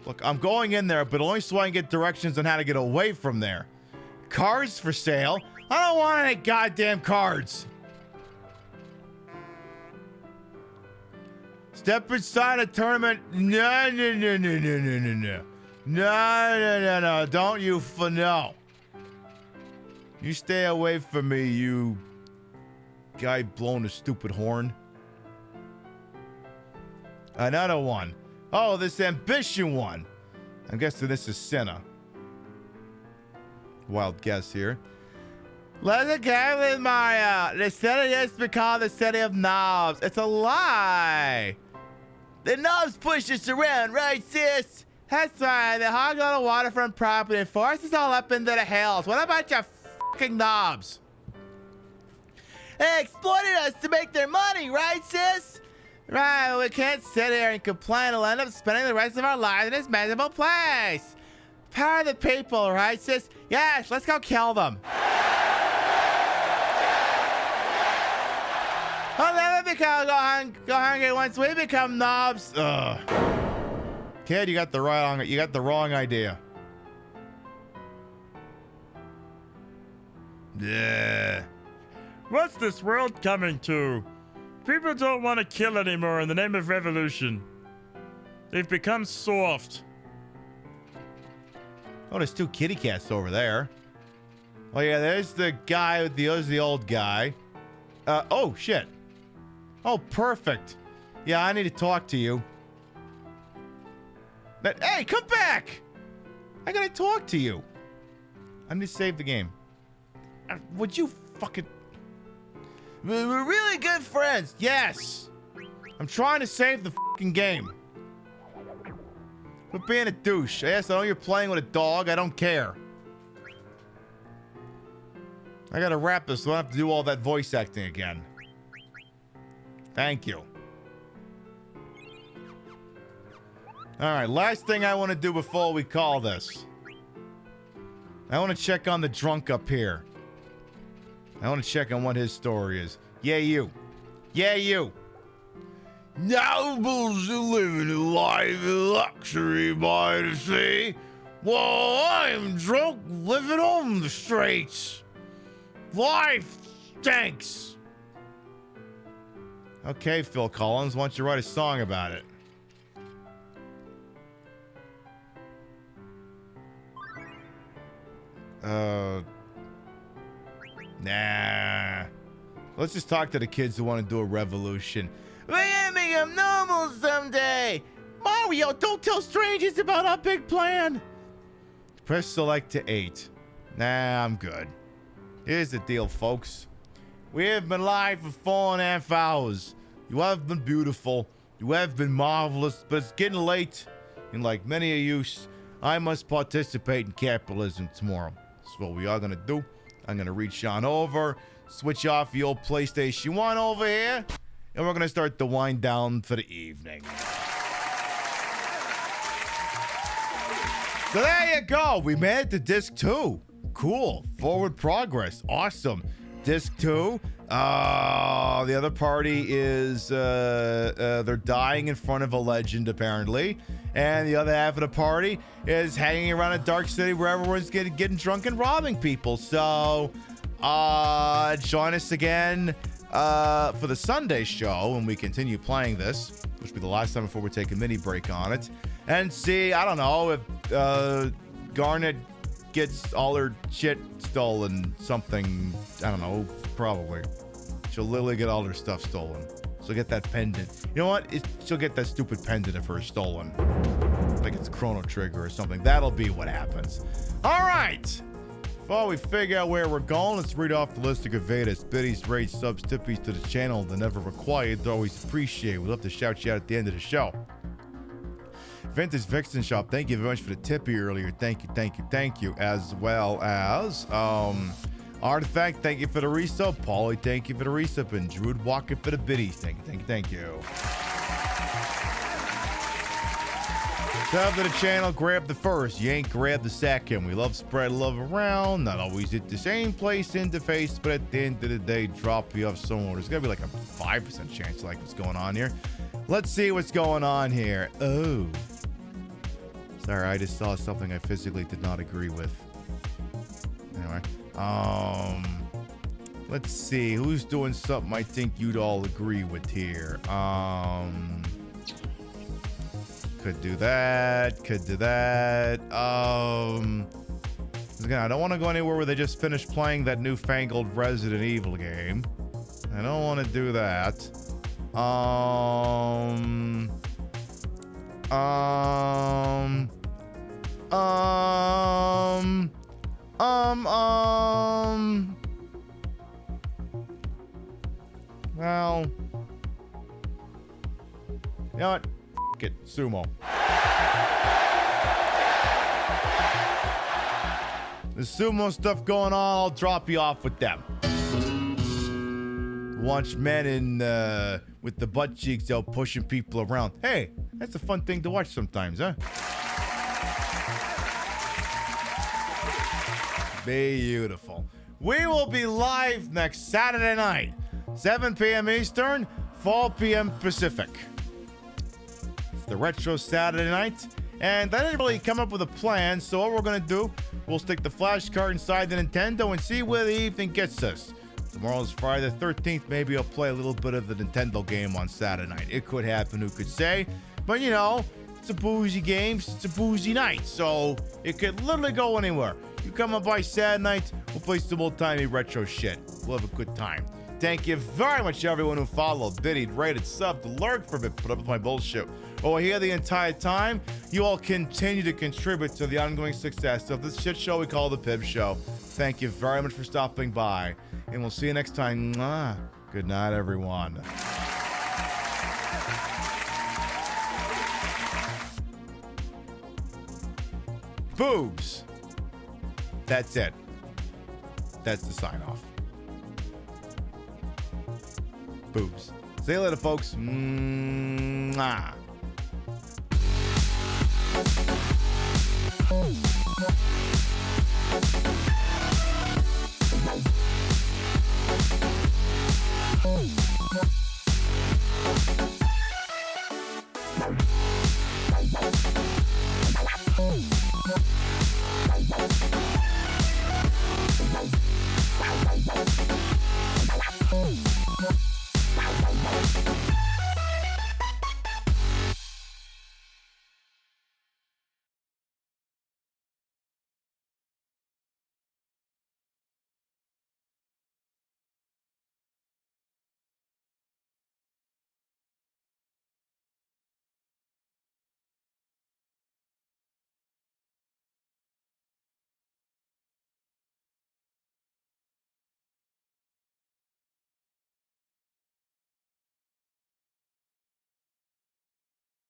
Look, I'm going in there, but only so I can get directions on how to get away from there. Cards for sale? I don't want any goddamn cards. Step inside a tournament. No. No. Don't you no. You stay away from me, you guy blowing a stupid horn. Another one. Oh, this ambition one. I'm guessing this is Senna. Wild guess here. Let's go with Mario. The city used to be called the City of Knobs. It's a lie. The knobs push us around, right, sis? That's right. They hog all the waterfront property and force us all up into the hills. What about your fucking knobs? They exploited us to make their money, right, sis? Right, well, we can't sit here and complain. We'll end up spending the rest of our lives in this miserable place. Power of the people, right, sis? Yes, let's go kill them. We'll never go hungry once we become knobs. Ugh. Kid, you got the wrong idea. Yeah. What's this world coming to? People don't want to kill anymore in the name of revolution. They've become soft. Oh, there's 2 kitty cats over there. Oh yeah, there's the guy with the old guy. Oh shit. Oh, perfect. Yeah, I need to talk to you. Hey, come back! I gotta talk to you. I need to save the game. Would you fucking... We're really good friends. Yes! I'm trying to save the fucking game. Quit being a douche. Yes, I know you're playing with a dog. I don't care. I gotta wrap this so I don't have to do all that voice acting again. Thank you. Alright, last thing I want to do before we call this. I want to check on the drunk up here. I want to check on what his story is. Yeah, you. Yeah, you. Nobles who live in a life in luxury by the sea. Well, I'm drunk living on the streets. Life stinks. Okay, Phil Collins, why don't you write a song about it? Nah. Let's just talk to the kids who want to do a revolution. We're gonna make them normal someday. Mario, don't tell strangers about our big plan. Press select to 8. Nah, I'm good. Here's the deal, folks. We have been live for 4.5 hours. You have been beautiful. You have been marvelous, but it's getting late. And like many of you, I must participate in capitalism tomorrow. That's what we are going to do. I'm going to reach on over, switch off the old PlayStation 1 over here, and we're going to start the wind down for the evening. So there you go. We made it to disc 2. Cool. Forward progress. Awesome. Disc 2. The other party is they're dying in front of a legend, apparently. And the other half of the party is hanging around a dark city where everyone's getting drunk and robbing people. So join us again for the Sunday show when we continue playing this, which will be the last time before we take a mini break on it. And see, I don't know, if Garnet gets all her shit stolen, something, I don't know, probably. She'll literally get all her stuff stolen. She'll get that pendant. You know what? She'll get that stupid pendant of hers stolen. Like it's Chrono Trigger or something. That'll be what happens. All right. Before we figure out where we're going, let's read off the list of Gavedas, biddies, rates, subs, tippies to the channel. They're never required. They're always appreciated. We'd love to shout you out at the end of the show. Vintage Vixen Shop, thank you very much for the tippy earlier. Thank you. As well as Artifact, thank you for the resub. Paulie, thank you for the resub. And Druid Walker for the biddies. Thank you. Sub to the channel, grab the first. You ain't grab the second. We love spread love around. Not always at the same place in the face, but at the end of the day, drop you off somewhere. There's gonna be like a 5% chance like what's going on here. Let's see what's going on here. Oh. Sorry, I just saw something I physically did not agree with. Anyway. Let's see. Who's doing something I think you'd all agree with here? Could do that. Again, I don't want to go anywhere where they just finished playing that newfangled Resident Evil game. I don't want to do that. Well, you know what? Fuck it. Sumo. The sumo stuff going on, I'll drop you off with them. Watch men in with the butt cheeks out pushing people around. Hey, that's a fun thing to watch sometimes, huh? Beautiful. We will be live next Saturday night, 7 p.m. Eastern, 4 p.m. Pacific. It's the Retro Saturday night, and I didn't really come up with a plan, so what we're going to do, we'll stick the flash card inside the Nintendo and see where the evening gets us. Tomorrow's Friday the 13th. Maybe I'll play a little bit of the Nintendo game on Saturday night. It could happen, who could say? But, you know, it's a boozy game. It's a boozy night, so it could literally go anywhere. You come up by Saturday night, we'll play some old-timey retro shit. We'll have a good time. Thank you very much, everyone who followed, biddied, rated, subbed, lurked for a bit, put up with my bullshit. Or here the entire time, you all continue to contribute to the ongoing success of this shit show we call the Pib Show. Thank you very much for stopping by, and we'll see you next time. Mwah. Good night, everyone. Boobs. That's it. That's the sign off. Boobs. See you later, folks. Mwah.